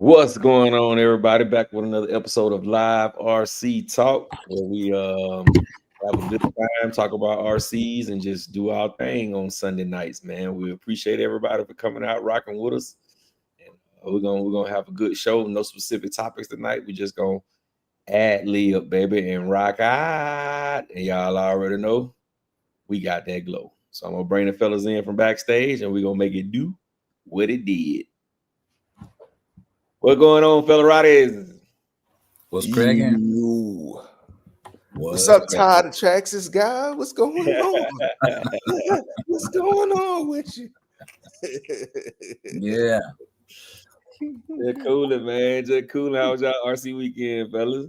What's going on, everybody? Back with another episode of Live RC Talk, where we have a good time, talk about RCs, and just do our thing on Sunday nights, man. We appreciate everybody for coming out, rocking with us, and we're gonna have a good show. No specific topics tonight. We just gonna ad lib, baby, and rock out. And y'all already know we got that glow. So I'm gonna bring the fellas in from backstage, and we're gonna make it do what it did. What's going on, fella Roddies? What's cracking? What's up, Todd the Traxxas guy? What's going on? What's going on with you? Yeah. Just cooling, man. Just cooling. How was y'all RC weekend, fellas?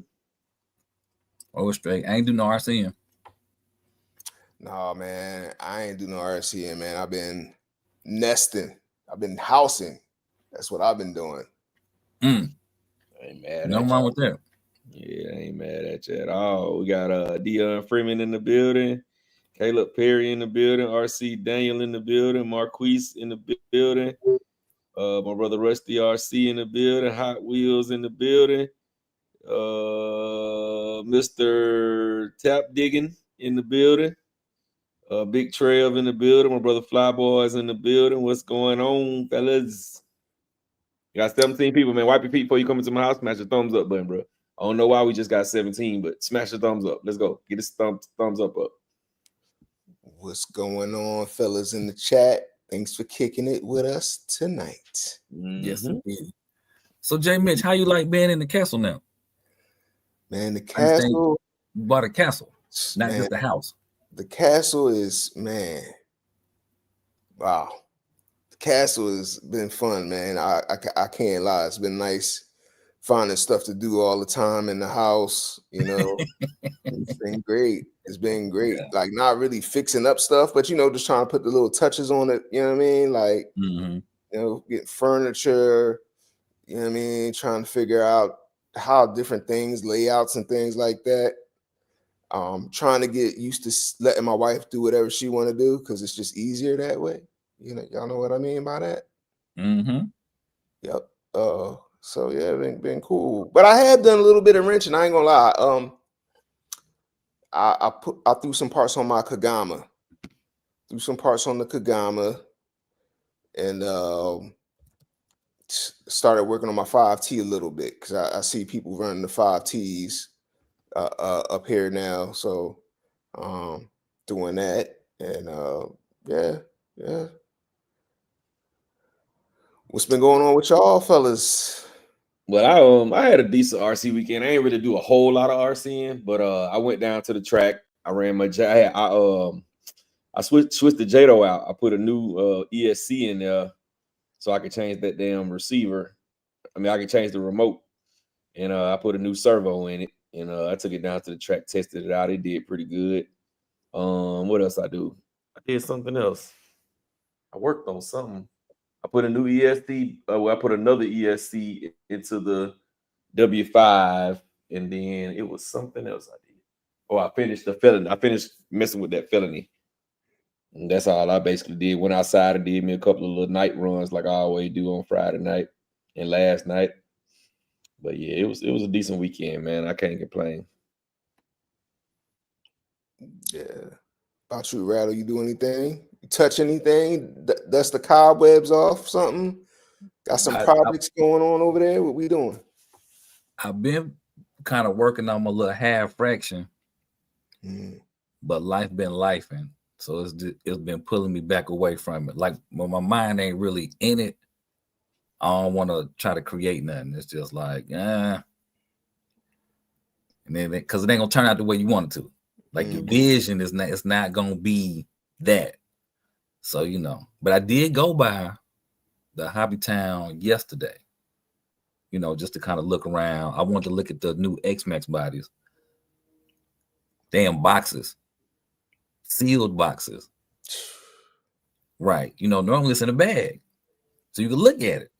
Oh, straight. I ain't do no RCing. No, man. I ain't do no RCing, man. I've been nesting. I've been housing. That's what I've been doing. I ain't mad Nothing wrong with that. Yeah, I ain't mad at you at all. We got Dion Freeman in the building, Caleb Perry in the building, RC Daniel in the building, Marquise in the building, my brother Rusty RC in the building, Hot Wheels in the building, Mr. Tap Digging in the building, Big Trev in the building, my brother Flyboys in the building. What's going on, fellas? You got 17 people, man. Wipe your feet before you come into my house. Smash the thumbs up button, bro. I don't know why we just got 17, but smash the thumbs up. Let's go. Get this thumbs up. What's going on, fellas in the chat? Thanks for kicking it with us tonight. Yes, indeed. So, Jay Mitch, how you like being in the castle now? Man, the castle. You bought a castle, not just a house. The castle is, man, wow. Castle has been fun, man. I can't lie. It's been nice finding stuff to do all the time in the house. You know, it's been great. It's been great. Yeah. Like not really fixing up stuff, but just trying to put the little touches on it. You know what I mean? Like, get furniture. You know what I mean? Trying to figure out how different things, layouts, and things like that. Trying to get used to letting my wife do whatever she want to do because it's just easier that way. Y'all know what I mean by that? Yep. So yeah, been cool. But I have done a little bit of wrenching. I ain't gonna lie. I threw some parts on my Kagama. Threw some parts on the Kagama, and started working on my 5T a little bit because I see people running the 5Ts up here now. So doing that, and yeah. What's been going on with y'all, fellas? Well, I had a decent RC weekend. I ain't really do a whole lot of RCing, but I went down to the track. I ran my I switched the JATO out. I put a new ESC in there so I could change that damn receiver. I mean, I can change the remote, and I put a new servo in it, and I took it down to the track, tested it out. It did pretty good. What else I do? I did something else. I worked on something. I put a new ESC. I put another ESC into the W5, and then it was something else I did. Oh, I finished the felony. I finished messing with that felony. And that's all I basically did. Went outside and did me a couple of little night runs like I always do on Friday night and last night. But yeah, it was a decent weekend, man. I can't complain. Yeah. About you, Rattle? You do anything? You touch anything? Dust the cobwebs off? Something? Got some projects going on over there? What we doing? I've been kind of working on my little half fraction, but life been lifing, so it's been pulling me back away from it. Like when my mind ain't really in it, I don't want to try to create nothing. It's just like, and then because it ain't gonna turn out the way you want it to. Like your vision is not, it's not gonna be that. So but I did go by the Hobby Town yesterday. Just to kind of look around. I wanted to look at the new X-Max bodies. Damn boxes, sealed boxes. Right. Normally it's in a bag, so you can look at it.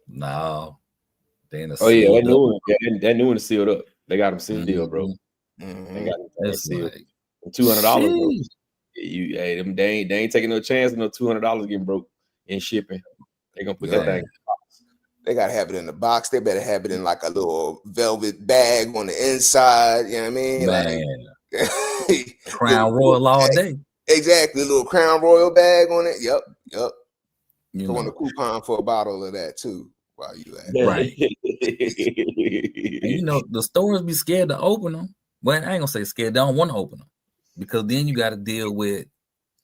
No, they in a that new one is sealed up. They got them sealed, bro. Mm-hmm. They got them sealed. Like, $200. They ain't taking no chance of no $200 getting broke in shipping. They gonna put that thing in the box. They gotta have it in the box. They better have it in like a little velvet bag on the inside. You know what I mean? Man, Like Crown Royal all day. Exactly, little Crown Royal bag on it. Yep. You Throw in a know, coupon for a bottle of that too while you at it. right. And you know, the stores be scared to open them. Well, I ain't gonna say scared, they don't want to open them. Because then you got to deal with,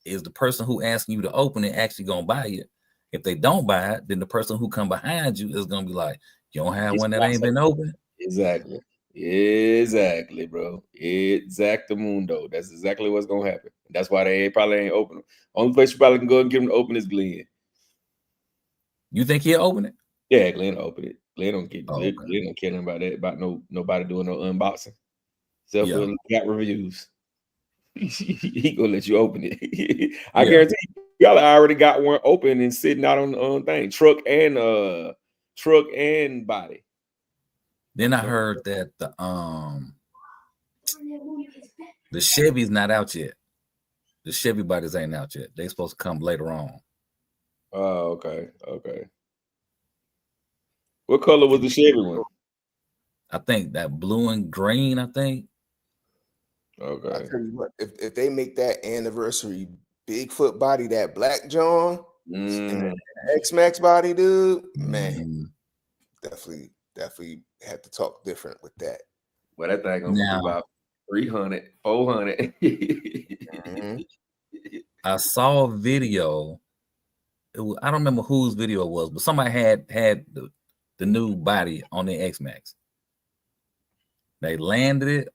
is the person who asking you to open it actually gonna buy it? If they don't buy it, then the person who come behind you is gonna be like, you don't have one that ain't been open. Exactly, bro. Exactamundo. That's exactly what's gonna happen. That's why they probably ain't open them. Only place you probably can go and get them to open is Glenn. You think he'll open it? Yeah, Glenn will open it. Glenn don't get. Okay. Glenn don't care about that. About nobody doing no unboxing. Except for got reviews. He gonna let you open it. I guarantee y'all already got one open and sitting out on the thing. Truck and body. Then I heard that the Chevy's not out yet. The Chevy bodies ain't out yet. They supposed to come later on. Oh, okay. What color was the Chevy one? I think that blue and green, I think. Okay. I tell you what, if they make that anniversary Bigfoot body, that Black John, and the X-Max body, dude, man, definitely have to talk different with that. Well, that thing gonna be about 300, 400. I saw a video. I don't remember whose video it was, but somebody had the new body on the X-Max. They landed it,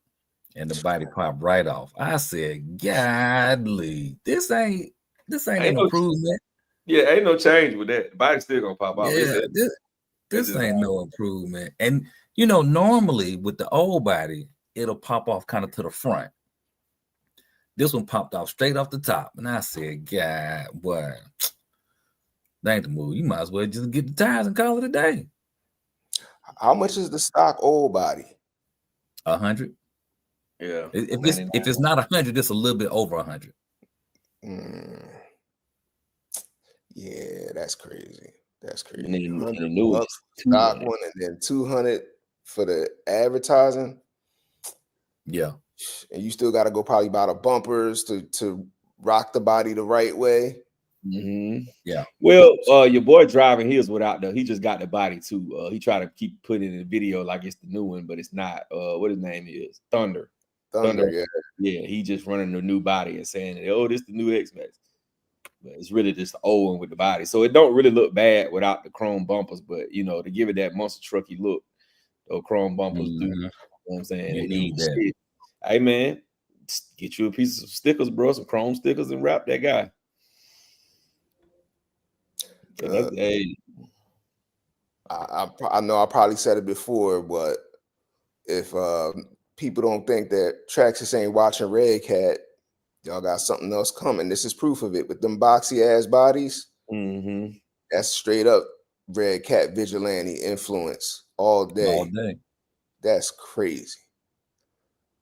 and the body popped right off. I said, "Godly, this ain't an improvement." Yeah, ain't no change with that. The body's still gonna pop off. Yeah, this ain't no improvement. And you know, normally with the old body, it'll pop off kind of to the front. This one popped off straight off the top, and I said, "God, boy, that ain't the move. You might as well just get the tires and call it a day." How much is the stock old body? 100. Yeah. If it's not 100, it's a little bit over 100. Yeah, that's crazy. That's crazy. And then the new stock one, and then 200 for the advertising. Yeah. And you still got to go probably buy the bumpers to rock the body the right way. Yeah. Well, your boy driving his without he just got the body too. He tried to keep putting in the video like it's the new one, but it's not. What his name is? Thunder. Yeah. He just running the new body and saying, "Oh, this the new X-Max." But it's really just the old one with the body, so it don't really look bad without the chrome bumpers. But you know, to give it that monster trucky look, those chrome bumpers do. You know what I'm saying? You need that. Hey man, get you a piece of stickers, bro, some chrome stickers, and wrap that guy. I know I probably said it before, but if people don't think that Traxxas ain't watching Red Cat, y'all got something else coming. This is proof of it. With them boxy ass bodies, that's straight up Red Cat vigilante influence all day. All day. That's crazy.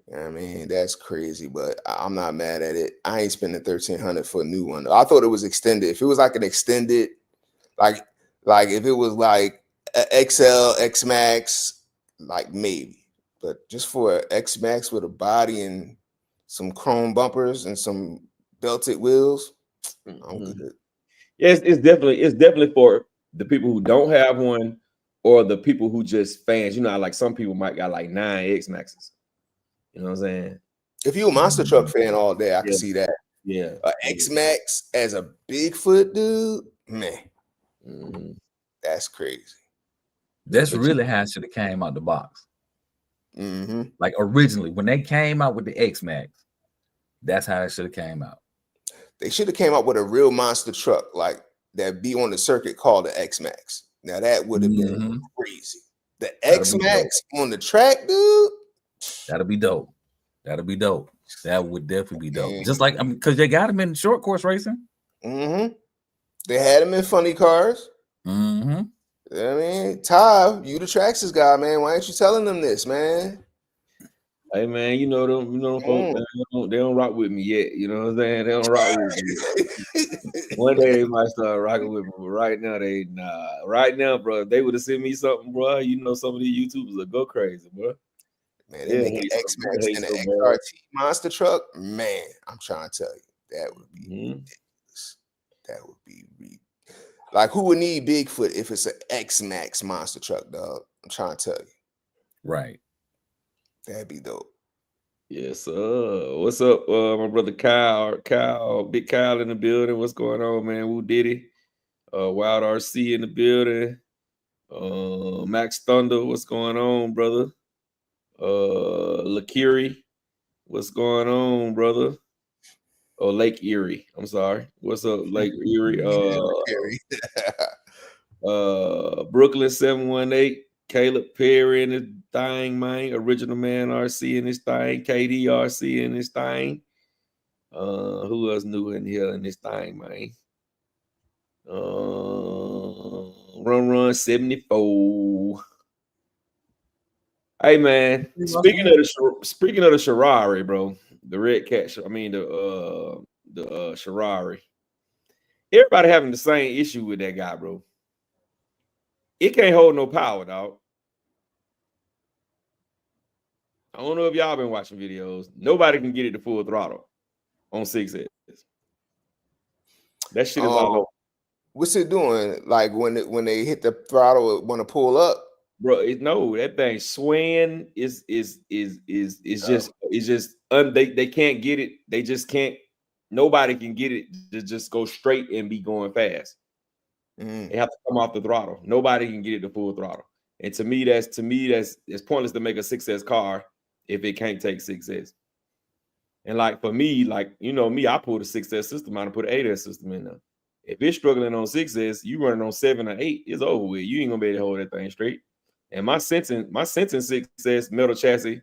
You know what I mean, that's crazy, but I'm not mad at it. I ain't spending $1,300 for a new one. I thought it was extended. If it was like an extended, like if it was like a XL, X Max, like maybe, but just for an X Max with a body and some chrome bumpers and some belted wheels, I'm good. Yes, it's definitely for the people who don't have one, or the people who just fans. You know, like some people might got like 9 X Maxes. You know what I'm saying? If you're a monster truck fan all day, I can see that. Yeah. X Max as a Bigfoot dude, man, that's crazy. That's really how it should have came out the box. Like originally, when they came out with the X Max, that's how it should have came out. They should have came out with a real monster truck like that be on the circuit called the X Max. Now that would have been crazy. The X Max on the track, dude. That'll be dope. That'll be dope. That would definitely be dope. Just like, I mean, because they got them in short course racing. They had them in funny cars. You know what I mean, Ty, you the Traxxas guy, man. Why ain't you telling them this, man? Hey man, folks, they don't rock with me yet. You know what I'm saying? They don't rock with me yet. One day they might start rocking with me, but right now they nah. Right now, bro, if they would have sent me something, bro, some of these YouTubers will go crazy, bro. Man, they make an X-Max and an XRT monster truck. Man, I'm trying to tell you, that would be ridiculous. That would be like, who would need Bigfoot if it's an X-Max monster truck, dog? I'm trying to tell you. Right. That'd be dope. Yes, what's up, my brother Kyle, Big Kyle in the building. What's going on, man? Who did it? Wild RC in the building. Max Thunder, what's going on, brother? Lakiri, what's going on, brother? Oh, Lake Erie. I'm sorry. What's up, Lake Erie? Brooklyn 718. Caleb Perry in his thing, man. Original Man RC in his thing. KD RC in his thing. Who else new in here in this thing, man? Run 74. Hey man, speaking of the Sharari, bro, the red cat. I mean the Sharari. Everybody having the same issue with that guy, bro. It can't hold no power, dog. I don't know if y'all been watching videos. Nobody can get it to full throttle on 6S. That shit is all over. What's it doing? Like when they hit the throttle, it want to pull up, bro. No, that thing swaying is just they can't get it. They just can't. Nobody can get it to just go straight and be going fast. They have to come off the throttle. Nobody can get it to full throttle. And to me, that's it's pointless to make a 6S car if it can't take 6S. And like for me, like me, I pulled a 6S system out and put an 8S system in there. If it's struggling on 6S, you running on 7 or 8, it's over with. You ain't gonna be able to hold that thing straight. And my sensing 6S metal chassis,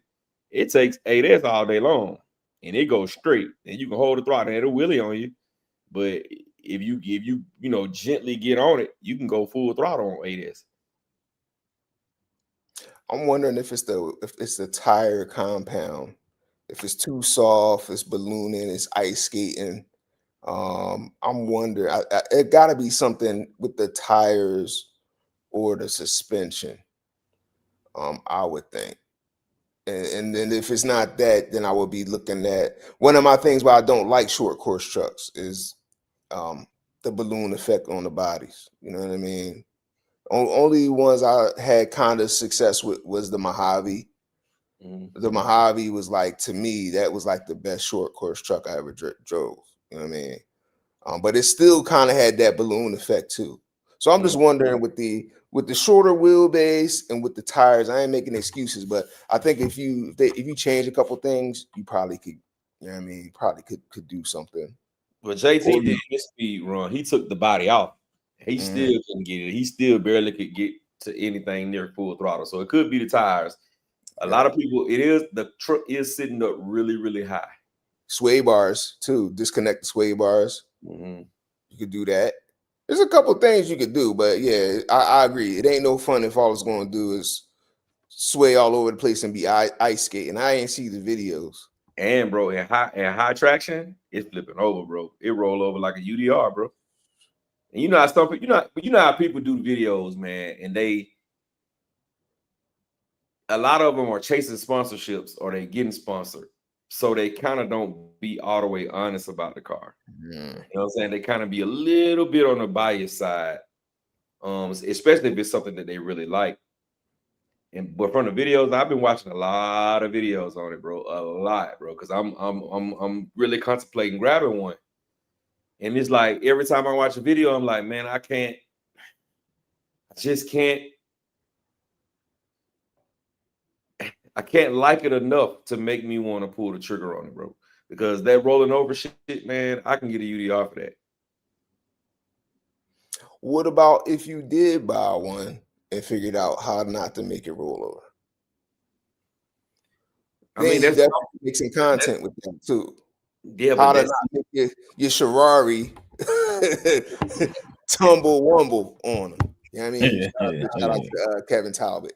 it takes 8S all day long, and it goes straight. And you can hold the throttle and it'll wheelie on you. But if you gently get on it, you can go full throttle on 8S. I'm wondering if it's the tire compound. If it's too soft, it's ballooning, it's ice skating. I'm wondering. It got to be something with the tires or the suspension. I would think. And then if it's not that, then I would be looking at one of my things why I don't like short course trucks is the balloon effect on the bodies. You know what I mean? Only ones I had kind of success with was the Mojave. The Mojave was like, to me, that was like the best short course truck I ever drove. You know what I mean? But it still kind of had that balloon effect too. So I'm just wondering with the shorter wheelbase and with the tires, I ain't making excuses, but I think if you change a couple things, you probably could, you know what I mean? You probably could do something. But JT did his speed run. He took the body off. He still couldn't get it. He still barely could get to anything near full throttle. So it could be the tires. A lot of people, the truck is sitting up really, really high. Sway bars too. Disconnect the sway bars. You could do that. There's a couple things you could do, but yeah, I agree. It ain't no fun if all it's going to do is sway all over the place and be ice skating. I ain't see the videos. And bro, in high traction, it's flipping over, bro. It roll over like a UDR, bro. And you know how people do videos, man, and a lot of them are chasing sponsorships or they getting sponsored. So they kind of don't be all the way honest about the car. You know what I'm saying? They kind of be a little bit on the bias side, especially if it's something that they really like. But from the videos, I've been watching a lot of videos on it, bro. A lot, bro, because I'm really contemplating grabbing one. And it's like every time I watch a video, I'm like, man, I just can't. I can't like it enough to make me want to pull the trigger on it, bro. Because that rolling over shit, man, I can get a UDR for that. What about if you did buy one and figured out how not to make it roll over? I mean, that's definitely make some content with that too. Yeah, how to not make your Sharari tumble wumble on them. You know what I mean? Shout out to Kevin Talbot.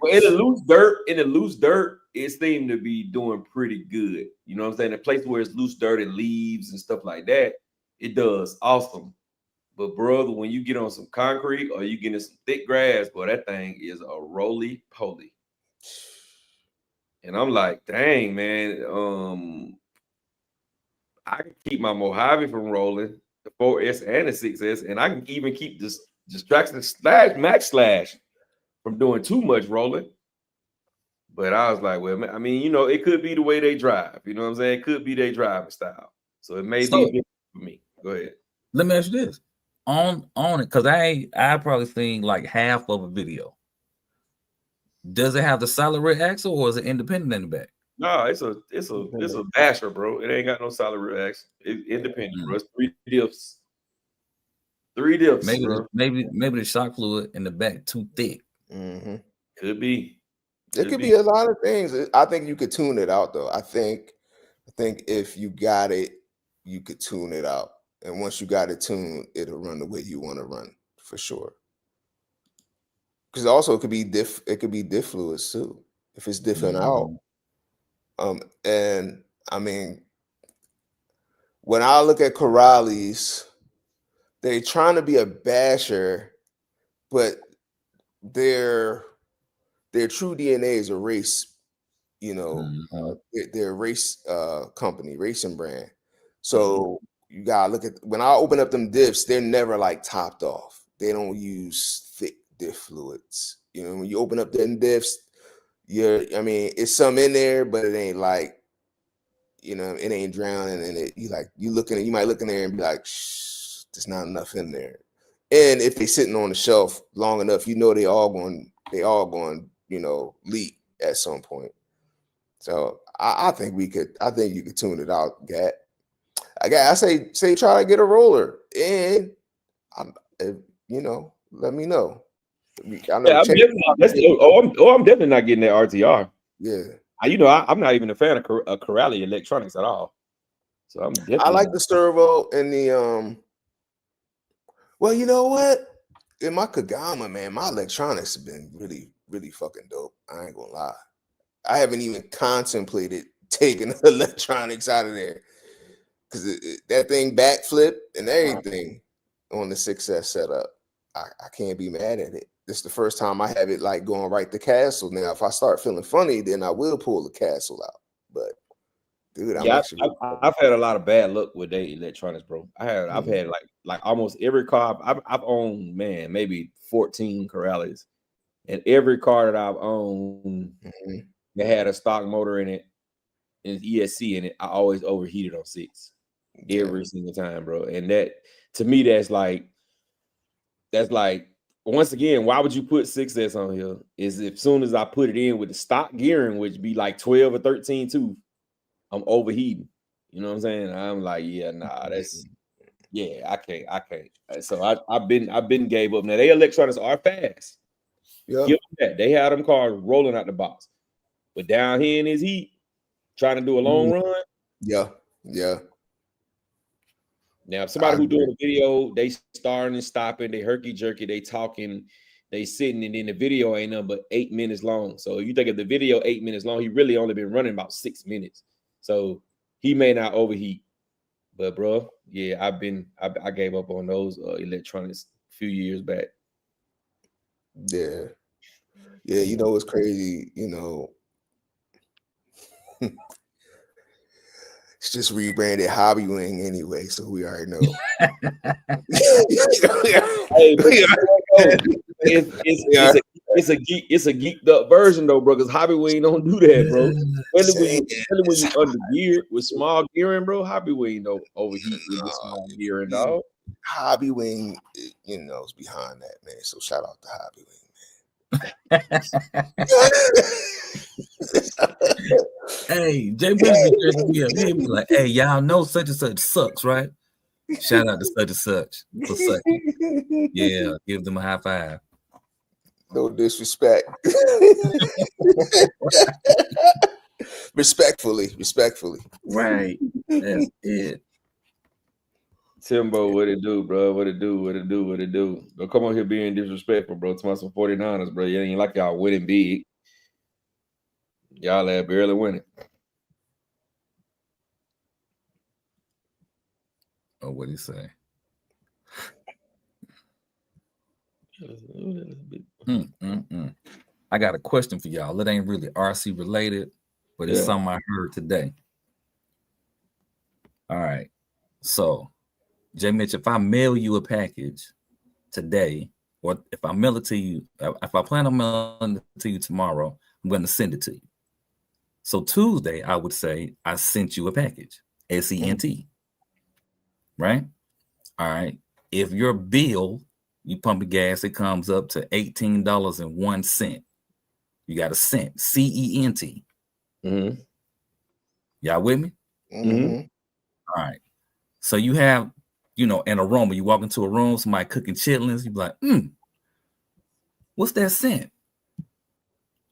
Well, in the loose dirt, it seemed to be doing pretty good. You know what I'm saying? A place where it's loose dirt and leaves and stuff like that, it does awesome. But brother, when you get on some concrete or you get in some thick grass, boy, that thing is a roly poly. And I'm like, dang, man. I can keep my Mojave from rolling, the 4S and the 6S, and I can even keep this distraction max slash from doing too much rolling. But I was like, well, I mean, it could be the way they drive. You know what I'm saying? It could be their driving style. So it may be different for me. Go ahead. Let me ask you this. On it, because I probably seen like half of a video. Does it have the solid rear axle or is it independent in the back? No, it's a basher, bro. It ain't got no solid rear axle. It's independent, bro. It's 3 diffs. 3 diffs, bro. Maybe the shock fluid in the back too thick. Mm-hmm. Could be. It could be a lot of things. I think you could tune it out, though. I think if you got it, you could tune it out. And once you got it tuned, it'll run the way you want to run for sure. Because also it could be diff fluids too. If it's different out. And I mean, when I look at Corrales, they're trying to be a basher, but their true DNA is a race, they're a race company, racing brand. So you gotta look at, when I open up them diffs, they're never like topped off. They don't use thick diff fluids. When you open up them diffs, it's some in there, but it ain't like, it ain't drowning in it. You might look in there and be like, shh, there's not enough in there. And if they're sitting on the shelf long enough, they all going, leak at some point. So I think you could tune it out, Gat. I say try to get a roller, and let me know. I'm definitely not getting that RTR. Yeah, I'm not even a fan of Corrales electronics at all. So I like the servo and the Well, you know what? In my Kagama, man, my electronics have been really, really fucking dope. I ain't gonna lie. I haven't even contemplated taking the electronics out of there because that thing backflip and everything on the 6S setup. I can't be mad at it. This is the first time I have it like going right to Castle. Now, if I start feeling funny, then I will pull the Castle out. But dude, I've had a lot of bad luck with their electronics, bro. I've had like almost every car I've owned, man, maybe 14 Corrales, and every car that I've owned that had a stock motor in it and ESC in it, I always overheated on 6 every single time, bro. And that, to me, that's like once again, why would you put 6S on here? Is if soon as I put it in with the stock gearing, which be like 12 or 13 too, I'm overheating. You know what I'm saying? I'm like, yeah, nah, I can't. So I've been gave up. Now they electronics are fast. Yeah, give them that. They have them cars rolling out the box, but down here in his heat, trying to do a long run. Yeah. Now, if somebody who doing a video, they starting and stopping, they herky jerky, they talking, they sitting, and then the video ain't nothing but 8 minutes long. So if you think of the video 8 minutes long, he really only been running about 6 minutes. So he may not overheat. But bro, yeah, I gave up on those electronics a few years back. Yeah. It's crazy, it's just rebranded Hobbywing anyway, so we already know. It's a geeked up version though, bro. Because Hobbywing don't do that, bro. Especially when you under geared with small gearing, bro. Hobbywing don't overheat with small gearing, dog. Hobbywing, is behind that, man. So shout out to Hobbywing. Hey, Jay Bridges be like, hey, y'all know such and such sucks, right? Shout out to such and such for sucking. Yeah, give them a high five. No disrespect. Respectfully. Right. That's it. Timbo, what it do, bro? What it do? What it do? What it do? Don't come on here being disrespectful, bro. To my some 49ers, bro. You ain't like y'all winning big. Y'all had barely winning. Oh, what'd he say? I got a question for y'all. It ain't really RC related, but it's something I heard today. All right. So, J. Mitch, if I mail you a package today, or if I mail it to you, if I plan on mailing it to you tomorrow, I'm going to send it to you. So Tuesday, I would say I sent you a package, SENT. Right? All right. If your bill, you pump the gas, it comes up to $18.01. You got a cent, CENT. Mm-hmm. Y'all with me? Mm-hmm. All right. So you have, an aroma. You walk into a room, somebody cooking chitlins, you be like, what's that scent?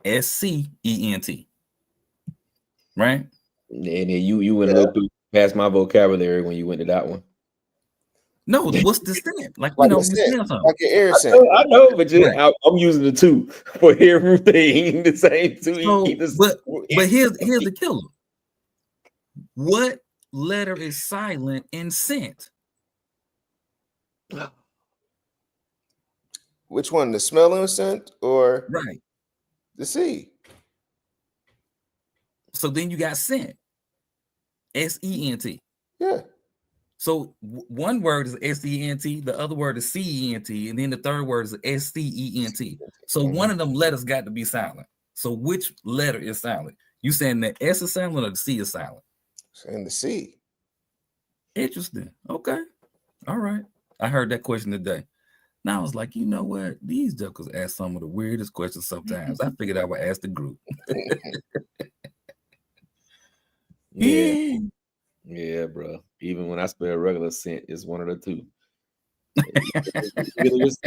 SCENT. Right? And then you went a little through past my vocabulary when you went to that one. No, what's the scent? Like, Like you smell something. like your air scent. I know, but I'm using the two for everything. The same two. So, but here's the killer. What letter is silent in scent? Which one? The smelling scent or the C? So then you got scent. SENT. Yeah. So one word is SENT, the other word is CENT, and then the third word is SCENT. So one of them letters got to be silent. So which letter is silent? You saying the S is silent or the C is silent? Saying the C. Interesting. Okay. All right. I heard that question today. Now I was like, you know what? These jokers ask some of the weirdest questions sometimes. I figured I would ask the group. Yeah, bro. Even when I spell regular scent, it's one of the two. It's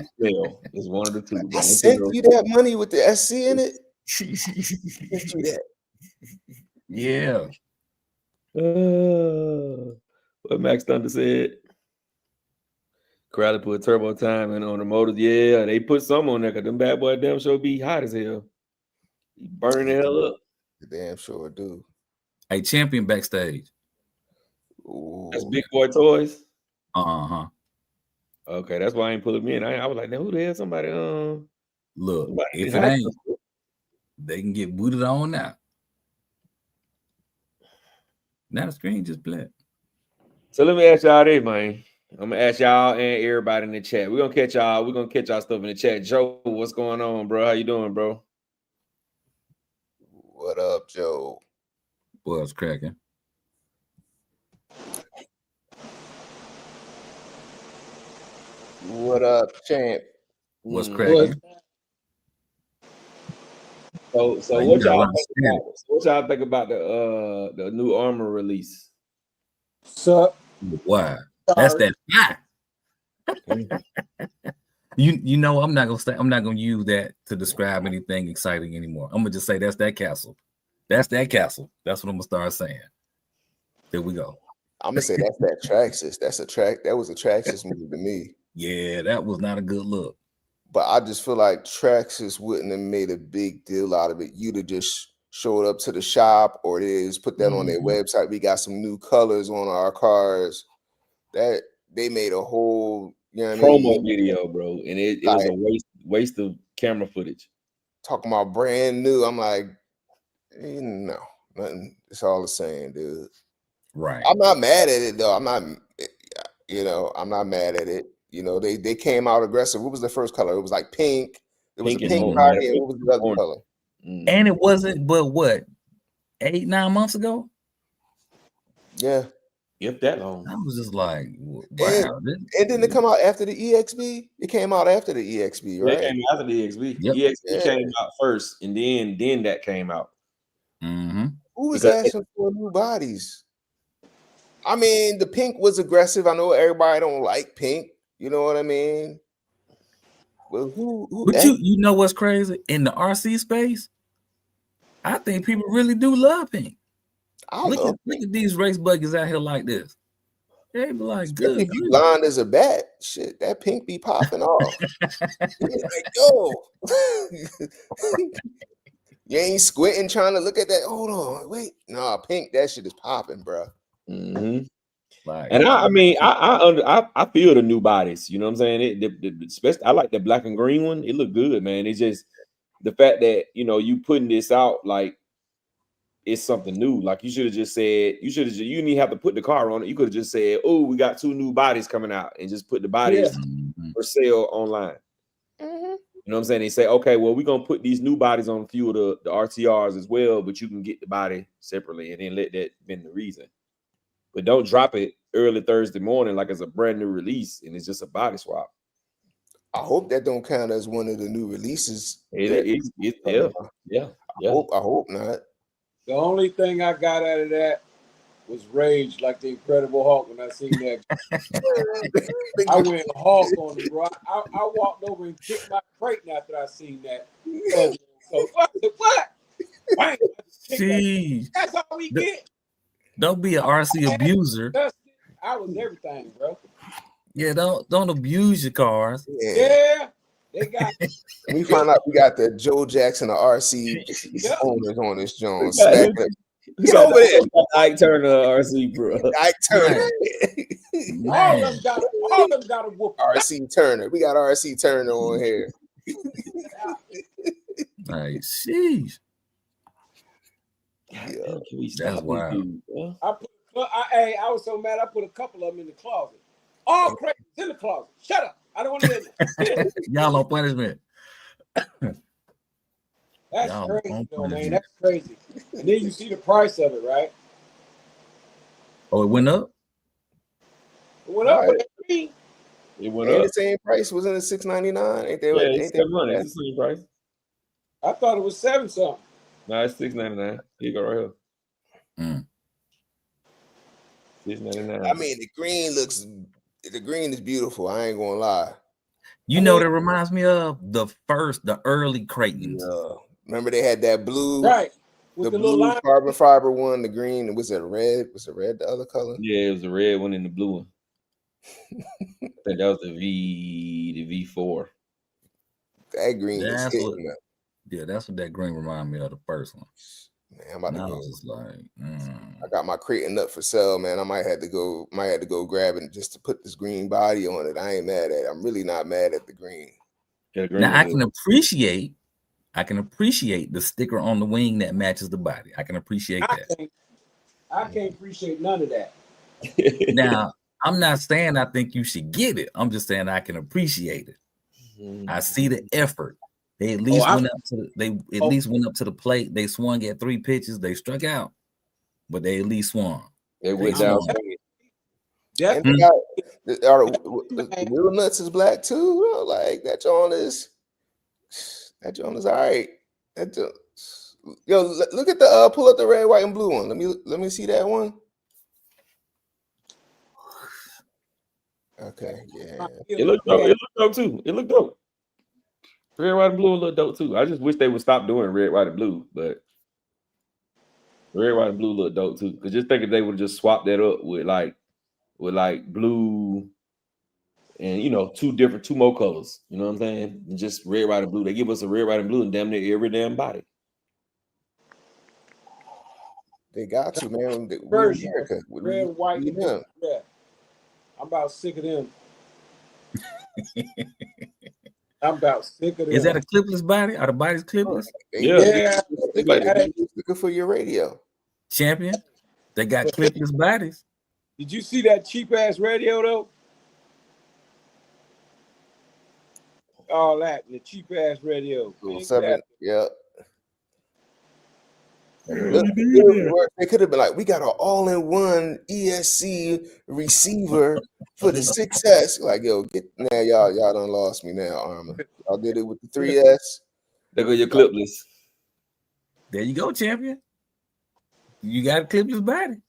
one of the two. I sent you that money with the SC in it. Yeah. What Max Thunder said. Crowley put turbo time and on the motors. Yeah, they put some on there because them bad boy damn sure be hot as hell. He burning the hell up. The damn sure do. Hey, Champion backstage. Ooh. That's Big Boy Toys. Uh-huh. Okay, that's why I ain't pulling me in. I was like, now who the hell somebody look, somebody if it ain't, they can get booted on now. Now the screen just black. So let me ask y'all this, man. I'm gonna ask y'all and everybody in the chat. We're gonna catch y'all stuff in the chat. Joe, what's going on, bro? How you doing, bro? What up, Joe? What's cracking? What up, champ? What's cracking? So what y'all think about the new Armor release? So why? That's that fly. You know, I'm not gonna use that to describe anything exciting anymore. I'm gonna just say that's that castle. That's that castle. That's what I'm gonna start saying. There we go. I'm gonna say that's that Traxxas. That was a Traxxas movie to me. Yeah, that was not a good look. But I just feel like Traxxas wouldn't have made a big deal out of it. You'd have just showed up to the shop or they just put that on their website. We got some new colors on our cars. That they made a whole promo video, bro, and it was a waste of camera footage. Talking about brand new. I'm like, no, nothing. It's all the same, dude. Right. I'm not mad at it though. I'm not mad at it. They came out aggressive. What was the first color? It was like pink. There was a pink body, and what was the other color? And it wasn't, but what, 8-9 months ago? Yeah. If that long. I was just like, wow. And didn't it come out after the EXB? It came out after the EXB, right? Yeah, it came out after the EXB. Yep. EXB came out first, and then that came out. Mm-hmm. Who was asking for new bodies? I mean, the pink was aggressive. I know everybody don't like pink. You know what I mean? Well, who but you know what's crazy? In the RC space, I think people really do love pink. Look at these race buggies out here like this. They be like, Especially good. if you blind as a bat, shit, that pink be popping off. Like, yo, you ain't squinting trying to look at that. Hold on, wait, nah, pink, that shit is popping, bro. Mm-hmm. Like, And I mean, I feel the new bodies. You know what I'm saying? Especially, I like the black and green one. It look good, man. It's just the fact that you putting this out like it's something new. Like you should have just said, you didn't even have to put the car on it. You could have just said, "Oh, we got 2 new bodies coming out," and just put the bodies for sale online. Mm-hmm. You know what I'm saying? They say, "Okay, well, we're gonna put these new bodies on a few of the RTRs as well, but you can get the body separately, and then let that been the reason." But don't drop it early Thursday morning like it's a brand new release and it's just a body swap. I hope that don't count as one of the new releases. Yeah. I hope not. The only thing I got out of that was rage, like the Incredible Hulk when I seen that. I went Hulk on him, bro. I walked over and kicked my crate after I seen that. So what? Bang. Jeez. That's all we get. Don't be an RC abuser. I was everything, bro. Yeah, don't abuse your cars. Yeah. They got. We find out we got the Joe Jackson of RC owners on this Jones. Get over there. Ike Turner RC, bro. Ike Turner. All of them got a whoop. RC Turner. We got RC Turner on here. Like, sheesh. Yeah. Can we That's wild. I was so mad I put a couple of them in the closet. All crates in the closet. Shut up. I don't want to hear that. Y'all on punishment. That's crazy, though, man. That's crazy. And then you see the price of it, right? Oh, it went up? It went up. Right. It went up. The same price was in the $699. Ain't they? Yeah, Ain't it's $700. It's the same price. I thought it was 7 something. No, it's $699. Here you go right here. $699. I mean, the green is beautiful. I ain't gonna lie. You know that reminds me of the early Creightons. Yeah. Remember they had that blue, right? With the blue carbon fiber one, the green. Was it red? Was it red the other color? Yeah, it was the red one and the blue one. I think that was the V4. That green is that's what that green reminded me of, the first one. Man, I'm about to go. Like, I got my Creighton up for sale, man. I might have to go grab it just to put this green body on it. I ain't mad at it. I'm really not mad at the green. Now I can appreciate the sticker on the wing that matches the body. I can appreciate that. I can't appreciate none of that. Now, I'm not saying I think you should get it. I'm just saying I can appreciate it. I see the effort. They at least went up to the plate. They swung at 3 pitches. They struck out, but they at least swung. They went down. Yeah. And the wheel nuts is black too. Like that John is all right. Yo, look at the pull up the red, white, and blue one. Let me see that one. Okay, yeah. It looked dope. It looked dope too. It looked dope. Red, white, and blue look dope too. I just wish they would stop doing red, white, and blue, but red, white, and blue look dope too. Cause just think if they would just swap that up with blue and 2 more colors. You know what I'm saying? And just red, white, and blue. They give us a red, white, and blue and damn near every damn body. They got to, man. Red, white, and blue. Yeah. I'm about sick of them. I'm about sick of them. Is that a clipless body? Are the bodies clipless? Yeah. Looking for your radio. Champion. They got clipless bodies. Did you see that cheap ass radio though? All that, the cheap ass radio. 7, yeah. They could have been like, we got an all-in-one ESC receiver for the 6S. Like, yo, y'all done lost me now, Armor. Y'all did it with the 3S. There go your clipless. There you go, champion. You got a clipless body.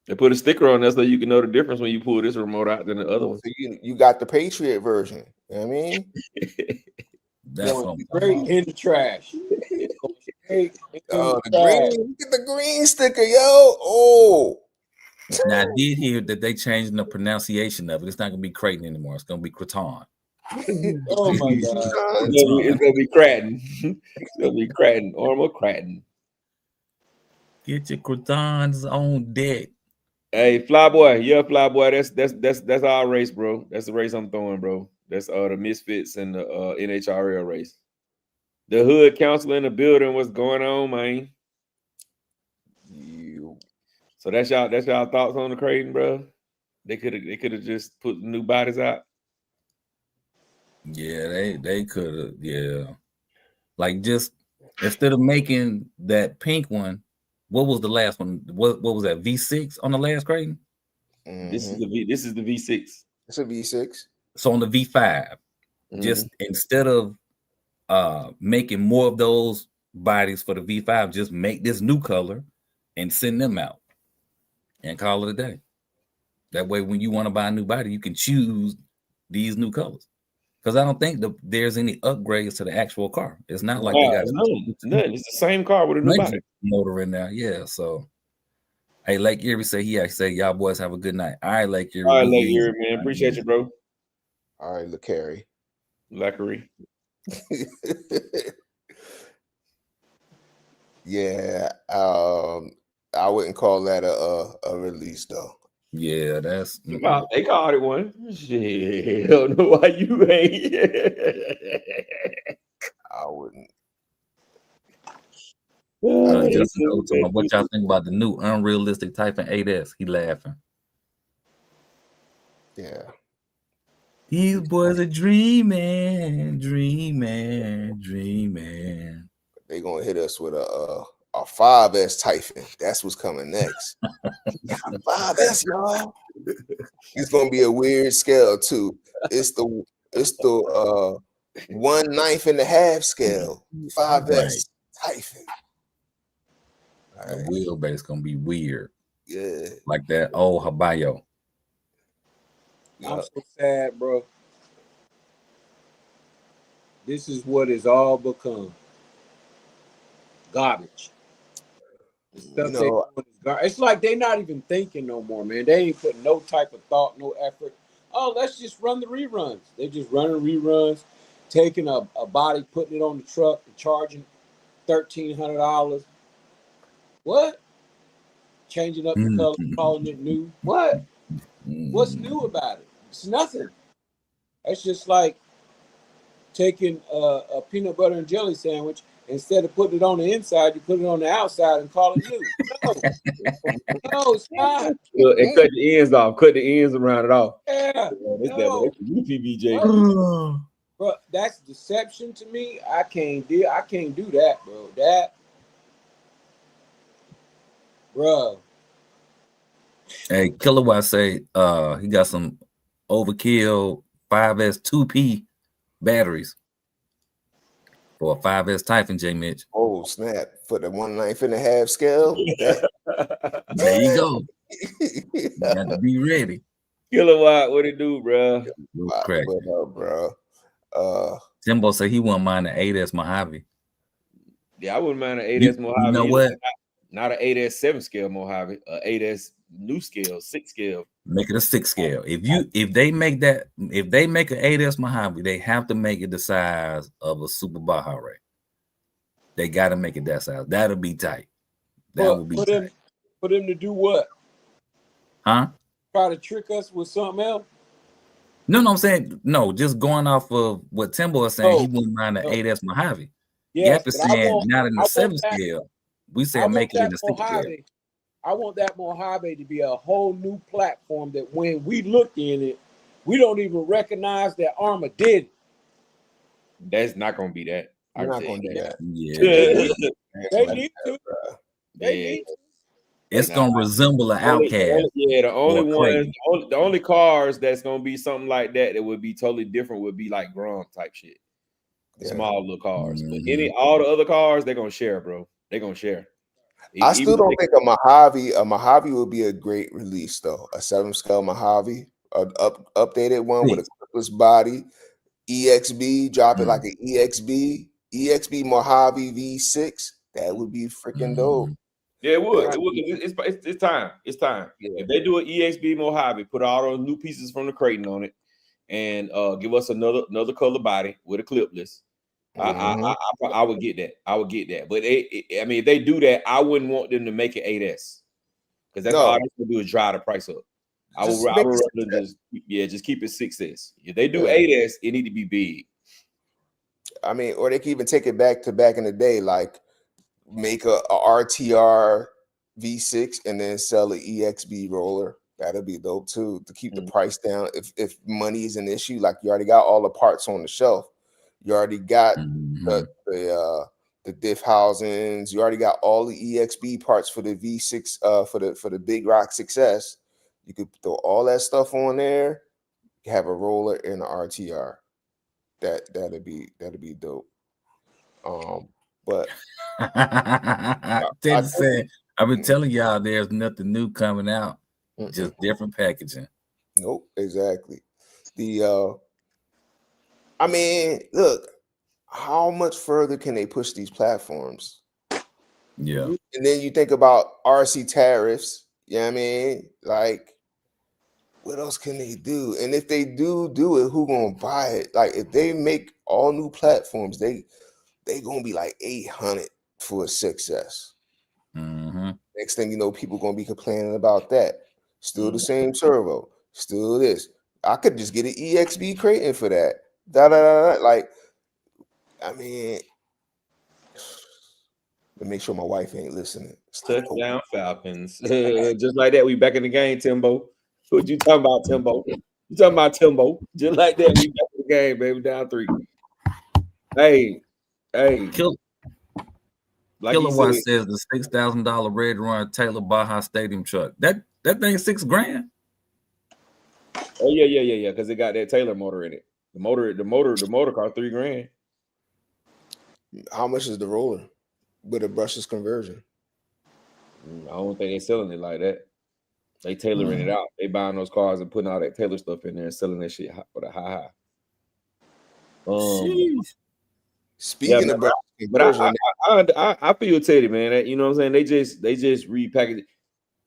They put a sticker on there so you can know the difference when you pull this remote out than the other one. So you got the Patriot version. You know what I mean? That's straight in the trash. The green sticker, yo. Oh, Now I did hear that they changing the pronunciation of it. It's not gonna be Creighton anymore. It's gonna be Creighton. Oh my God. It's gonna be Creighton. It's gonna be Creighton. Orma Creighton. Get your croutons on deck. Hey, Flyboy, yeah, Flyboy. That's our race, bro. That's the race I'm throwing, bro. That's the Misfits and the NHRL race. The hood counselor in the building. What's going on, man? So that's y'all thoughts on the Creighton, bro? They could have just put new bodies out. Yeah, they could have. Yeah, like just instead of making that pink one, what was the last one? What was that V6 on the last Creighton? This is the V6. It's a V6. So on the V5, just instead of making more of those bodies for the V5, just make this new color and send them out and call it a day. That way, when you want to buy a new body, you can choose these new colors. Because I don't think there's any upgrades to the actual car. It's not like they got none. It's the same car with a new body motor in there. Yeah. So, hey, Lake Erie said he actually said, "Y'all boys have a good night." All right, Lake Erie. All right, Lake Erie, man. Appreciate you, bro. All right, LeCarry. Lackery. Yeah. I wouldn't call that a release though. Yeah, that's they called it one. Shit, I don't know why you ain't. I wouldn't. What y'all think about the new unrealistic Typhoon 8S? He laughing. Yeah. These boys are dreaming. They gonna hit us with a 5S Typhoon. That's what's coming next. 5S, y'all. It's gonna be a weird scale too. It's the 1/9 and a half scale. 5S Typhoon. The wheelbase gonna be weird. Yeah, like that old Habayo. I'm so sad, bro. This is what it's all become. Garbage. It's like they're not even thinking no more, man. They ain't putting no type of thought, no effort. Oh, let's just run the reruns. They just running reruns, taking a body, putting it on the truck, and charging $1,300. What? Changing up the color, calling it new. What? What's new about it? It's nothing. It's just like taking a peanut butter and jelly sandwich. Instead of putting it on the inside, you put it on the outside and call it new. No, it's not. And cut the ends off. Cut the ends around it off. Yeah. That's UPVJ. Bro, that's deception to me. I can't do that, bro. Bro. Hey, Kilowatt say he got some overkill 5S 2P batteries for a 5S Typhoon, J Mitch. Oh, snap. For the 1/9 and a half scale. There you go. You got to be ready. Kilowatt, what it do, bro? What up, bro? Timbo said he wouldn't mind an 8S Mojave. Yeah, I wouldn't mind an 8S Mojave. You know what? Not an 8S 7 scale Mojave, an 8S new scale, 6 scale. Make it a 6 scale. If they make an 8S Mojave, they have to make it the size of a Super Baja Ray. They got to make it that size. That'll be tight. That would be tight. For them to do what? Huh? Try to trick us with something else? No, I'm saying no. Just going off of what Timbo is saying, he wouldn't mind an 8S Mojave. Yes, Yep is saying not in the 7 scale. We said make it in the 6 scale. I want that Mojave to be a whole new platform that when we look in it, we don't even recognize that Arma did it. That's not going to be that. I'm not going to do that. Yeah. They need to. They need to. It's going to resemble an Outcast. The only cars that's going to be something like that would be totally different would be like Grom type shit. Small little cars. But all the other cars, they're going to share, bro. They're going to share. I still don't think a Mojave would be a great release though. A 7 scale Mojave, an updated one with a clipless body, EXB, drop it like an EXB Mojave V6. That would be freaking dope. Yeah, it would. It would. It's time. It's time. Yeah. If they do an EXB Mojave, put all those new pieces from the Creighton on it, and give us another color body with a clipless. I would get that. I would get that. But I mean, if they do that, I wouldn't want them to make it 8S because that's all they can do is drive the price up. I would rather just keep it 6S. If they do 8S, it need to be big. I mean, or they can even take it back to back in the day, like make a RTR V6 and then sell an EXB roller. That'll be dope too to keep the price down. If money is an issue, like you already got all the parts on the shelf, you already got the diff housings, you already got all the EXB parts for the V6 for the Big Rock Success. You could throw all that stuff on there, have a roller and an RTR. That'd be dope. But Teddy said, I've been telling y'all there's nothing new coming out, just different packaging. Nope, exactly. I mean, look, how much further can they push these platforms? Yeah. And then you think about RC tariffs, you know what I mean? Like, what else can they do? And if they do it, who gonna buy it? Like, if they make all new platforms, they gonna be like 800 for a success. Next thing you know, people gonna be complaining about that. Still the same servo, still this. I could just get an EXB Creighton for that. Like, I mean, to make sure my wife ain't listening. Touchdown Falcons. Just like that, we back in the game, Timbo. What you talking about, Timbo? You talking about Timbo? Just like that, we back in the game, baby. Down 3. Hey. Like Killer Watch says the $6,000 Red Run Taylor Baja Stadium truck. That thing $6,000. Oh yeah. Because it got that Taylor motor in it. The motor cost $3,000. How much is the roller with a brushless conversion? I don't think they're selling it like that. They tailoring it out. They buying those cars and putting all that Taylor stuff in there and selling that shit for the high. Speaking of but I feel Teddy, man. That, you know what I'm saying? They just repackaged it.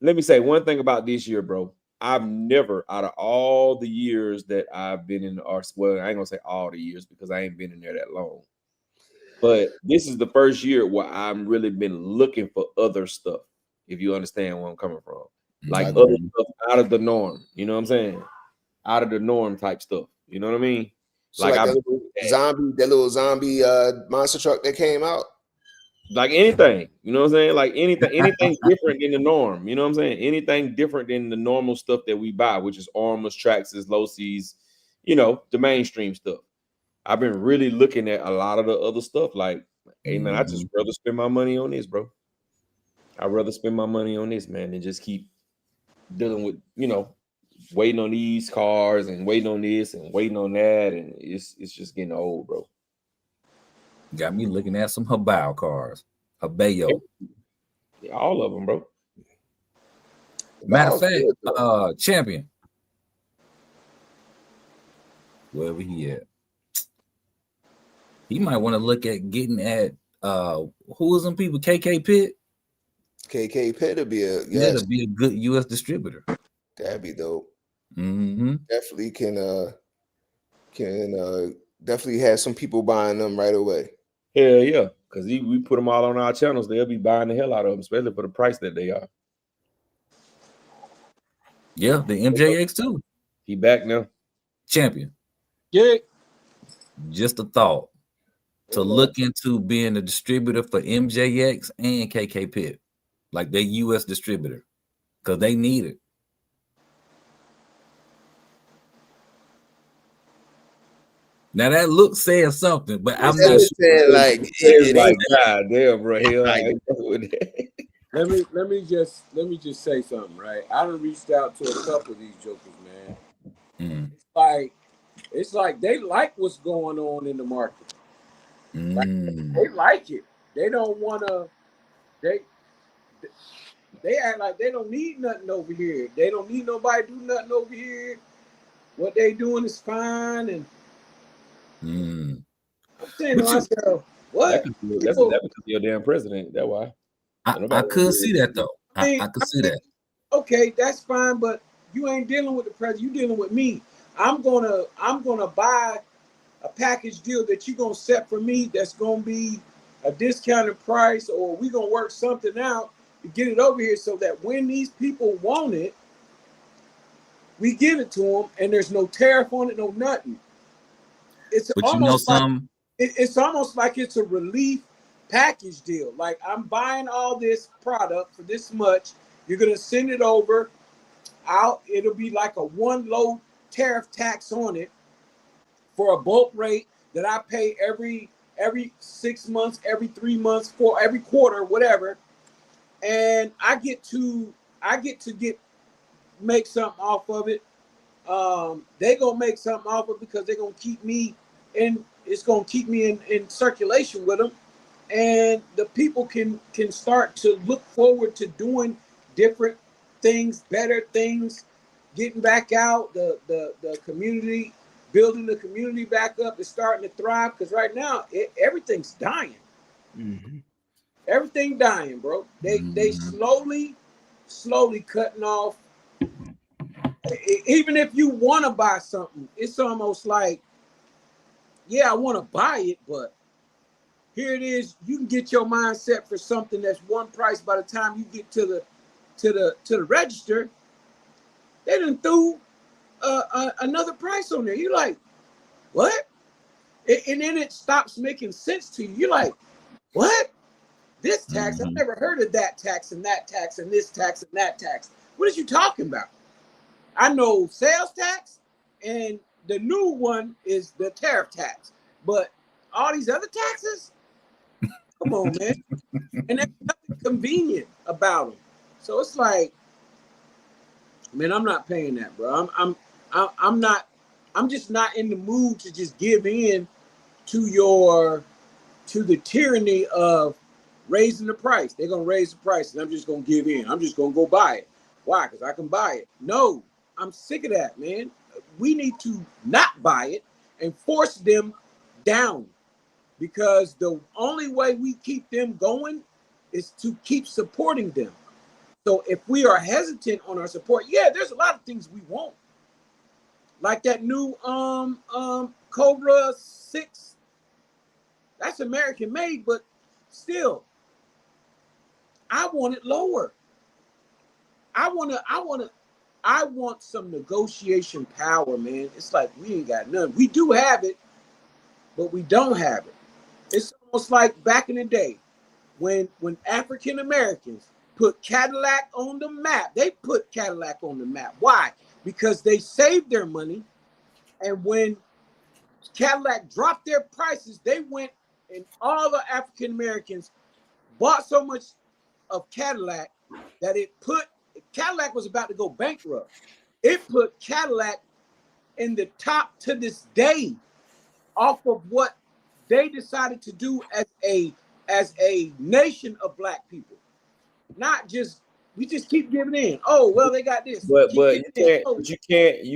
Let me say one thing about this year, bro. I've never, out of all the years that I've been in the RC, well, I ain't gonna say all the years because I ain't been in there that long. But this is the first year where I've really been looking for other stuff, if you understand where I'm coming from. Like other stuff out of the norm. You know what I'm saying? Out of the norm type stuff. You know what I mean? So like that little zombie monster truck that came out. Like anything, you know what I'm saying? Like anything different than the norm. You know what I'm saying? Anything different than the normal stuff that we buy, which is Armors, Traxxas, Low-Cs, you know, the mainstream stuff. I've been really looking at a lot of the other stuff. Like, hey man, I just rather spend my money on this, bro. I'd rather spend my money on this, man, than just keep dealing with, you know, waiting on these cars and waiting on this and waiting on that, and it's just getting old, bro. Got me looking at some Habao cars. Habao. Yeah, all of them, bro. Matter of fact, Champion. Wherever he at. He might want to look at getting at who is them people? KK Pitt? KK Pitt would be that'd be a good US distributor. That'd be dope. Definitely can definitely have some people buying them right away. Hell yeah, because we put them all on our channels, they'll be buying the hell out of them, especially for the price that they are. Yeah, the MJX too. He back now. Champion. Yeah. Just a thought to look into being a distributor for MJX and KK Pitt, like their US distributor, because they need it. Now that look says something, but I'm not sure. Like, God damn, bro. Let me just say something, right? I done reached out to a couple of these jokers, man. It's like they like what's going on in the market. Like, they like it. They don't want to. They act like they don't need nothing over here. They don't need nobody to do nothing over here. What they doing is fine, and I'm saying to myself, what? That's because you're a damn president. That's why. I could see that though. I could see that. Okay, that's fine, but you ain't dealing with the president. You dealing with me. I'm gonna buy a package deal that you're gonna set for me. That's gonna be a discounted price, or we gonna work something out to get it over here, so that when these people want it, we give it to them, and there's no tariff on it, no nothing. It's But almost like it's almost like it's a relief package deal. Like, I'm buying all this product for this much. You're gonna send it over out. It'll be like a one low tariff tax on it for a bulk rate that I pay every 6 months, every 3 months, for every quarter, whatever. And I get to make something off of it. They gonna make something off of it because they're gonna keep me in. It's gonna keep me in circulation with them, and the people can start to look forward to doing different things, better things, getting back out. The community, building the community back up, is starting to thrive, because right now everything's dying. Mm-hmm. Everything dying, bro. They slowly cutting off. Even if you want to buy something, it's almost like, yeah, I want to buy it, but here it is. You can get your mind set for something that's one price. By the time you get to the register, they done threw another price on there. You're like, what? And then it stops making sense to you. You're like, what? This tax? I've never heard of that tax and that tax and this tax and that tax. What are you talking about? I know sales tax, and the new one is the tariff tax. But all these other taxes? Come on, man. And there's nothing convenient about them. So it's like, man, I'm not paying that, bro. I'm just not in the mood to just give in to the tyranny of raising the price. They're gonna raise the price, and I'm just gonna give in. I'm just gonna go buy it. Why? Because I can buy it. No, I'm sick of that, man. We need to not buy it and force them down, because the only way we keep them going is to keep supporting them. So if we are hesitant on our support, yeah, there's a lot of things we want, like that new Cobra 6. That's American made, but still, I want it lower. I want some negotiation power, man. It's like we ain't got none. We do have it, but we don't have it. It's almost like back in the day when African Americans put Cadillac on the map. They put Cadillac on the map. Why? Because they saved their money, and when Cadillac dropped their prices, they went, and all the African Americans bought so much of Cadillac that Cadillac was about to go bankrupt. It put Cadillac in the top to this day off of what they decided to do as a nation of black people. Not just, we just keep giving in. Oh, well, they got this. But you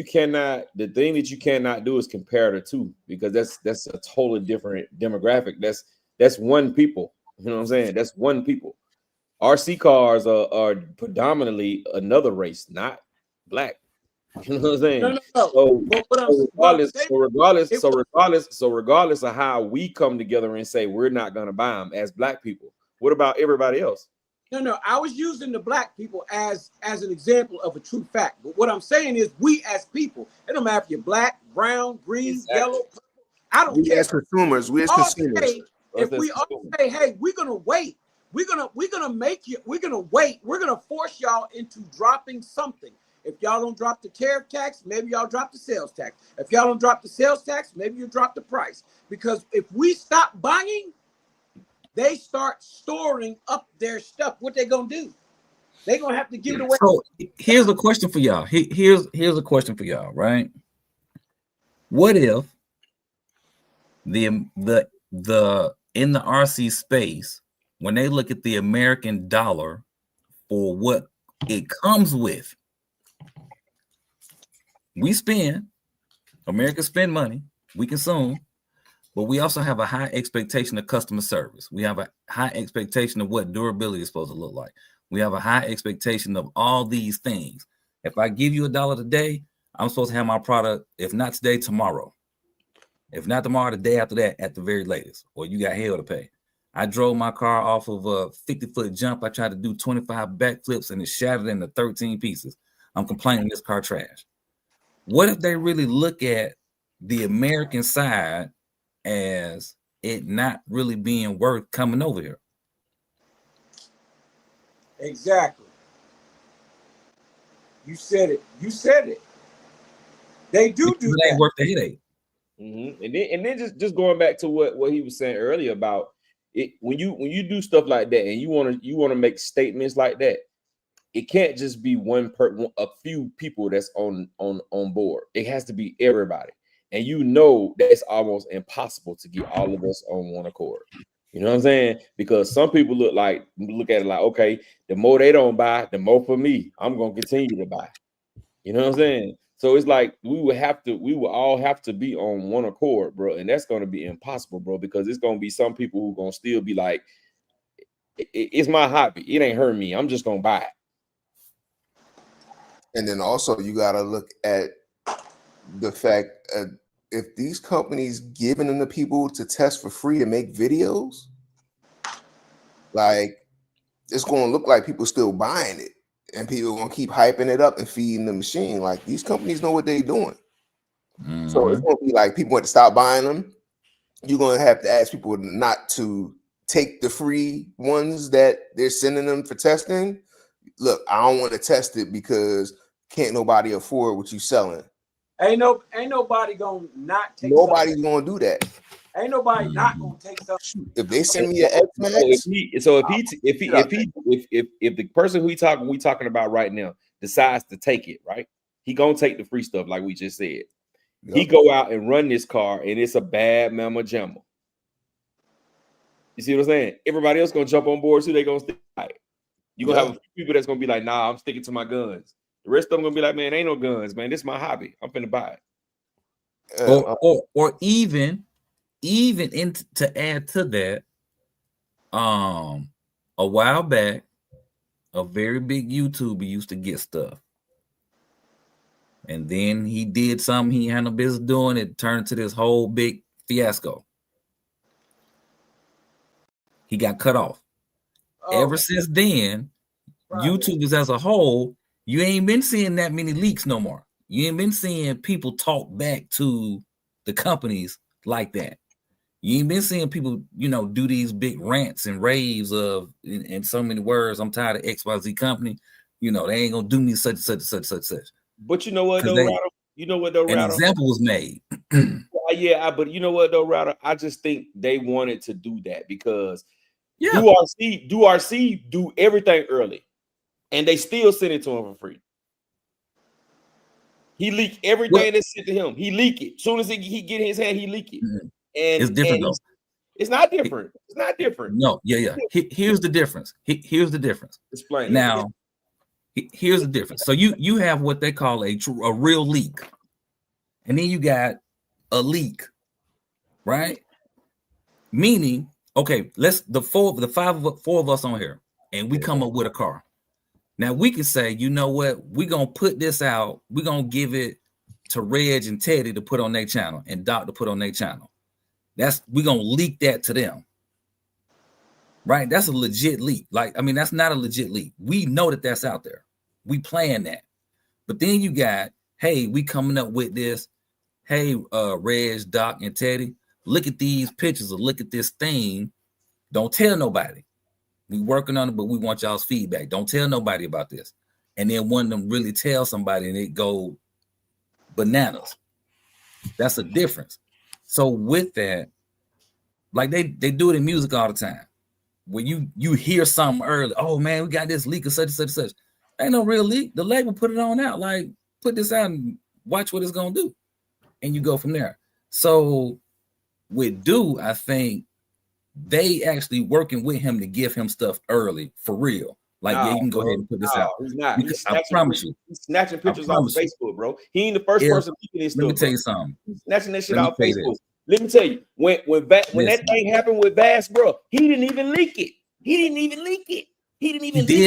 cannot. The thing that you cannot do is compare the two, because that's a totally different demographic. That's one people. You know what I'm saying? That's one people. RC cars are predominantly another race, not black. You know what I'm saying? So regardless of how we come together and say we're not going to buy them as black people, what about everybody else? No, I was using the black people as an example of a true fact. But what I'm saying is, we as people, it don't matter if you're black, brown, green, yellow, purple, I don't care. As consumers, if we all say, hey, we're gonna wait, we're gonna wait, we're gonna force y'all into dropping something. If y'all don't drop the tariff tax, maybe y'all drop the sales tax. If y'all don't drop the sales tax, maybe you drop the price. Because if we stop buying, they start storing up their stuff. What they gonna do? They gonna have to give it away. So here's a question for y'all. Here's a question for y'all, right? What if the in the RC space, when they look at the American dollar for what it comes with, America spend money, we consume, but we also have a high expectation of customer service. We have a high expectation of what durability is supposed to look like. We have a high expectation of all these things. If I give you $1 today, I'm supposed to have my product, if not today, tomorrow. If not tomorrow, the day after that at the very latest, or you got hell to pay. I drove my car off of a 50-foot jump. I tried to do 25 backflips and it shattered into 13 pieces. I'm complaining this car trash. What if they really look at the American side as it not really being worth coming over here? Exactly. You said it. You said it. They do It ain't that. worth the headache. Mm-hmm. And then just going back to what he was saying earlier about it, when you do stuff like that and you want to make statements like that, it can't just be a few people that's on board. It has to be everybody. And you know that it's almost impossible to get all of us on one accord. You know what I'm saying? Because some people look at it like, okay, the more they don't buy, the more for me. I'm gonna continue to buy. You know what I'm saying? So it's like we will all have to be on one accord, bro. And that's gonna be impossible, bro, because it's gonna be some people who gonna still be like, it's my hobby. It ain't hurt me. I'm just gonna buy it. And then also you gotta look at the fact if these companies giving them to people to test for free to make videos, like it's gonna look like people still buying it. And people are gonna keep hyping it up and feeding the machine. Like these companies know what they're doing. Mm-hmm. So it's gonna be like people want to stop buying them. You're gonna have to ask people not to take the free ones that they're sending them for testing. Look, I don't want to test it because can't nobody afford what you selling. Ain't nobody gonna not take. Nobody's gonna do that. Ain't nobody not gonna take something. If they send me an X-Max, if the person we talking about right now decides to take it, right, he gonna take the free stuff like we just said. Yep. He go out and run this car and it's a bad mamma jamma. You see what I'm saying? Everybody else gonna jump on board, so they gonna stick by it. You gonna have a few people that's gonna be like, nah, I'm sticking to my guns. The rest of them gonna be like, man, ain't no guns, man. This is my hobby. I'm finna buy it. Or even to add to that, a while back, a very big YouTuber used to get stuff, and then he did something he had no business doing. It turned into this whole big fiasco. He got cut off. Ever since then, YouTubers as a whole, you ain't been seeing that many leaks no more. You ain't been seeing people talk back to the companies like that. You ain't been seeing people, do these big rants and raves of in so many words. I'm tired of XYZ company. They ain't gonna do me such. But you know what though, Rado? You know what though, Rado? An example was made. But you know what though, Rado? I just think they wanted to do that because do RC do everything early, and they still send it to him for free. He leaked everything that's sent to him. He leak it. As soon as he get in his hand, he leak it. Mm-hmm. And it's different though. It's not different. It's not different. No, yeah. Here's the difference. Here's the difference. Explain now. Here's the difference. So you have what they call a real leak, and then you got a leak, right? Meaning, okay, four of us on here, and we come up with a car. Now we can say, you know what? We're gonna put this out. We're gonna give it to Reg and Teddy to put on their channel, and Doc to put on their channel. We're gonna leak that to them. Right? That's a legit leak. That's not a legit leak. We know that that's out there. We plan that. But then you got, hey, we coming up with this. Hey, Reg, Doc, and Teddy, look at these pictures or look at this thing. Don't tell nobody. We working on it, but we want y'all's feedback. Don't tell nobody about this. And then one of them really tell somebody and it go bananas. That's a difference. So with that, like they do it in music all the time. When you hear something early, oh man, we got this leak of such and such and such. Ain't no real leak. The label put it on out. Like, put this out and watch what it's gonna do. And you go from there. So with Do, I think they actually working with him to give him stuff early for real. Like, you can go ahead and put this out. He's not. I promise you. He's snatching pictures off Facebook, bro. He ain't the first person leaking his stuff. Let me tell you something. He's snatching that shit off Facebook. Let me tell you, when that Listen. thing happened with Vass, bro, he didn't even leak it. He did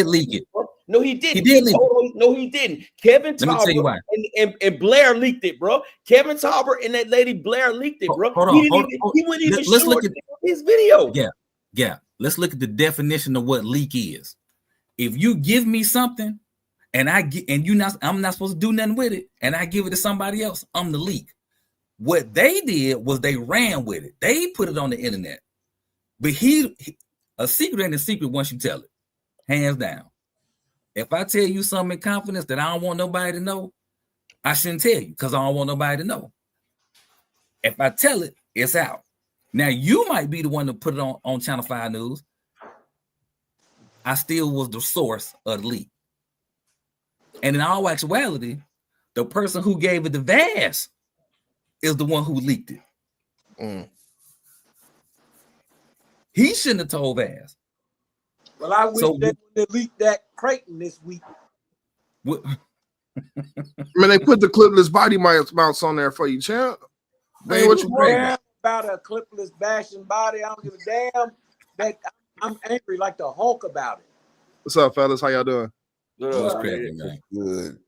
leak it. Bro. No, he didn't. He did leak it. No, he didn't. Kevin Let me tell you Tauber why. and Blair leaked it, bro. Kevin Tauber and that lady Blair leaked it, bro. Hold He on. wouldn't even Let's show look it at in his video. Yeah. Let's look at the definition of what leak is. If you give me something and I'm not supposed to do nothing with it, and I give it to somebody else, I'm the leak. What they did was they ran with it. They put it on the internet. But a secret ain't a secret once you tell it. Hands down. If I tell you something in confidence that I don't want nobody to know, I shouldn't tell you because I don't want nobody to know. If I tell it, it's out. Now, you might be the one to put it on Channel 5 News. I still was the source of the leak. And in all actuality, the person who gave it to Vass is the one who leaked it. He shouldn't have told Vass. Well, I wish they would leak that Creighton this week. I mean, they put the clipless body mounts on there for you, champ. Man, what you care about a clipless bashing body? I don't give a damn. That I'm angry like the Hulk about it. What's up, fellas? How y'all doing? Good.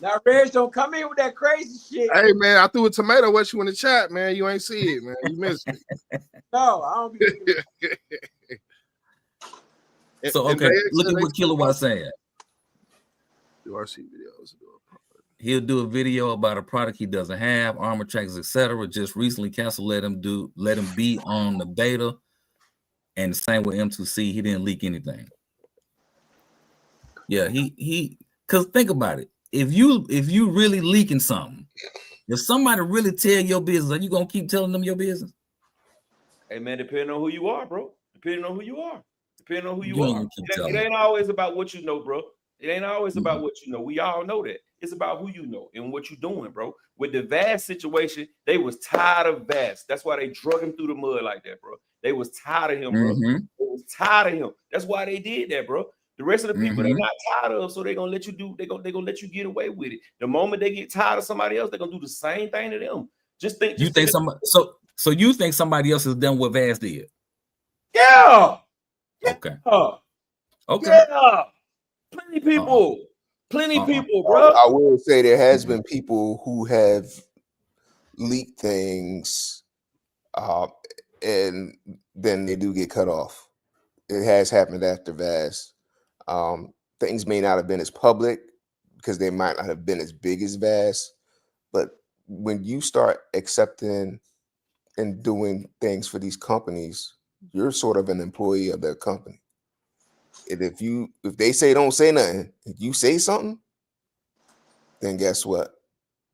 Now, Reg, don't come in with that crazy shit. Hey, man, I threw a tomato at you in the chat, man. You ain't see it, man. You missed it. No, I don't be looking at So, okay, look at what Kilowatt saying. Do RC videos. He'll do a video about a product he doesn't have, armor tracks, etc. Just recently, Castle let him be on the beta, and the same with M2C. He didn't leak anything. Yeah, he because think about it. If you really leaking something, if somebody really tell your business, are you gonna keep telling them your business? Hey man, depending on who you are, bro. Depending on who you are. It ain't always about what you know, bro. It ain't always about what you know. We all know that. It's about who you know and what you're doing, bro. With the Vass situation, they was tired of Vass. That's why they drug him through the mud like that, bro. They was tired of him, bro. They was tired of him. That's why they did that, bro. The rest of the people they're not tired of, so they're gonna let you they're gonna let you get away with it. The moment they get tired of somebody else, they're gonna do the same thing to them. So you think somebody else has done what Vass did? Yeah. Okay. Yeah. Plenty people, bro. I will say there has been people who have leaked things, and then they do get cut off. It has happened after Vass. Things may not have been as public because they might not have been as big as Vass, but when you start accepting and doing things for these companies, you're sort of an employee of their company. And if they say don't say nothing, if you say something, then guess what?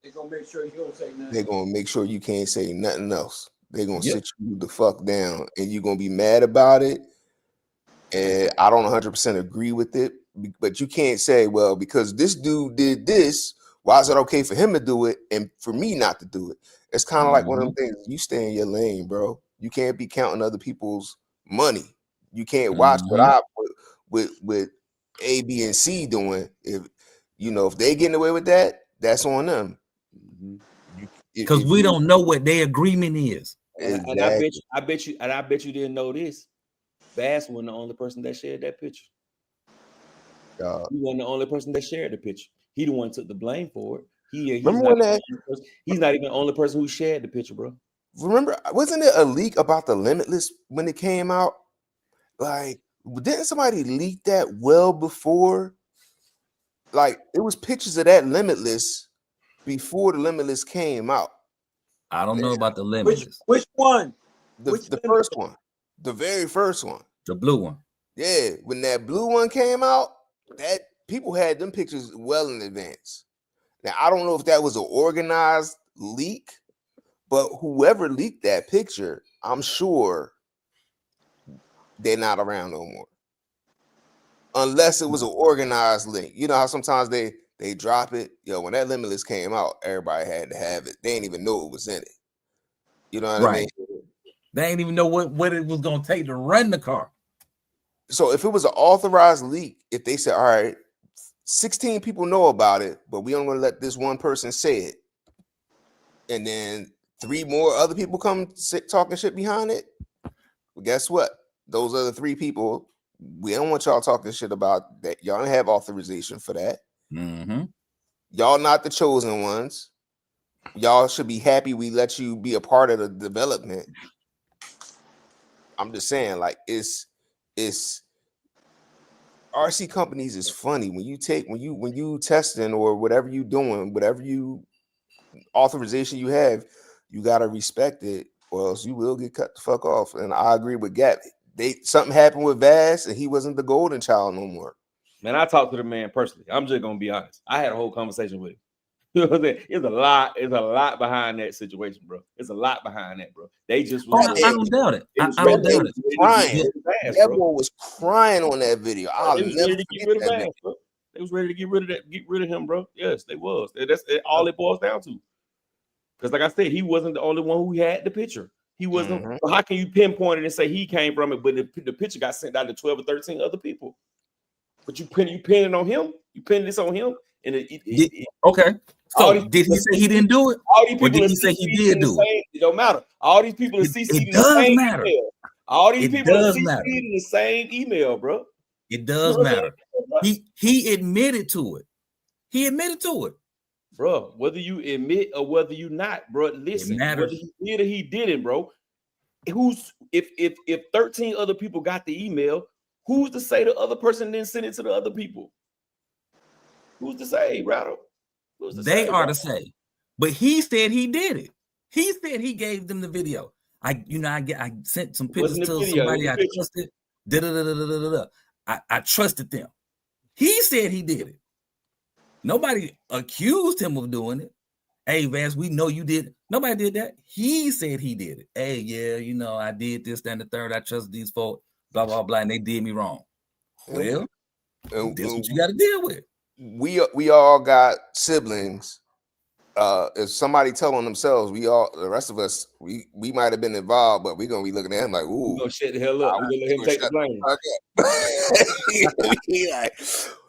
They're gonna make sure you don't say nothing. They're gonna make sure you can't say nothing else. They're gonna sit you the fuck down, and you're gonna be mad about it. And I don't 100% agree with it, but you can't say, well, because this dude did this, why is it okay for him to do it and for me not to do it? It's kind of like one of them things. You stay in your lane, bro. You can't be counting other people's money. You can't watch what I with A, B, and C doing. If they getting away with that, that's on them. Because we don't know what their agreement is. And I bet you didn't know this. Vass wasn't the only person that shared that picture. He wasn't the only person that shared the picture. He the one who took the blame for it. He's not even the only person who shared the picture, bro. Remember, wasn't it a leak about the Limitless when it came out? Like, didn't somebody leak that well before? Like, it was pictures of that Limitless before the Limitless came out. I don't know about the Limitless. Which one? The first one. The very first one. The blue one. Yeah, when that blue one came out, that people had them pictures well in advance. Now, I don't know if that was an organized leak, but whoever leaked that picture, I'm sure they're not around no more. Unless it was an organized leak. You know how sometimes they drop it? When that Limitless came out, everybody had to have it. They didn't even know it was in it. You know what I mean? They didn't even know what it was going to take to run the car. So if it was an authorized leak, if they said, all right, 16 people know about it, but we don't want to let this one person say it. And then 3 more other people come sit talking shit behind it, well, guess what? Those other 3 people, we don't want y'all talking shit about that. Y'all don't have authorization for that. Mm-hmm. Y'all not the chosen ones. Y'all should be happy we let you be a part of the development. I'm just saying, like, it's RC companies is funny when you testing or whatever you doing, whatever you authorization you have, you gotta respect it, or else you will get cut the fuck off. And I agree with Gap. Something happened with Vaz, and he wasn't the golden child no more. Man, I talked to the man personally. I'm just gonna be honest. I had a whole conversation with him. You know what I'm saying? It's a lot behind that situation, bro. It's a lot behind that, bro. They just was I don't doubt it. I don't doubt it. Crying. That boy was crying on that video. They was ready to get rid of Vaz, bro. They was ready to get rid of him, bro. Yes, they was. That's all it boils down to. Because, like I said, he wasn't the only one who had the picture. He wasn't. So how can you pinpoint it and say he came from it, but the picture got sent out to 12 or 13 other people? But you pin it on him. You pin this on him, and okay. So did he say he didn't do it? All these people, or did he say he did do it? It don't matter. All these people are CC'd in the same email. All these people are CC'd in the same email, bro. It does matter. He admitted to it. He admitted to it, bro. Whether you admit or whether you not, bro. Listen, whether he did or he didn't, bro. If 13 other people got the email, who's to say the other person didn't send it to the other people? Who's to say, Rattle? They are to say, but he said he did it. He said he gave them the video. I sent some pictures to somebody I trusted. I trusted them. He said he did it. Nobody accused him of doing it. Hey, Vance, we know you did it. Nobody did that. He said he did it. Hey, yeah, I did this, that, and the third. I trust these folks, blah, blah, blah, and they did me wrong. Well, this is what you got to deal with. We all got siblings. If somebody tell on themselves, the rest of us, we might have been involved, but we're gonna be looking at him like, ooh, we're gonna shut the hell up. We're gonna let him take the blame.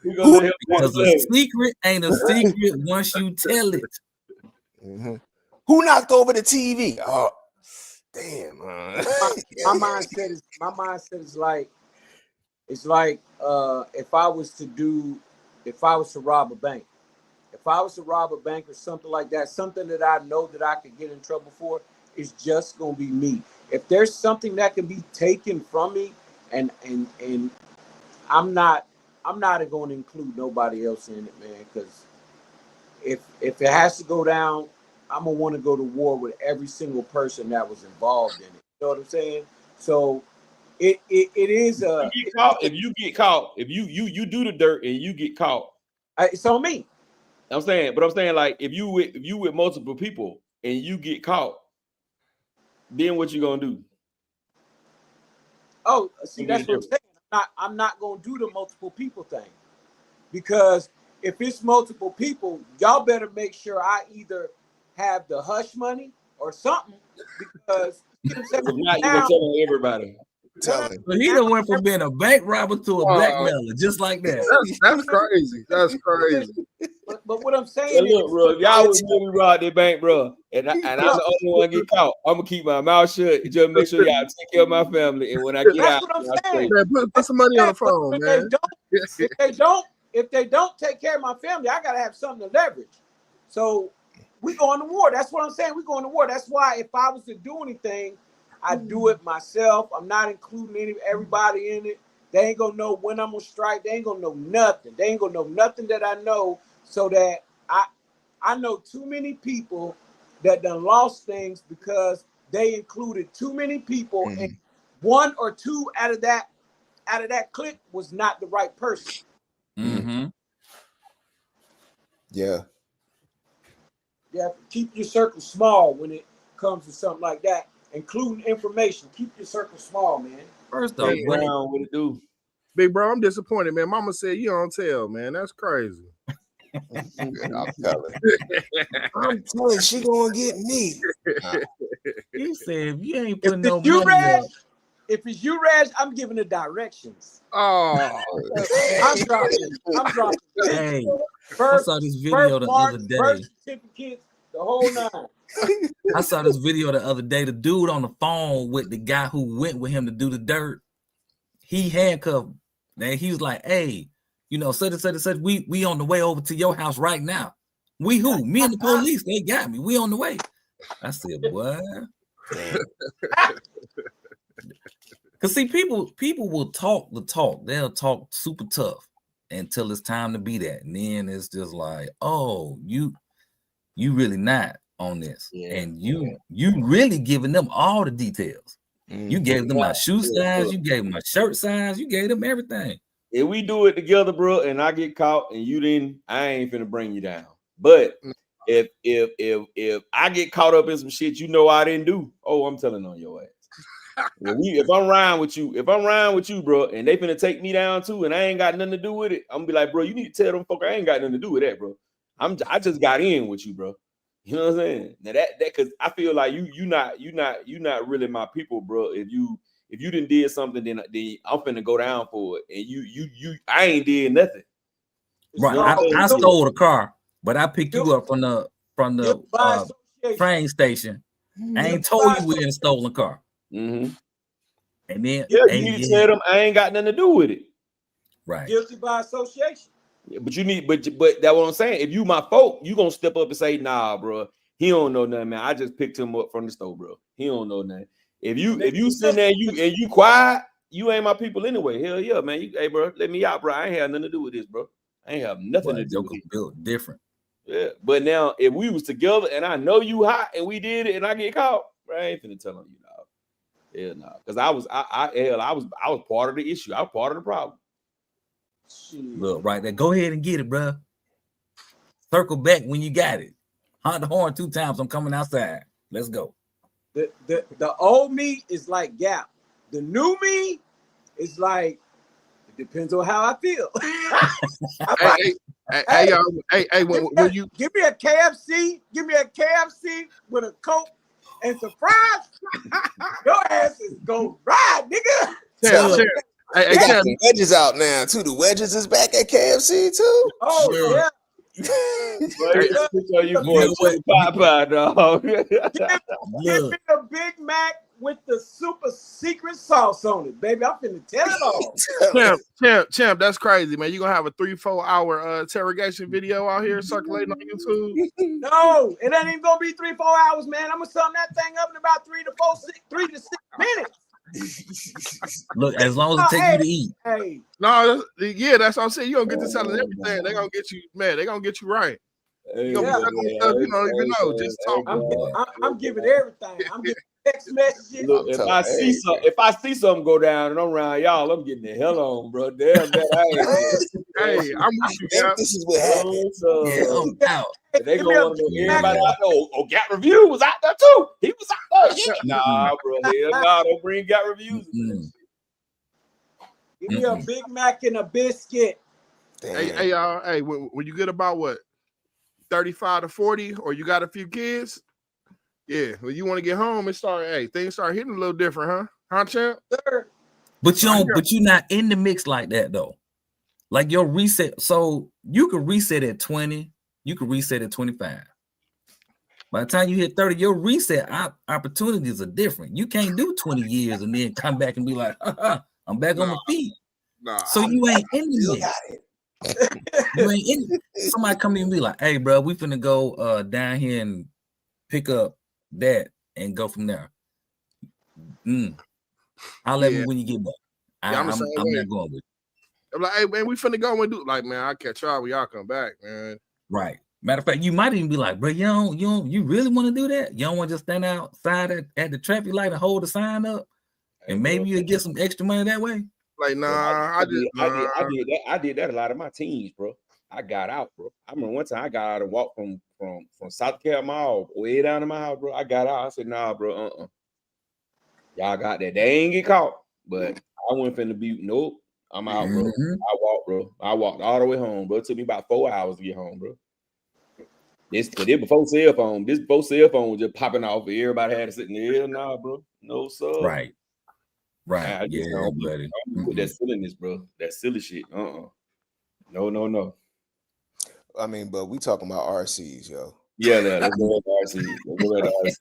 Because a secret ain't a secret once you tell it. Mm-hmm. Who knocked over the TV? Oh, damn. My mindset is like, it's like if I was to rob a bank. If I was to rob a bank or something like that, something that I know that I could get in trouble for, is just gonna be me. If there's something that can be taken from me, and I'm not going to include nobody else in it, man. Because if it has to go down, I'm gonna want to go to war with every single person that was involved in it. You know what I'm saying? So it is a. If you get caught, if you do the dirt and you get caught, it's on me. I'm saying like if you with multiple people and you get caught, then what you gonna do? Oh, see, that's what I'm saying. I'm not gonna do the multiple people thing, because if it's multiple people, y'all better make sure I either have the hush money or something, because you know what I'm saying? Now you gonna tell everybody. So he done went from being a bank robber to a blackmailer, just like that. That's crazy. That's crazy. But what I'm saying look, bro, if y'all would really rob that bank, bro, and I'm the only one get caught, I'm gonna keep my mouth shut and just make sure y'all take care of my family. And when I get out, what I'm saying. Man, put some money on the phone, man. If they don't take care of my family, I gotta have something to leverage. So we going to war. That's what I'm saying. We going to war. That's why if I was to do anything, I do it myself. I'm not including everybody in it. They ain't gonna know when I'm gonna strike. They ain't gonna know nothing. They ain't gonna know nothing that I know. So that I know too many people that done lost things because they included too many people, and one or two out of that clique was not the right person. Mm-hmm. Yeah. Keep your circle small when it comes to something like that, including information. Keep your circle small, man. First off, what it do? Big bro, I'm disappointed, man. Mama said you don't tell, man. That's crazy. I'm telling she gonna get me. He said if you ain't putting no money up. If it's you, Reg, I'm giving the directions. Oh, I'm dropping. Hey, I saw this video the other day. Birth certificates, The whole 9. I saw this video the other day. The dude on the phone with the guy who went with him to do the dirt, he handcuffed him. And he was like, hey, you know, such, we on the way over to your house right now. We who? Me and the police, they got me. We on the way. I said, what? Because see, people will talk the talk. They'll talk super tough until it's time to be that. And then it's just like, oh, you really not on this. Yeah, and you really giving them all the details. You gave them my shoe size, you gave them my shirt size, you gave them everything. If we do it together, bro, and I get caught and you didn't, I ain't finna bring you down. But if I get caught up in some shit you know I didn't do, oh, I'm telling on your ass. If I'm riding with you, bro, and they finna take me down too, and I ain't got nothing to do with it, I'm gonna be like, bro, you need to tell them fucker I ain't got nothing to do with that, bro. I just got in with you, bro. You know what I'm saying? Now that because I feel like you not really my people, bro. If you didn't did something, then I'm finna go down for it, and you I ain't did nothing. Right, I stole the car, but I picked you up from the train station. I ain't told you we in a stolen car. Mm-hmm. And then you need to tell them I ain't got nothing to do with it. Right. Guilty by association. Yeah, but you need, but that's what I'm saying. If you my folk, you gonna step up and say, nah, bro, he don't know nothing, man. I just picked him up from the store, bro. He don't know nothing. If you sitting there and you quiet, you ain't my people anyway. Hell yeah, man. Hey, bro, let me out, bro. I ain't have nothing to do with this, bro. I ain't have nothing to do with it. Built different. Yeah, but now if we was together and I know you hot and we did it and I get caught, bro, I ain't finna tell on you, dog. Hell no, because I was part of the issue. I was part of the problem. Look right there. Go ahead and get it, bro. Circle back when you got it. Honk the horn 2 times. I'm coming outside. Let's go. The old me is like Gap. The new me is like it depends on how I feel. When you give me a KFC, with a Coke and some fries, your ass is gonna ride, nigga. They got the wedges out now too. The wedges is back at KFC too. Oh yeah. You Popeye, dog. Give me a Big Mac with the super secret sauce on it, baby. I'm finna tell it all. Champ, that's crazy, man. You gonna have a 3-4 hour interrogation video out here circulating on YouTube? No, it ain't even gonna be 3-4 hours, man. I'm gonna sum that thing up in about 3 to 6 minutes. Look, as long as it takes you to eat. Hey. No, yeah, that's what I'm saying. You gonna get to selling everything. They're gonna get you, man. They're gonna get you right. You don't even know. Just talk. I'm giving everything. I'm giving text messages. Look, if I see something go down and I'm around y'all, I'm getting the hell on, bro. Damn that. Hey, I'm with you. This is what happened. They gonna want to know everybody out there. Oh, Gat Review was out there too. He was out there. Yeah. Nah, bro. Hell nah, don't bring Gat Reviews. Give me a Big Mac and a biscuit. Hey, y'all. Hey, when you get about what? 35 to 40, or you got a few kids, yeah, when you want to get home, things start hitting a little different, huh, champ? But you're not in the mix like that though. Like your reset, so you can reset at 20, you can reset at 25. By the time you hit 30, your reset opportunities are different. You can't do 20 years and then come back and be like, I'm back on my feet. So you ain't in the mix. You ain't in. Somebody come in and be like, hey, bro, we finna go down here and pick up that and go from there. I'll let me when you get back. I'm not going with you. I'm like, hey, man, we finna go and do like, man, I'll catch y'all when y'all come back, man. Right. Matter of fact, you might even be like, bro, you really want to do that? You don't want to just stand outside at the traffic light and hold the sign up, and maybe you'll get some extra money that way. Like, nah, I did that a lot of my teens, bro. I got out, bro. I remember one time I got out and walked from South Carolina Mall way down to my house, bro. I got out. I said, nah, bro, y'all got that. They ain't get caught, but I wasn't finna be, nope. I'm out, bro. I walked, bro. I walked all the way home, bro. It took me about 4 hours to get home, bro. This before cell phone. This before cell phone was just popping off. Everybody had to sit in the air. Nah, bro. No, sir. Right. Yeah, buddy. Put that silliness, bro. That silly shit. No. I mean, but we talking about RCs, yo. Yeah, let's go back to RC. Let's go back to RC.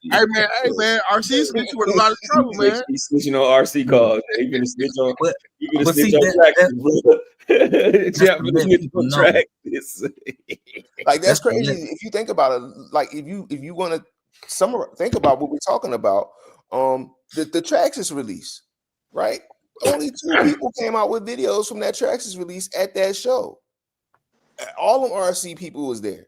Hey man, RC's get you in a lot of trouble, man. He's switching on RC calls. He gonna snitch on. But- He gonna but snitch see, on Jackson, bro. Jeff to gonna let snitch people on know. Traxxas. Like that's That's the crazy limit. if you think about it. Like if you want to think about what we're talking about, the Traxxas release, right? Only 2 people came out with videos from that Traxxas release at that show. All them RC people was there.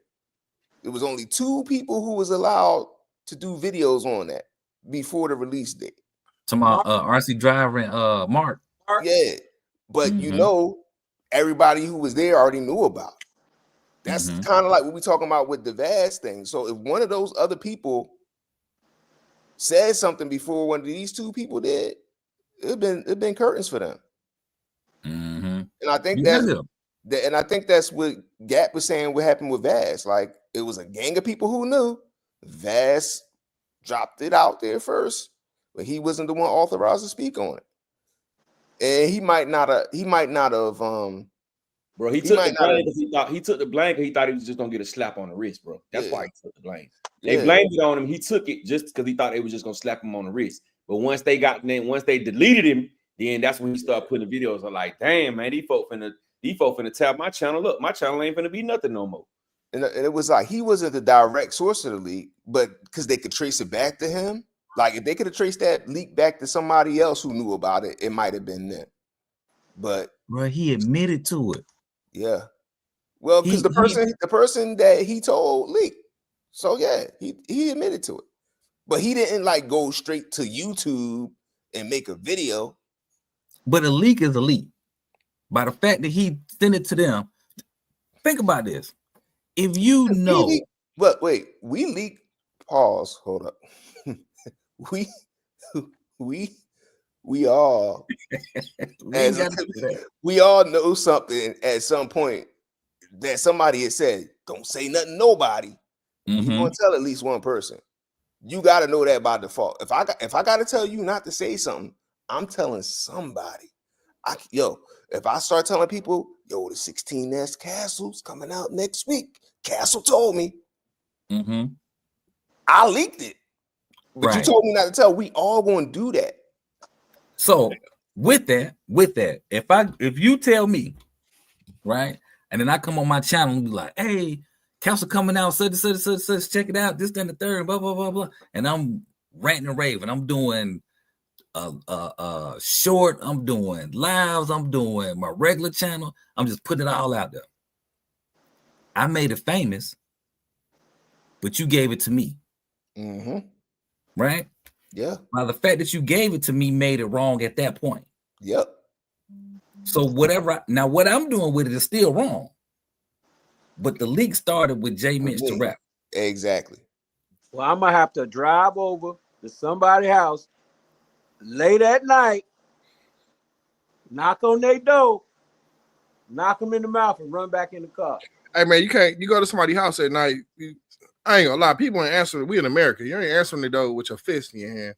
It was only 2 people who was allowed to do videos on that before the release date. To my RC driver and Mark. Yeah, but you Mhm. know, everybody who was there already knew about it. That's Mhm. kind of like what we're talking about with the Vaz thing. So if one of those other people said something before one of these 2 people did, it'd been curtains for them. Mhm. And I think Yeah. and I think that's what Gap was saying. What happened with Vaz? Like it was a gang of people who knew. Vaz dropped it out there first, but he wasn't the one authorized to speak on it. And he might not have. Bro, he took the blame because he took the blame because he thought he was just gonna get a slap on the wrist, bro. That's why he took the blame. They blamed it on him. He took it just because he thought they was just gonna slap him on the wrist. But once they deleted him, then that's when he started putting the videos. I'm like, damn, man, these folk finna tap my channel. Look, my channel ain't finna be nothing no more. And it was like he wasn't the direct source of the leak, but because they could trace it back to him. Like if they could have traced that leak back to somebody else who knew about it, it might have been them. But bro, he admitted to it. Yeah. Well, because the person that he told leaked. So yeah, he admitted to it. But he didn't like go straight to YouTube and make a video. But a leak is a leak. By the fact that he sent it to them, think about this. If you know, But wait, we leaked. Pause. Hold up. we all we all know something at some point that somebody has said. Don't say nothing, nobody. You're gonna tell at least one person. You got to know that by default. If I got to tell you not to say something, I'm telling somebody. If I start telling people, the 16S Castle's coming out next week. Castle told me. I leaked it. But you told me not to tell. We all going to do that. So with that, if you tell me, right, and then I come on my channel and be like, hey, Castle coming out, such, check it out, this, then the third, blah, blah, blah, blah. And I'm ranting and raving. I'm doing short, I'm doing lives, I'm doing my regular channel. I'm just putting it all out there. I made it famous, but you gave it to me. Right? Yeah. By the fact that you gave it to me made it wrong at that point. Yep. So what I'm doing with it is still wrong. But the leak started with J Mitch to rap. Exactly. Well, I'm gonna have to drive over to somebody's house late at night, knock on their door, knock them in the mouth, and run back in the car. Hey man, you go to somebody's house at night. I ain't gonna lie, people ain't answering. We in America, you ain't answering the door with your fist in your hand.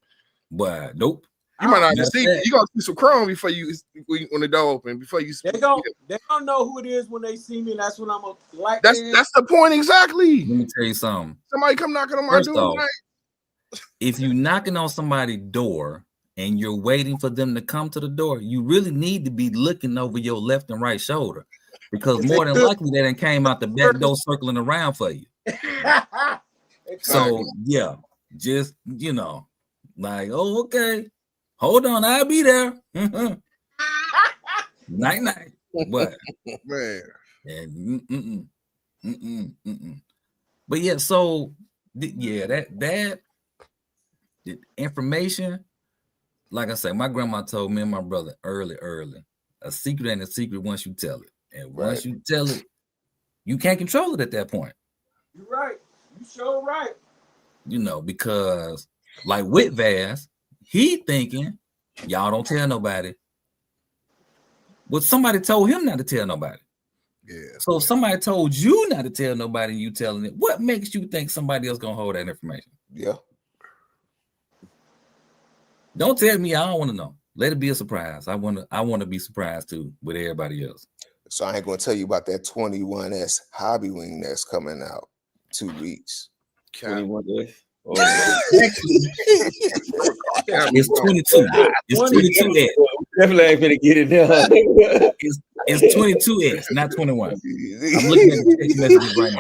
But nope. You might not see. You gonna see some chrome before when the door open. Before you, they don't know who it is when they see me. And that's when I'm gonna like. That's the point exactly. Let me tell you something. Somebody come knocking on my door tonight. If you knocking on somebody's door and you're waiting for them to come to the door, you really need to be looking over your left and right shoulder, because more than likely they done came out the back door circling around for you. So yeah, just like, oh, okay, hold on, I'll be there. Night. But man, but yeah, so yeah, that information, like I said, my grandma told me and my brother early, a secret ain't a secret once you tell it, and once you tell it, you can't control it at that point. You're right. You sure right. Because like with Vaz, he thinking y'all don't tell nobody. But somebody told him not to tell nobody. Yeah. So if somebody told you not to tell nobody and you telling it, what makes you think somebody else gonna hold that information? Yeah. Don't tell me. I don't want to know. Let it be a surprise. I want to be surprised too with everybody else. So I ain't gonna tell you about that 21S hobby wing that's coming out 2 weeks. 21S. Oh, It's 22. It's 22S. definitely ain't finna get it down. It's 22S, not 21. I'm looking at the text messages right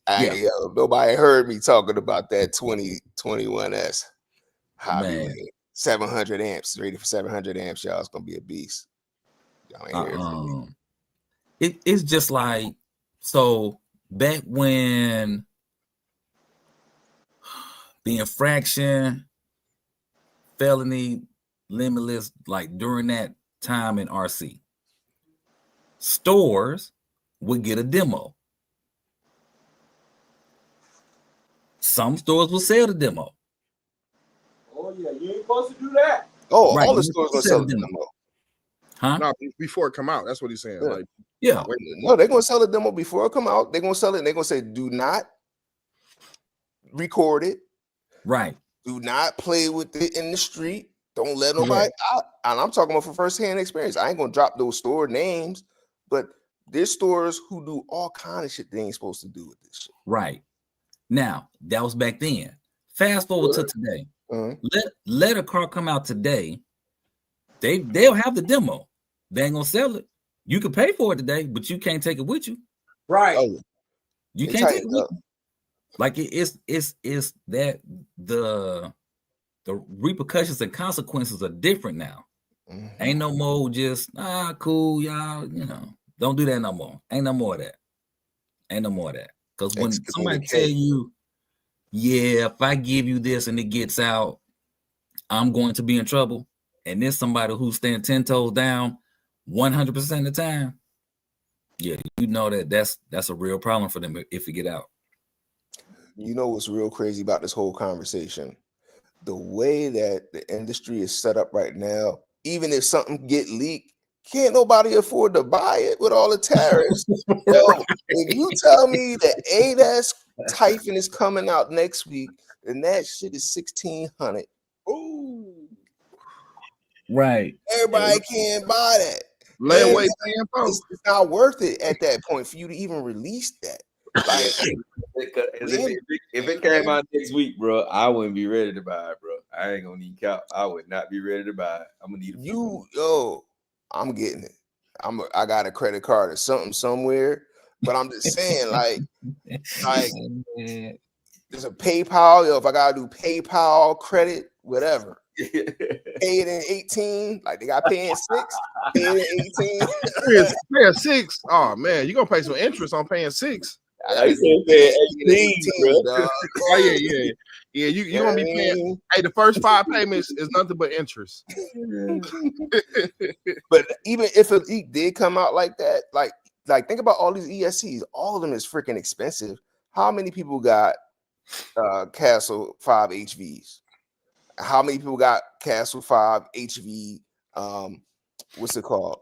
now. Nobody heard me talking about that 2021S. Man. 700 amps, rated for 700 amps, y'all. It's gonna be a beast. Y'all ain't hear it from me. It's just like, so back when the infraction, felony, limitless, like during that time in RC, stores would get a demo. Some stores will sell the demo. Oh yeah, you ain't supposed to do that. Oh, Right. all the stores gonna sell the demo. Huh? No, before it come out. That's what he's saying. Like, Yeah. No, they're gonna sell the demo before it come out. They're gonna sell it. And they're gonna say, do not record it. Right. Do not play with it in the street. Don't let nobody out. And I'm talking about for first-hand experience. I ain't gonna drop those store names, but there's stores who do all kind of shit they ain't supposed to do with this shit. Right. Now, that was back then. Fast forward to today. Let a car come out today. They'll have the demo. They ain't gonna sell it. You can pay for it today, but you can't take it with you. Right. Oh, You can't take it with you. Like it's that the repercussions and consequences are different now. Ain't no more just cool, y'all. Don't do that no more. Ain't no more of that. Ain't no more of that. Because when somebody tell you, yeah, if I give you this and it gets out, I'm going to be in trouble. And there's somebody who's standing 10 toes down 100% of the time. Yeah, that's a real problem for them if it get out. You know what's real crazy about this whole conversation? The way that the industry is set up right now, even if something get leaked, can't nobody afford to buy it with all the tariffs. Yo, if you tell me that ADAS Typhon is coming out next week, and that shit is $1,600. Ooh. Right. Everybody can't buy that. layaway It's not worth it at that point for you to even release that. Like, if it came out next week, bro, I wouldn't be ready to buy it, bro. I ain't gonna need cap. I would not be ready to buy it. I'm gonna need I'm getting it. I got a credit card or something somewhere, but I'm just saying, like there's a PayPal. Yo, if I gotta do PayPal credit, whatever. Pay it in 18, like they got paying 6. Pay it in 18. Paying 6. Oh man, you're gonna pay some interest on paying 6. I said 18, dog. Oh yeah. You gonna be paying. Hey, the first 5 payments is nothing but interest. But even if a leak did come out like that, like think about all these ESCs. All of them is freaking expensive. How many people got Castle 5 HVs? How many people got Castle 5 HV? What's it called?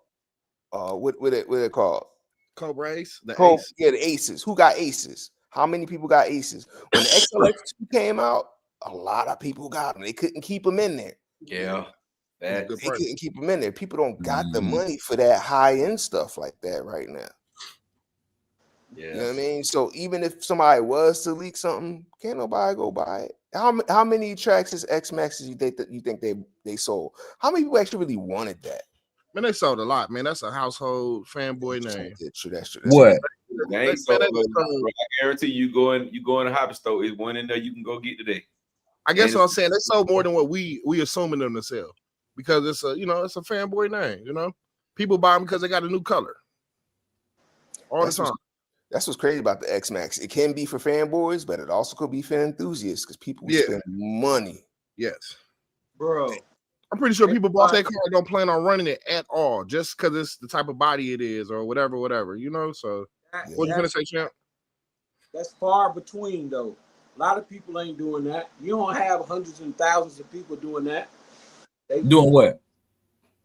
What it called? Cobra Ace? Ace. Yeah, the Aces. Who got Aces? How many people got Aces? When the XLX2 came out, a lot of people got them. They couldn't keep them in there. Yeah. They couldn't keep them in there. People don't got the money for that high-end stuff like that right now. Yeah. You know what I mean? So even if somebody was to leak something, can't nobody go buy it. How many Traxxas X-Maxes you think they sold? How many people actually really wanted that? Man, they sold a lot, man. That's a household fanboy name. That's true. What? They ain't sold, I guarantee you go in a hobby store, is one in there you can go get today. I guess what I'm saying, they sold more than what we assuming them to sell, because it's a fanboy name. People buy them because they got a new color all the time. That's what's crazy about the X-Max. It can be for fanboys, but it also could be for enthusiasts because people spend money. Yes, bro. I'm pretty sure people bought that car and don't plan on running it at all, just because it's the type of body it is or whatever. So, what you gonna say, champ? That's far between, though. A lot of people ain't doing that. You don't have hundreds and thousands of people doing that. They doing what?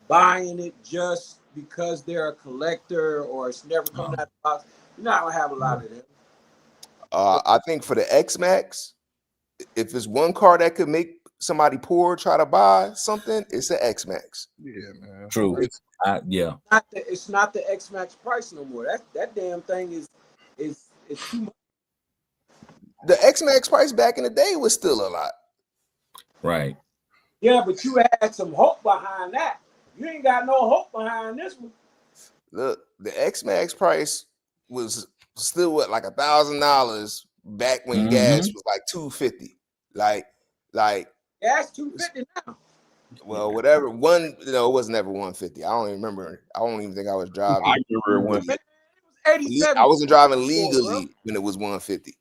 Buying it just because they're a collector or it's never coming out of the box. You're not gonna have a lot of them. I think for the X-Max, if there's one car that could make somebody poor try to buy something, it's the X-Max. Yeah, man. True. It's not the X-Max price no more. That damn thing is too much. the X-Max price back in the day was still a lot. Right. Yeah, but you had some hope behind that. You ain't got no hope behind this one. Look, the X-Max price was still what, like $1,000 back when gas was like $2.50. Like Gas $2.50 now. well, whatever. It was never $1.50. I don't even remember. I don't even think I was driving. I remember it It was 87. I wasn't driving legally when it was $1.50.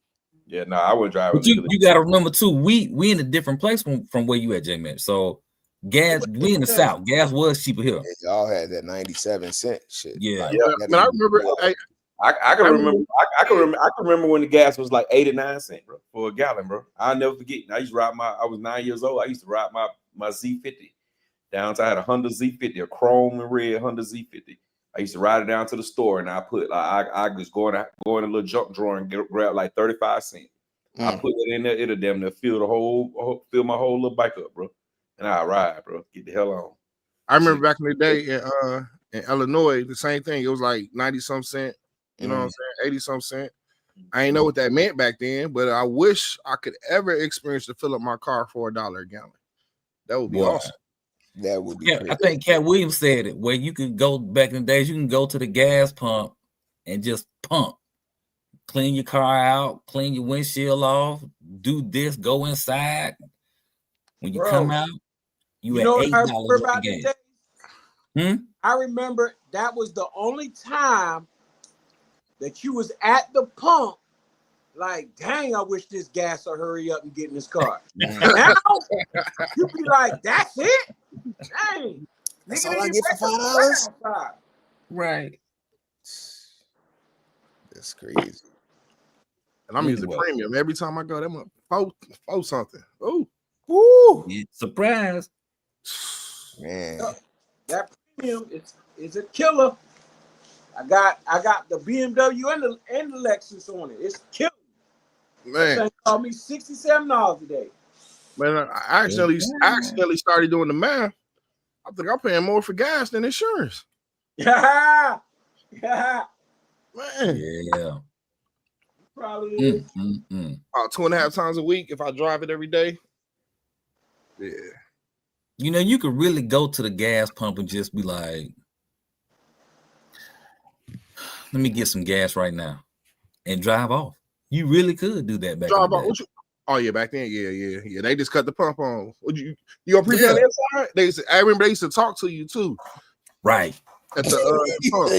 Yeah, no, I would drive. But you got to remember too, we in a different place from where you at, J-Man. So gas, we in the South. Gas was cheaper here. Yeah, y'all had that 97-cent shit. Yeah. Man, I remember. I can remember. I can remember when the gas was like 89 cents, bro, for a gallon, bro. I'll never forget. I used to ride I was 9 years old. I used to ride my Z50 down to. I had a Honda Z50, a chrome and red Honda Z50. I used to ride it down to the store, and I put I just go in a little junk drawer and grab like 35 cents. I put it in there. It'll damn near fill my whole little bike up, bro. And I ride, bro. Get the hell on. I remember back in the day in Illinois, the same thing. It was like 90-some cent. You know what I'm saying? 80-some cent. I ain't know what that meant back then, but I wish I could ever experience to fill up my car for $1 a gallon. That would be awesome. That would be I think Cat Williams said it, where you could go back in the days, you can go to the gas pump and just pump. Clean your car out, clean your windshield off, do this, go inside. When you come out, you at $8 about gas. I remember that was the only time that you was at the pump, like, dang, I wish this gas would hurry up and get in this car. Now, you be like, that's it? Dang. That's all I get for $5? Right. That's crazy. And I'm using premium every time I go. That month, four something. Oh, woo! Surprise, man. That premium is a killer. I got the BMW and the Lexus on it. It's killing. Man, that cost me $67 a day. Man, I accidentally started doing the math. I think I'm paying more for gas than insurance. Yeah. Man. Yeah. Probably is. About 2.5 times a week if I drive it every day. Yeah. You know, you could really go to the gas pump and just be like, let me get some gas right now and drive off. You really could do that back in the day. Oh yeah, back then, yeah. They just cut the pump on. You gonna prepay on the inside? I remember they used to talk to you too. Right. At the pump.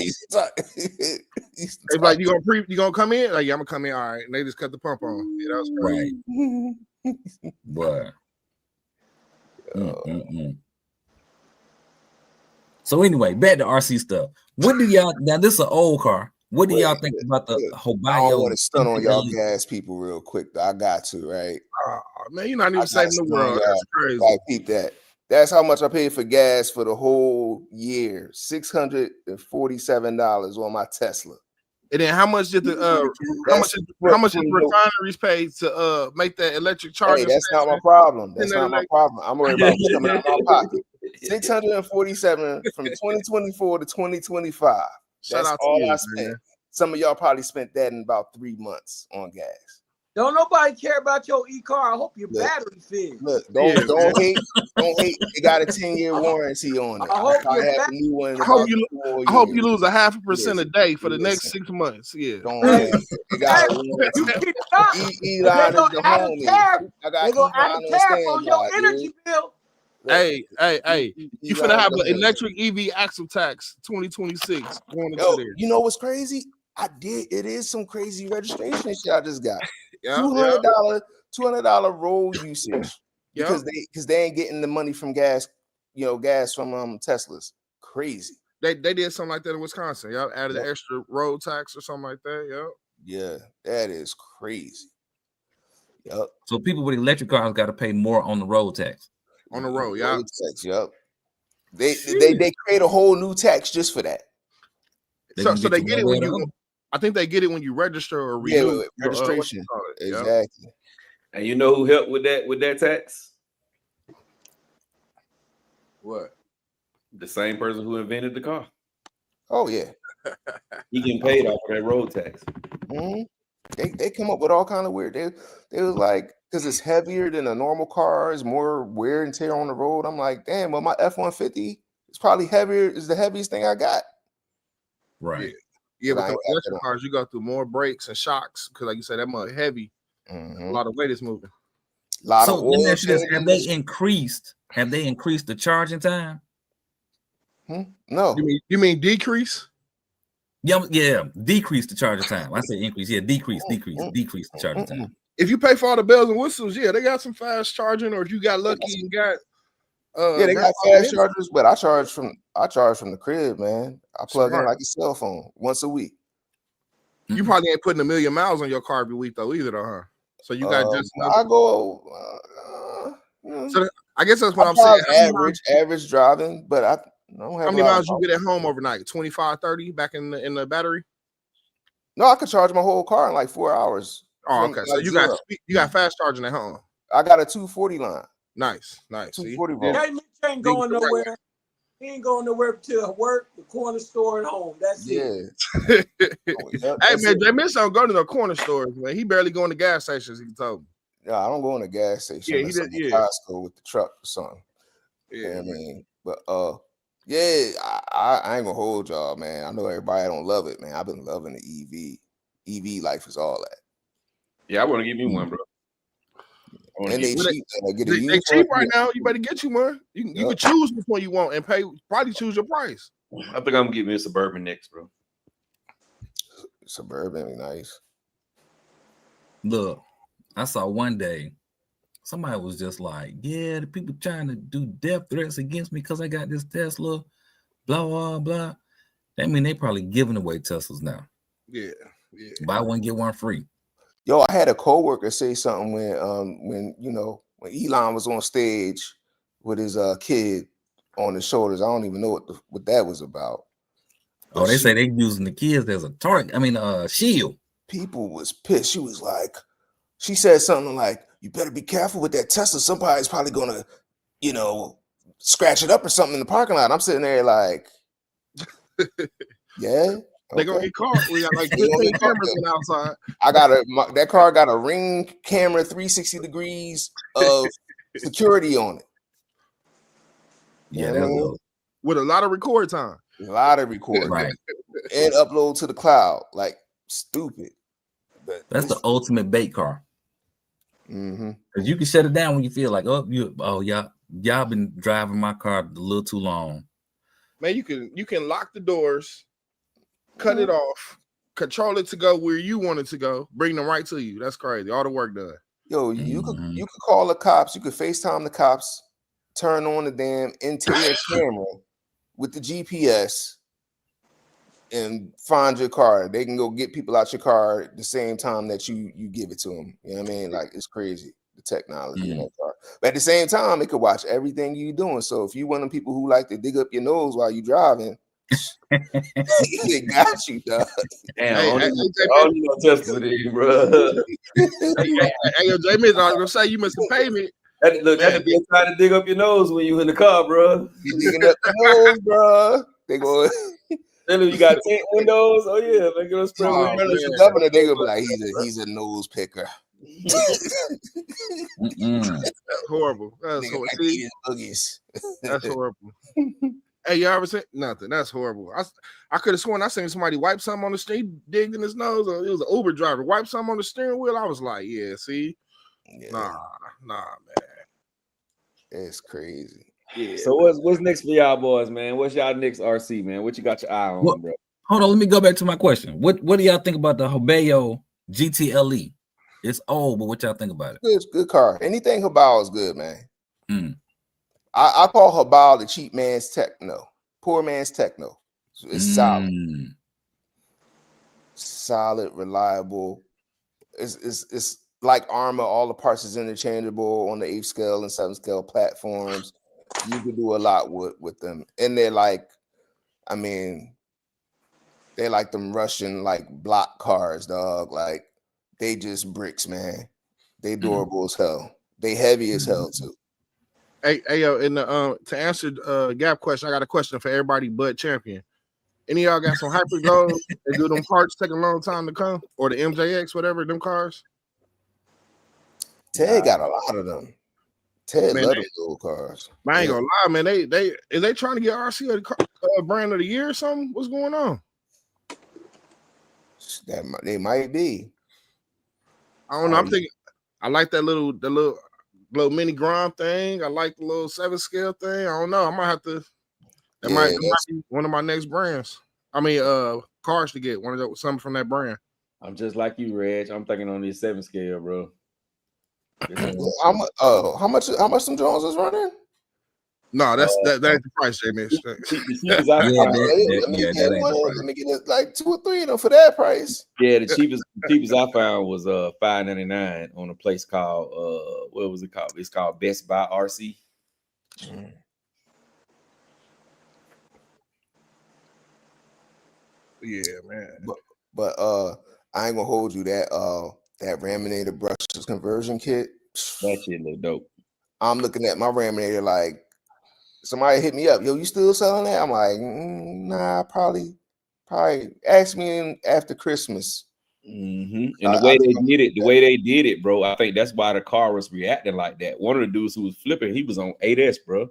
It's like you gonna come in? Like, yeah, I'm gonna come in. All right. And they just cut the pump on. Yeah, that was crazy. Right. Boy. So anyway, back to RC stuff. What do y'all now? This is an old car. What do y'all think about the Hobayo? I don't want to stun on y'all gas people real quick, though. I got to, right? Oh, man, you're not even saving the world. That's crazy. Like, keep that. That's how much I paid for gas for the whole year. $647 on my Tesla. And then how much did the refineries pay to make that electric charger? Hey, that's not my problem. That's not my problem. I'm worried about what's coming out of my pocket. $647 from 2024 to 2025. That's all I spent. Man. Some of y'all probably spent that in about 3 months on gas. Don't nobody care about your e-car. I hope your battery fits. Look, don't hate. Don't hate. It got a 10-year warranty on it. I hope you lose 0.5% a day for the next 6 months. Yeah. Don't hate. It got Elon is the homie. I got Elon on your energy bill. Hey, you finna have an electric EV axle tax 2026 going into there. You know what's crazy? It is some crazy registration shit I just got. $200 road usage because they ain't getting the money from gas, gas from Teslas. Crazy. They did something like that in Wisconsin. Y'all added an extra road tax or something like that. Yeah, that is crazy. Yep. So people with electric cars got to pay more on the road tax. On the road, Yep. They create a whole new tax just for that. So they get it when you. I think they get it when you register or renew registration. Exactly. And you know who helped with that tax? What? The same person who invented the car. Oh yeah. He getting paid off for that road tax. Mm-hmm. They come up with all kind of weird. They was like, because it's heavier than a normal car, it's more wear and tear on the road. I'm like, damn, well, my F-150 is probably heavier, is the heaviest thing I got. Right. Yeah, But but I the ain't got electric that cars, you go through more brakes and shocks because, like you said, that mud heavy. Mhm. A lot of weight is moving. A lot So of let me oil ask you this: changes. Have they increased the charging time? No. You mean decrease? Yeah, decrease the charging time. I say increase. Yeah, decrease the charging time. If you pay for all the bells and whistles, yeah, they got some fast charging. Or if you got lucky and got Yeah, they got fast chargers, but I charge from the crib, man. I plug in like a cell phone once a week. You probably ain't putting 1 million miles on your car every week though, either, though, huh? So you got just enough. I go. So I guess that's what I'm saying. Average driving, but I don't have. How many miles you get at home overnight? 25, 30 back in the battery? No, I could charge my whole car in like 4 hours. Oh, okay. So you got fast charging at home. I got a 240 line. Nice. 240 volt. Hey, Mitch ain't going nowhere. He ain't going nowhere to work, the corner store, and home. That's it. Hey man, Jay Mitch don't go to no corner stores, man. He barely go in the gas stations. He told me. Yeah, I don't go in the gas station. Yeah, he did. Yeah, Costco with the truck or something. Yeah, I mean, but yeah, I ain't gonna hold y'all, man. I know everybody don't love it, man. I've been loving the EV. EV life is all that. Yeah, I want to give you one, bro. And they cheap. They cheap right now. You better get you one. You can choose which one you want and pay. Probably choose your price. I think I'm gonna get me a Suburban next, bro. Suburban, nice. Look, I saw one day somebody was just like, "Yeah, the people trying to do death threats against me because I got this Tesla, blah blah blah." That mean they probably giving away Teslas now. Yeah. Buy one get one free. Yo, I had a coworker say something when Elon was on stage with his kid on his shoulders. I don't even know what that was about. But they say they using the kids as a target. I mean, shield. People was pissed. She said something like, "You better be careful with that Tesla. Somebody's probably gonna, scratch it up or something in the parking lot." I'm sitting there like, yeah. They're gonna get caught. We got like 15 cameras on outside. That car got a Ring camera 360 degrees of security on it. Yeah, that's dope. With a lot of record time. Right. And upload to the cloud. Like stupid. But that's the ultimate bait car. Mm-hmm. Because you can shut it down when you feel like, y'all been driving my car a little too long. Man, you can lock the doors. Cut it off, control it to go where you want it to go, bring them right to you. That's crazy. All the work done. Yo, you could call the cops, you could FaceTime the cops, turn on the damn interior camera with the GPS and find your car. They can go get people out your car at the same time that you give it to them. You know what I mean? Like it's crazy, the technology in that car. But at the same time, it could watch everything you're doing. So if you one of them people who like to dig up your nose while you're driving, it got you, dog. Damn, I don't need no Tesla today, bro. Hey, yo, J Mitch, I was gonna say you must have paid me. That'd be trying to dig up your nose when you in the car, bro. You digging up the nose, bro. They go. You got 10 windows. Oh yeah, make it spread. The governor, they gonna be like, he's a nose picker. That's horrible. That's horrible. That's horrible. Hey, you ever seen nothing? That's horrible. I could have sworn I seen somebody wipe something on the street, digged in his nose, or it was an Uber driver wipe something on the steering wheel. I was like, yeah, see, nah, man, it's crazy. Yeah. So what's next for y'all boys, man? What's y'all next RC, man? What you got your eye on, bro? Hold on, let me go back to my question. What do y'all think about the Hobao GTLE? It's old, but what y'all think about it? Good car. Anything Hobao is good, man. I call Hobao the cheap man's techno, poor man's techno. It's solid, reliable. It's like Armor. All the parts is interchangeable on the 8th scale and 7th scale platforms. You can do a lot with them, and they're like, they're like them Russian like block cars, dog. Like they just bricks, man. They durable as hell. They heavy as hell too. Hey, yo, to answer Gap question, I got a question for everybody but Champion. Any of y'all got some hyper gold? They do them parts take a long time to come, or the MJX, whatever them cars. Ted got a lot of them. Ted Man, love those old cars. I ain't gonna lie, man. They trying to get RC a brand of the year or something? What's going on? They might be. I don't know. I'm thinking. I like the little mini Grom thing. I like the little 7 scale thing. I don't know. I might have to. That might be one of my next brands. I mean, cars to get something from that brand. I'm just like you, Reg. I'm thinking on this 7 scale, bro. How much some Jones is running? No, that's the price, Jamie. Let me get it like 2 or 3 of them for that price. Yeah, the cheapest I found was $5.99 on a place called what was it called? It's called Best Buy RC. Yeah, man. But I ain't gonna hold you that Raminator brushless conversion kit. That shit look dope. I'm looking at my Raminator like somebody hit me up. Yo, you still selling that? I'm like, nah, probably ask me after Christmas. And the way they did it, bro, I think that's why the car was reacting like that. One of the dudes who was flipping, he was on 8S, bro.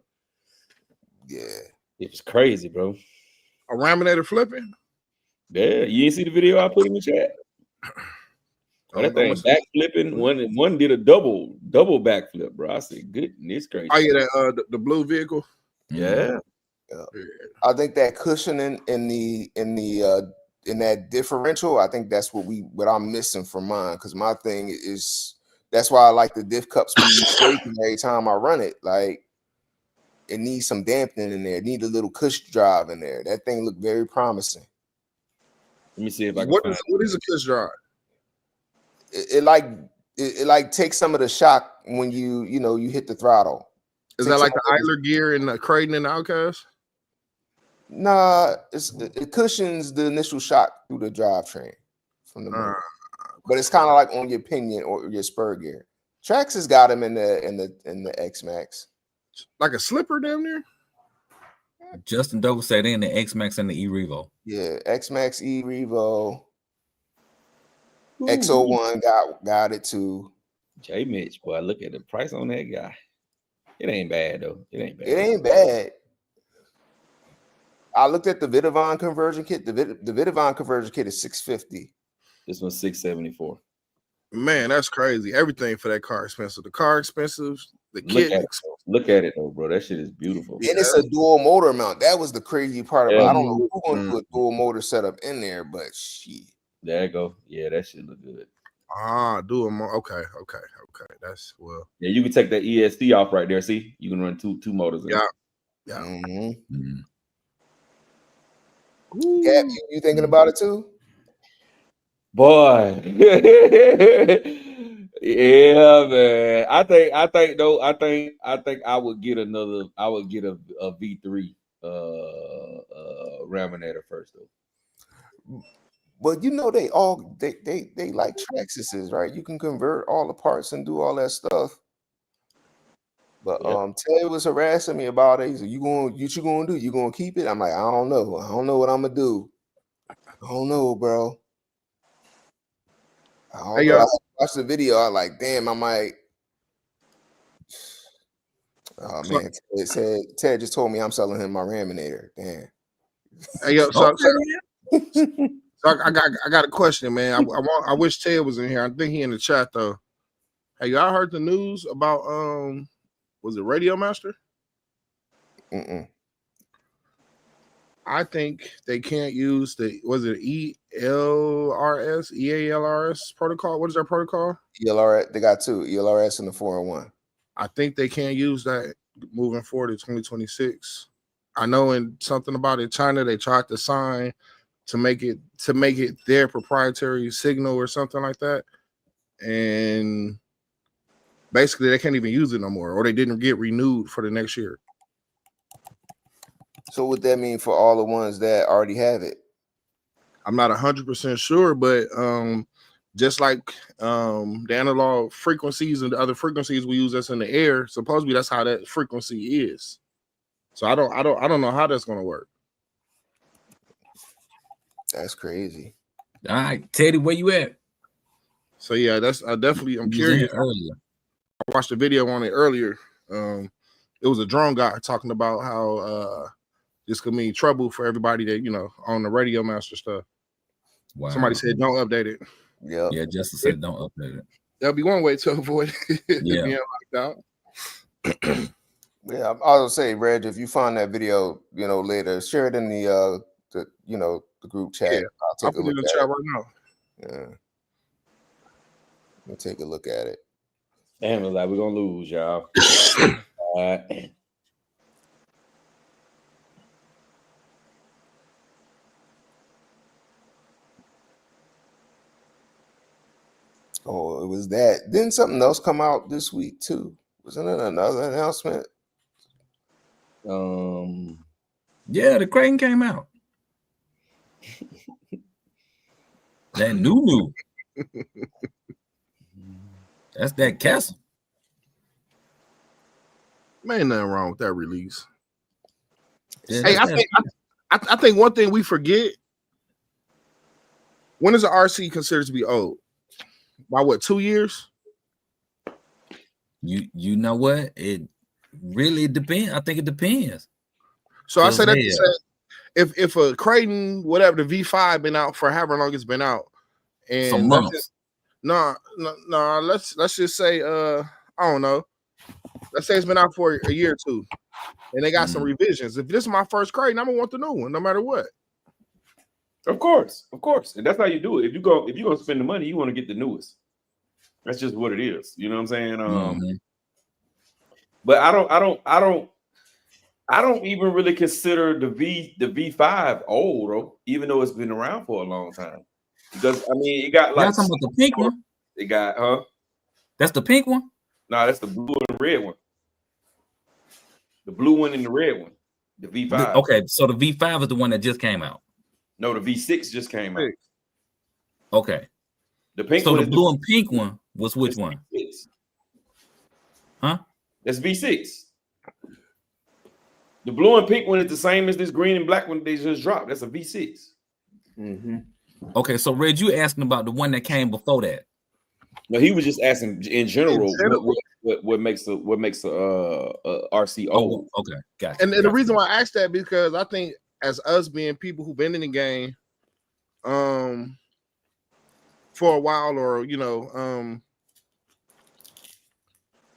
Yeah, it was crazy, bro. A Raminator flipping? Yeah, you didn't see the video I put in the chat. That thing back flipping. One did a double backflip, bro. I said, goodness gracious. Oh yeah, that the blue vehicle. Yeah. I think that cushion in that differential, I think that's what I'm missing from mine. Because my thing is, that's why I like the diff cup speed shaking every time I run it. Like it needs some dampening in there. It needs a little cush drive in there. That thing looked very promising. Let me see if I can. What is a cush drive? It like takes some of the shock when you hit the throttle. Is that like the Idler gear and the Creighton and the Outcast? Nah, it cushions the initial shock through the drivetrain from the motor. But it's kind of like on your pinion or your spur gear. Trax has got him in the X-Max. Like a slipper down there? Justin Doe said in the X-Max and the E-Revo. Yeah, X-Max, E-Revo. X01 got it too. J Mitch, boy, look at the price on that guy. It ain't bad though. It ain't bad. I looked at the Vidavon conversion kit. The Vidavon conversion kit is $650. This one's $674. Man, that's crazy. Everything for that car expensive. The car expensive. The kit. Look at it though, bro. That shit is beautiful. And it's a dual motor mount. That was the crazy part about it. I don't know who's going to put dual motor setup in there, but shit. There you go. Yeah, that shit look good. Dual motor. Okay. That's well. Yeah, you can take that ESC off right there. See, you can run two motors. Yeah. Mm-hmm. Gab, you thinking about it too? Boy. Yeah, man. I think I would get a V3 Raminator first though. But they like Traxxas, right? You can convert all the parts and do all that stuff. But Ted was harassing me about it. He said, what you gonna do? You gonna keep it? I'm like, I don't know. I don't know what I'm gonna do. I don't know, bro. I watched the video. I like, damn, I might. Oh man, Ted just told me I'm selling him my Raminator. Damn. Hey, yo, so I got a question, man. I wish Ted was in here. I think he in the chat though. Hey, y'all heard the news about was it Radio Master? I think they can't use was it EALRS protocol? What is their protocol? ELRS. They got two, ELRS and the 401. I think they can't use that moving forward to 2026. I know in something about in China they tried to sign to make it their proprietary signal or something like that, and basically they can't even use it no more, or they didn't get renewed for the next year. So what that mean for all the ones that already have it? I'm not 100% sure, but just like the analog frequencies and the other frequencies we use that's in the air, supposedly that's how that frequency is. So I don't know how that's gonna work. That's crazy. All right, Teddy, where you at? So yeah, I'm You was in curious. here earlier. I watched a video on it earlier. It was a drone guy talking about how this could mean trouble for everybody that on the Radio Master stuff. Wow. Somebody said don't update it. Yeah, Justin said don't update it. That'll be one way to avoid Yeah. being locked out. Yeah, I was say, Reg, if you find that video, later, share it in the group chat. Yeah, I'll I'll take a put it in look the at chat it. right now. Yeah. Let me take a look at it. Damn, it's like we're gonna lose, y'all. Oh, it was that. Didn't something else come out this week too? Wasn't it another announcement? Yeah, the Creighton came out. That new. That's that Castle. Man, ain't nothing wrong with that release. Yeah, Hey, that's I think one thing we forget. When is the RC considered to be old? By what, 2 years? You know what? It really depends. I think it depends. So I say that to Yeah. say, if a Creighton, whatever, the V5 been out for however long it's been out, and Some months. no, let's just say I don't know. Let's say it's been out for a year or two, and they got some revisions. If this is my first Creighton, I'm gonna want the new one, no matter what. Of course, and that's how you do it. If you're gonna spend the money, you want to get the newest. That's just what it is. You know what I'm saying? But I don't even really consider the V5 old, though, even though it's been around for a long time. Because I mean, it got like Y'all talking about the pink one? It got That's the pink one? No, that's the blue and red one. The blue one and the red one. The V5. Okay, so the V5 is the one that just came out. No, the V6 just came out. Okay. The pink so one the blue and pink one was which one? V6. Huh? That's V6. The blue and pink one is the same as this green and black one they just dropped. That's a V6. Okay, so Reg, you asking about the one that came before that? No, he was just asking in general what makes a RC old. Oh, okay, gotcha. And the reason why I asked that because I think as us being people who've been in the game, for a while, or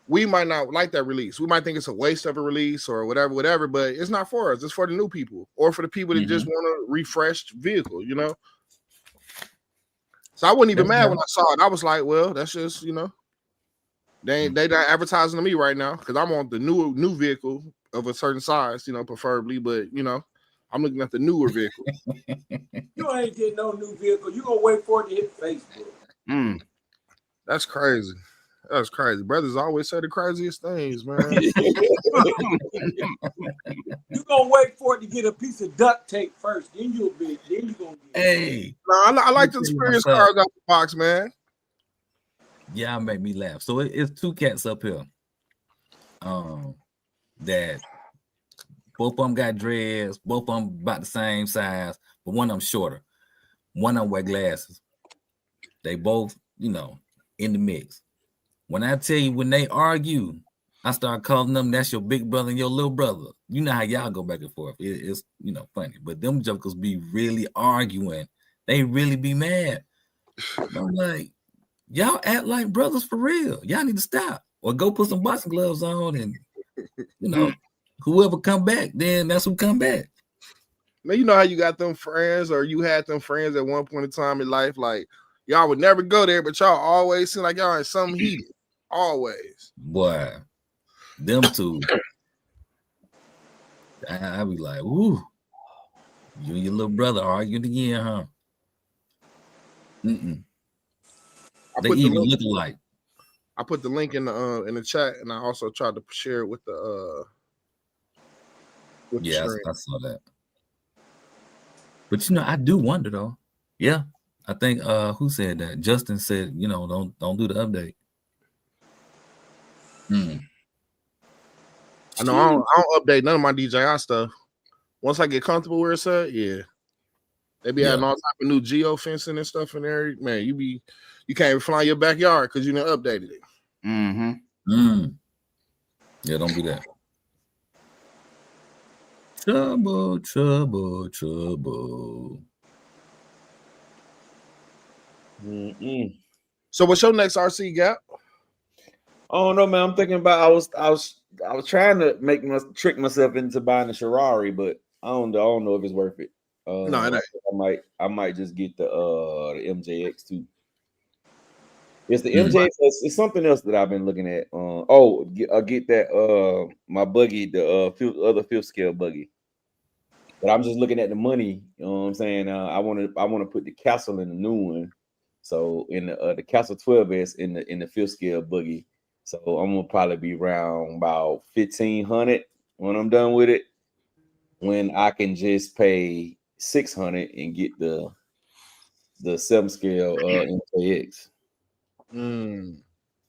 we might not like that release. We might think it's a waste of a release or whatever, but it's not for us. It's for the new people or for the people that just want a refreshed vehicle, So I wasn't even mad when I saw it. I was like, well, that's just, they not advertising to me right now because I'm on the new vehicle of a certain size, preferably, but I'm looking at the newer vehicle. You ain't getting no new vehicle. You gonna wait for it to hit Facebook. That's crazy. That's crazy. Brothers always say the craziest things, man. You gonna wait for it to get a piece of duct tape first, then you gonna get Hey. No, I like the experience cars out the box, man. Y'all make me laugh. So it's two cats up here. That both of them got dreads, both of them about the same size, but one of them shorter. One of them wear glasses. They both, in the mix. When I tell you, when they argue, I start calling them, that's your big brother and your little brother. You know how y'all go back and forth. It's funny. But them jokers be really arguing. They really be mad. I'm like, y'all act like brothers for real. Y'all need to stop. Or go put some boxing gloves on and, whoever come back, then that's who come back. Man, you know how you got them friends or you had them friends at one point in time in life, like y'all would never go there, but y'all always seem like y'all in something heated. Always. Boy, them two. I be like, ooh, you and your little brother arguing again, huh? They even look alike. I put the link in the chat, and I also tried to share it with the yeah, I saw that. But I do wonder though. Yeah, I think who said that? Justin said, don't do the update. I know I don't update none of my DJI stuff. Once I get comfortable where it's at, yeah. They be having all type of new geofencing and stuff in there. Man, you can't even fly in your backyard because you done updated it. Yeah, don't do that. Trouble. So what's your next RC Gap? I don't know, man. I'm thinking about I was trying to trick myself into buying a Ferrari, but I don't know if it's worth it. No, it ain't. I might just get the MJX too. It's the MJX. It's something else that I've been looking at. I'll get that my buggy, the other fifth scale buggy. But I'm just looking at the money. You know what I'm saying? I want to put the Castle in the new one. So in the Castle 12S in the fifth scale buggy. So I'm gonna probably be around about 1,500 when I'm done with it. When I can just pay 600 and get the 7 scale MJX.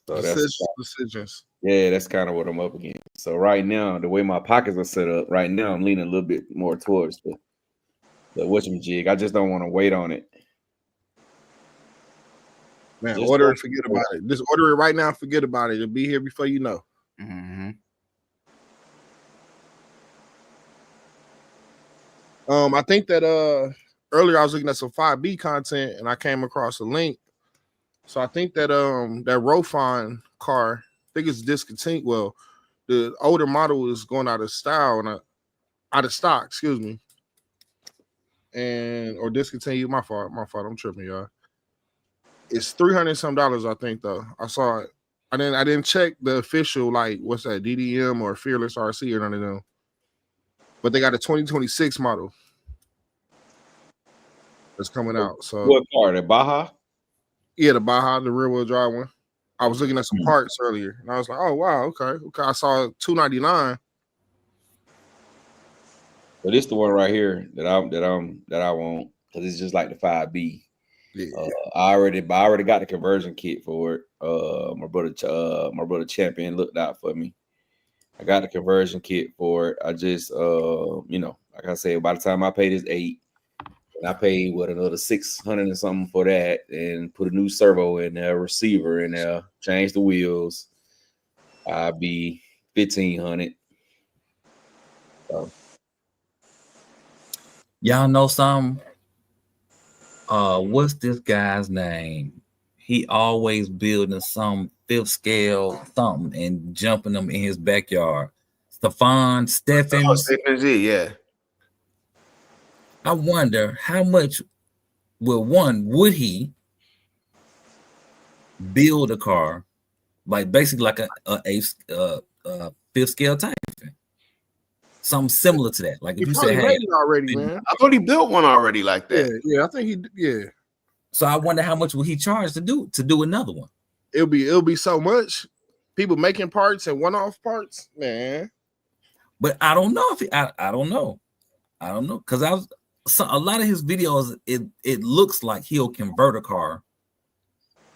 So that's decisions. Yeah, that's kind of what I'm up against. So right now, the way my pockets are set up, right now I'm leaning a little bit more towards the whatchamajig. I just don't want to wait on it. Man, just order it, forget about it. Just order it right now, forget about it. It'll be here before you know. I think that earlier I was looking at some 5B content and I came across a link. So I think that that Rofon car, I think it's discontinued. Well, the older model is going out of style and out of stock, excuse me. Or discontinued. My fault. I'm tripping, y'all. It's $300 some, I think, though. I saw it. I didn't check the official, like, what's that, DDM or Fearless RC or none of them. But they got a 2026 model that's coming out. So what car? The Baja? Yeah, the Baja, the rear wheel drive one. I was looking at some parts earlier, and I was like, "Oh wow, okay." I saw $299. But it's the one right here that I want because it's just like the 5B. Yeah. I already got the conversion kit for it. My brother Champion looked out for me. I got the conversion kit for it. I just like I said, by the time I paid this $8, and I paid another $600 and something for that, and put a new servo in there, receiver in there, change the wheels, I'd be $1,500. So. Y'all know something? What's this guy's name? He always building some fifth scale something and jumping them in his backyard. Stefan, yeah. I wonder how much would he build a car like basically like a fifth scale type thing? Something similar to that. Like if you said, "Hey, already, man," I thought he built one already like that. Yeah, I think he. Yeah. So I wonder how much will he charge to do another one? It'll be so much. People making parts and one-off parts, man. But I don't know if I don't know because a lot of his videos. It looks like he'll convert a car.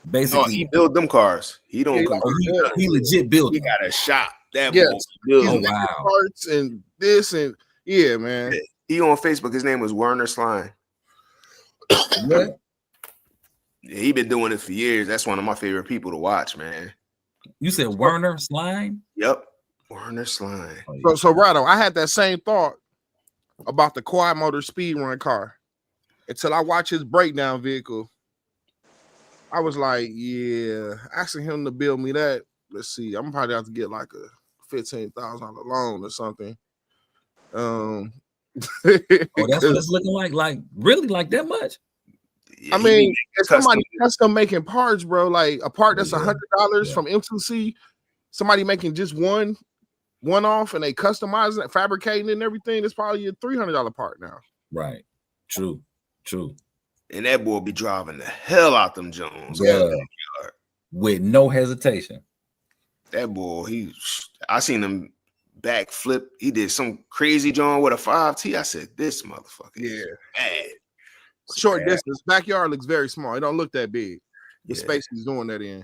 Basically, no, he build them cars. He don't. He legit build. He got a shop. That oh wow! Parts and this and yeah, man. He on Facebook. His name was Werner Slime. What? Yeah, he been doing it for years. That's one of my favorite people to watch, man. You said Werner Slime? Yep, Werner Slime. So Rado, I had that same thought about the quad motor speed run car until I watched his breakdown vehicle. I was like, yeah, asking him to build me that. Let's see, I'm probably have to get like a $15,000 loan or something. Oh, that's what it's looking like really like that much. I mean, if somebody custom making parts, bro, like a part that's $100 from M2C, somebody making just one off and they customizing it, fabricating it and everything, it's probably a $300 part now. Right. True. And that boy be driving the hell out them Jones. With no hesitation. That boy, I seen him backflip. He did some crazy John with a 5T. I said, this motherfucker bad. Short distance. Backyard looks very small. It don't look that big. The space he's doing that in.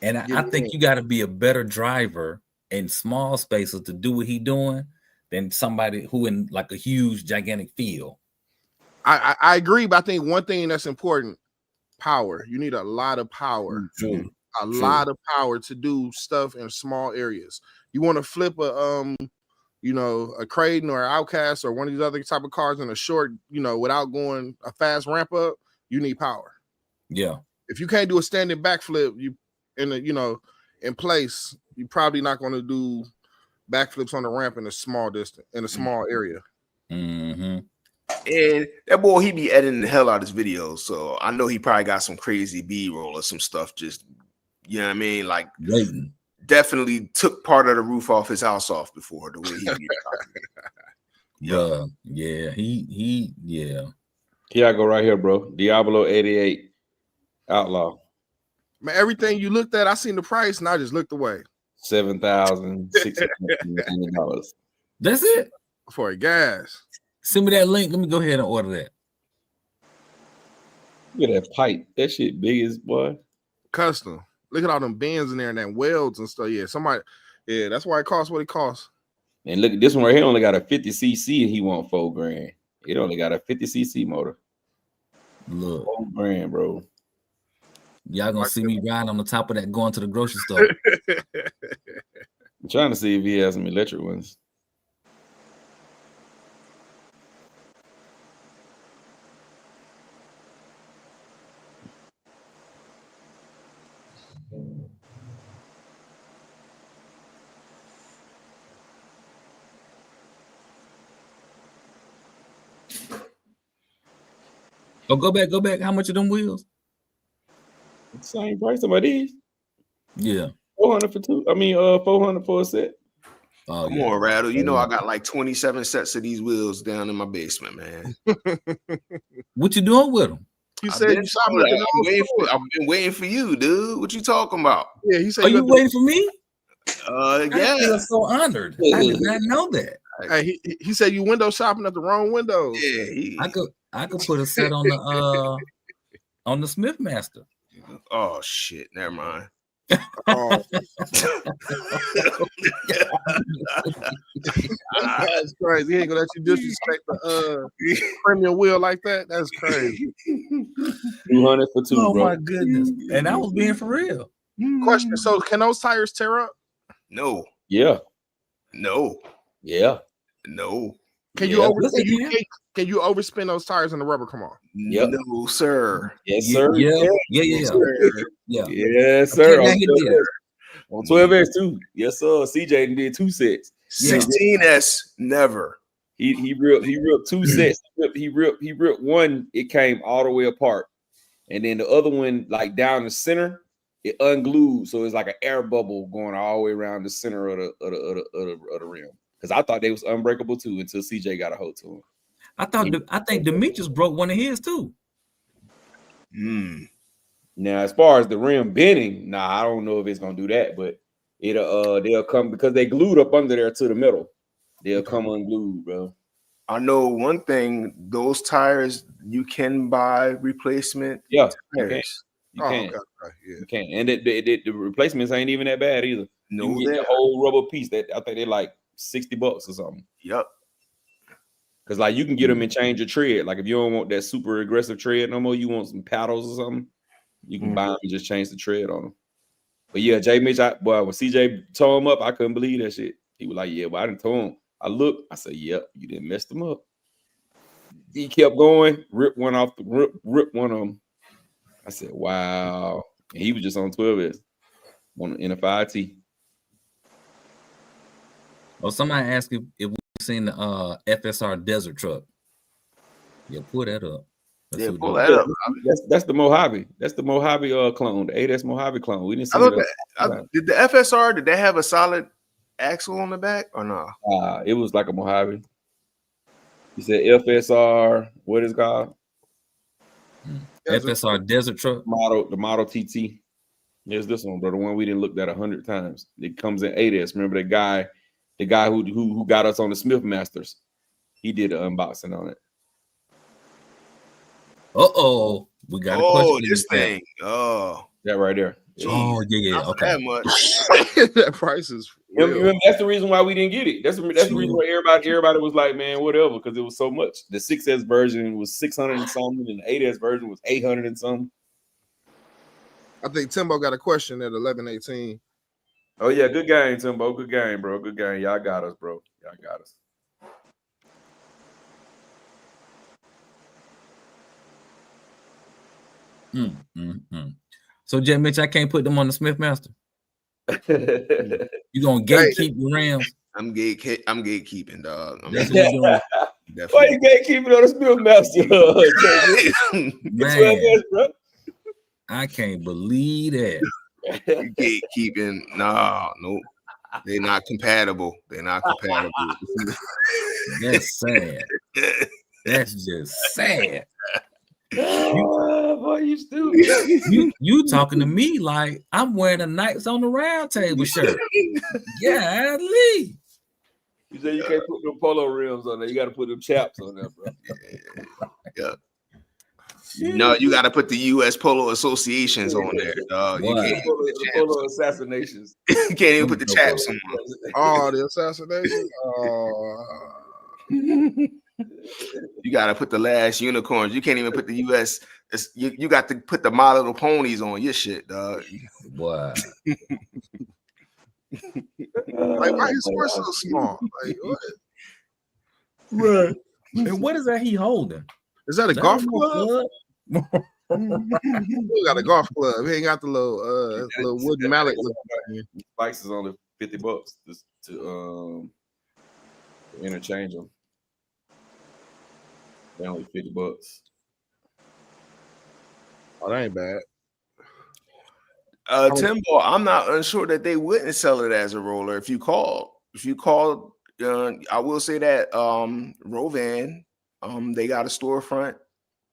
And I think you got to be a better driver in small spaces to do what he's doing than somebody who in like a huge, gigantic field. I agree, but I think one thing that's important, power. You need a lot of power. True. A lot of power to do stuff in small areas. You want to flip a a Creighton or Outcast or one of these other type of cars in a short, without going a fast ramp up, you need power. Yeah. If you can't do a standing backflip, in place, you're probably not going to do backflips on the ramp in a small distance, in a small area. Mm-hmm. And that boy, he be editing the hell out of his videos, so I know he probably got some crazy B-roll or some stuff. Just, you know what I mean? Like, Waiting. definitely took part of the roof off his house off before the way he be Bruh, yeah, he Here I go right here, bro. Diablo 88 Outlaw. Man, everything you looked at, I seen the price and I just looked away. $7,690. That's it. For a gas. Send me that link. Let me go ahead and order that. Look at that pipe. That shit big as boy. Custom. Look at all them bends in there and that welds and stuff. Yeah, that's why it costs what it costs. And look at this one right here. Only got a 50cc and he want $4,000. It only got a 50cc motor. Look, $4,000, bro. y'all gonna see me riding on the top of that going to the grocery store. I'm trying to see if he has some electric ones. Oh, go back. How much are them wheels? Same price of these. Yeah. 400 for two. 400 for a set. Oh, Come on, Rattle. You know I got like 27 sets of these wheels down in my basement, man. What you doing with them? He said you shopping at the I've been waiting for you, dude. What you talking about? Yeah, he said. Are you waiting for me? Yeah. I feel so honored. I did not know that. Hey, he said you window shopping at the wrong windows. Yeah, I could put a set on the Smithmaster. Oh shit, never mind. Oh. That's crazy. He ain't gonna let you disrespect the premium wheel like that. That's crazy. 200 for two, Oh bro. my goodness. And I was being for real. Question: so can those tires tear up? No. Yeah. No. Yeah. No. Can you can you overspin those tires and the rubber come off? Yep. No, sir. Yes, sir. Yeah. Yes, Okay, sir. now he did it. On 12X too. Yes, sir. CJ did 2 sets. 16S, never. He ripped 2 sets. He ripped one. It came all the way apart, and then the other one, like down the center, it unglued. So it's like an air bubble going all the way around the center of the rim. Because I thought they was unbreakable too until CJ got a hold to them. I think Demetrius broke one of his too. Now, as far as the rim bending, I don't know if it's gonna do that, but they'll come because they glued up under there to the middle. They'll come unglued, bro. I know one thing: those tires you can buy replacement. Yeah, tires. you can. Okay. Yeah. You can, and the replacements ain't even that bad either. No, you can get the whole rubber piece. That I think they're like $60 or something. Yep. Because like you can get them and change your tread. Like if you don't want that super aggressive tread no more, you want some paddles or something, you can buy them and just change the tread on them. But yeah, Jay Mitch, when CJ tore him up, I couldn't believe that shit. He was like, "Yeah, well, I didn't tore him." I looked, I said, "Yep, you didn't mess them up." He kept going, ripped one off, ripped one of them. I said, "Wow!" And he was just on 12S, in a 5T. Oh, somebody asked if we've seen the FSR Desert Truck. Yeah, pull that up. Pull that up. That's the Mojave. That's the Mojave clone, the 8S Mojave clone. We didn't see did the FSR, did they have a solid axle on the back or no? It was like a Mojave. He said FSR, what is it called? FSR Desert Truck. The Model TT. There's this one, bro. The one we didn't look at 100 times. It comes in 8S. Remember the guy who got us on the Smith Masters? He did an unboxing on it. We got a question. This thing. Oh, that right there. Oh, yeah. Okay. That much. That price is That's the reason why we didn't get it. That's the reason why everybody was like, man, whatever, because it was so much. The 6S version was 600 and something, and the 8S version was 800 and something. I think Timbo got a question at 11:18. Oh yeah, good game, Timbo. Good game, bro. Good game. Y'all got us, bro. Y'all got us. So, Jet Mitch, I can't put them on the Smithmaster. You gonna gatekeep the Rams? I'm gatekeeping, dog. That's what you're doing. Why you gatekeeping on the Smithmaster? Man, bro. I can't believe that. Gatekeeping, nope. They're not compatible. That's sad. That's just sad. Boy, you stupid. You talking to me like I'm wearing a Knights on the Round Table shirt. Yeah, Lee. You say you can't put them polo rims on there. You got to put them chaps on there, bro. Yeah. No, you got to put the U.S. Polo Associations on there, dog. You can't the polo assassinations. You can't even put the chaps on. Oh, the assassination. You got to put the last unicorns. You can't even put the U.S. You got to put the My Little Ponies on your shit, dog. Wow. Like, why his horse so small? Like, what? Right. And what is that he holding? Is that a golf club? He got a golf club. He ain't got the little wooden mallet. Spikes is only $50 to interchange them. They're only $50. Oh, that ain't bad. Timbo, I'm not unsure that they wouldn't sell it as a roller if you called. I will say that Rovan, they got a storefront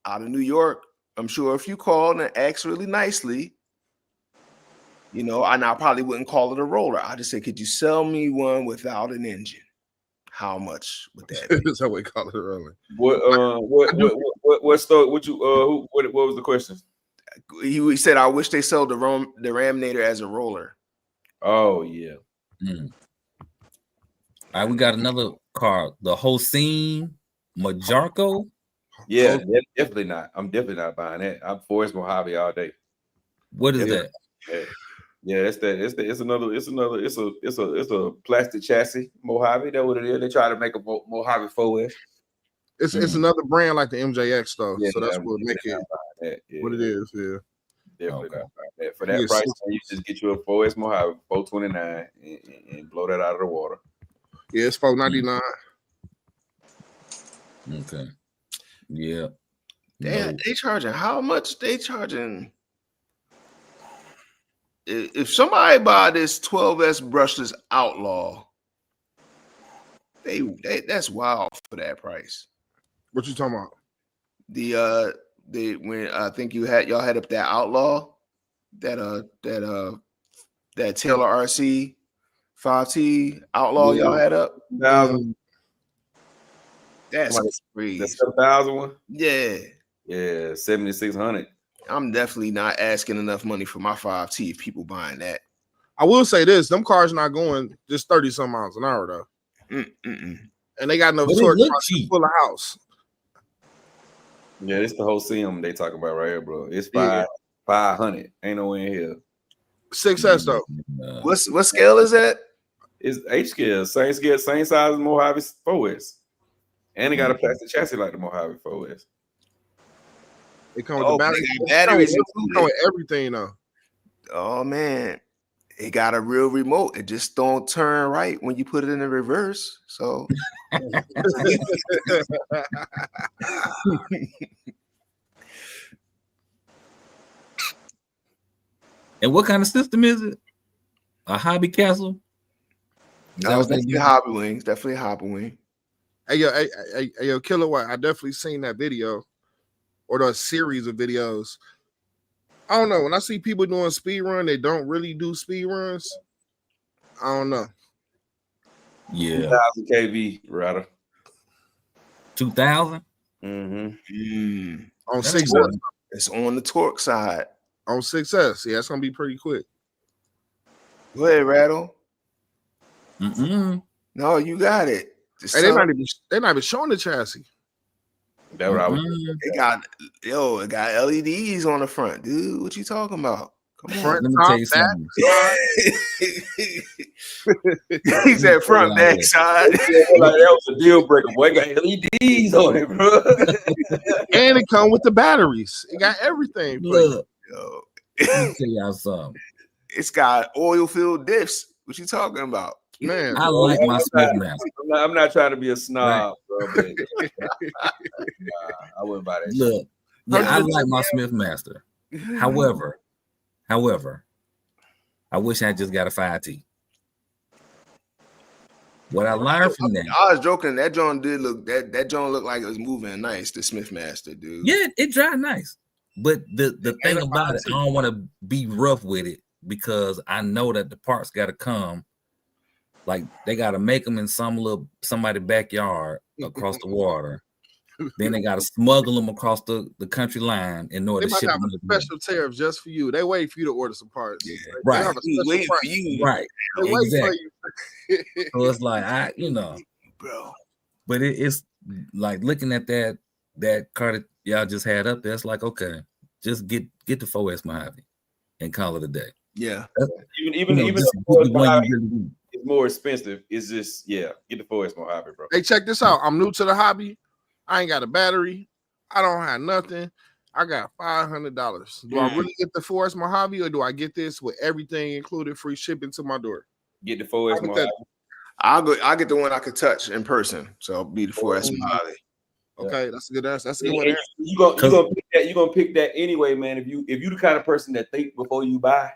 out of New York. I'm sure if you called and asked really nicely, and I probably wouldn't call it a roller. I just say, could you sell me one without an engine? How much would that be? That's how we call it a roller. What store? What was the question? He said, I wish they sold the Ramnator as a roller. Oh yeah. All right, we got another car, the Hossein Majarko. Yeah, definitely not. I'm definitely not buying that. I'm Forest Mojave all day. What is that? Yeah, it's a plastic chassis Mojave. That's what it is. They try to make a Mojave 4S. It's another brand like the MJX though, Yeah, so that's what make it what it is. Yeah, definitely not buying that. For that price, you just get you a 4S Mojave 429 and blow that out of the water. Yeah, it's $499. Okay. Yeah. They charging how much? They charging. If somebody buy this 12S brushless Outlaw, they that's wild for that price. What you talking about? When I think y'all had up that Outlaw, that Taylor RC 5T Outlaw y'all had up. 1,000. That's crazy. The 7,000 one. Yeah. 7,600. I'm definitely not asking enough money for my 5T if people buying that. I will say this: them cars not going just 30 some miles an hour though, and they got enough torque to pull a house. Yeah, it's the whole sim they talking about right here, bro. It's 500. Ain't no way in here. 6S though. What scale is that? It's H scale, same size as Mojave 4S, and it got a plastic chassis like the Mojave 4S. It comes with the batteries. It comes with everything though. Oh man, it got a real remote. It just don't turn right when you put it in the reverse. So. And what kind of system is it? A Hobby Castle? That was definitely Hobby Wings. Definitely Hobby Wing. Hey yo, Kilowatt. I definitely seen that video or the series of videos. I don't know. When I see people doing speed run, they don't really do speed runs. I don't know. Yeah. 2,000 kV, rather. 2,000? Mm-hmm. On 6S. It's on the torque side. On 6S. Yeah, it's going to be pretty quick. Go ahead, Rattle. No, you got it. Hey, they're not even showing the chassis. That's what I was. It got LEDs on the front, dude. What you talking about? Come on. Front, Let me top, tell you something. He said front, back, side. Like, that was a deal breaker. Boy, it got LEDs on it, bro. And it come with the batteries. It got everything. Look, Yo, let me tell y'all something. it's got oil-filled diffs. What you talking about? Man, I like my Smithmaster. I'm not trying to be a snob, bro, but I wouldn't buy that shit. Look, yeah, I like my Smithmaster. However, I wish I just got a 5T. What I learned from that, I was joking. That John did look that John looked like it was moving nice. The Smithmaster, dude. yeah, it drive nice. But the thing about it, I don't want to be rough with it because I know that the parts got to come. Like they got to make them in somebody's backyard across the water. Then they got to smuggle them across the country line in order they to might ship have them. a special tariff just for you. They wait for you to order some parts. Yeah. Right. They have a special Wait for price. you, Right. They wait for Exactly. you. So it's like bro. but it's like looking at that car that y'all just had up there. It's like, okay, just get the 4S Mojave and call it a day. Yeah. Even just the get the one Mojave you really need. is more expensive. It's just get the 4S Mojave, bro. Hey, check this out. I'm new to the hobby. I ain't got a battery. I don't have nothing. I got $500. Do I really get the 4S Mojave or do I get this with everything included, free shipping to my door? Get the 4S Mojave. I'll get the one I could touch in person. So I'll be the 4S Mojave. Okay, that's a good answer. That's a good one. And you gonna pick that. You gonna pick that anyway, man. If you the kind of person that think before you buy,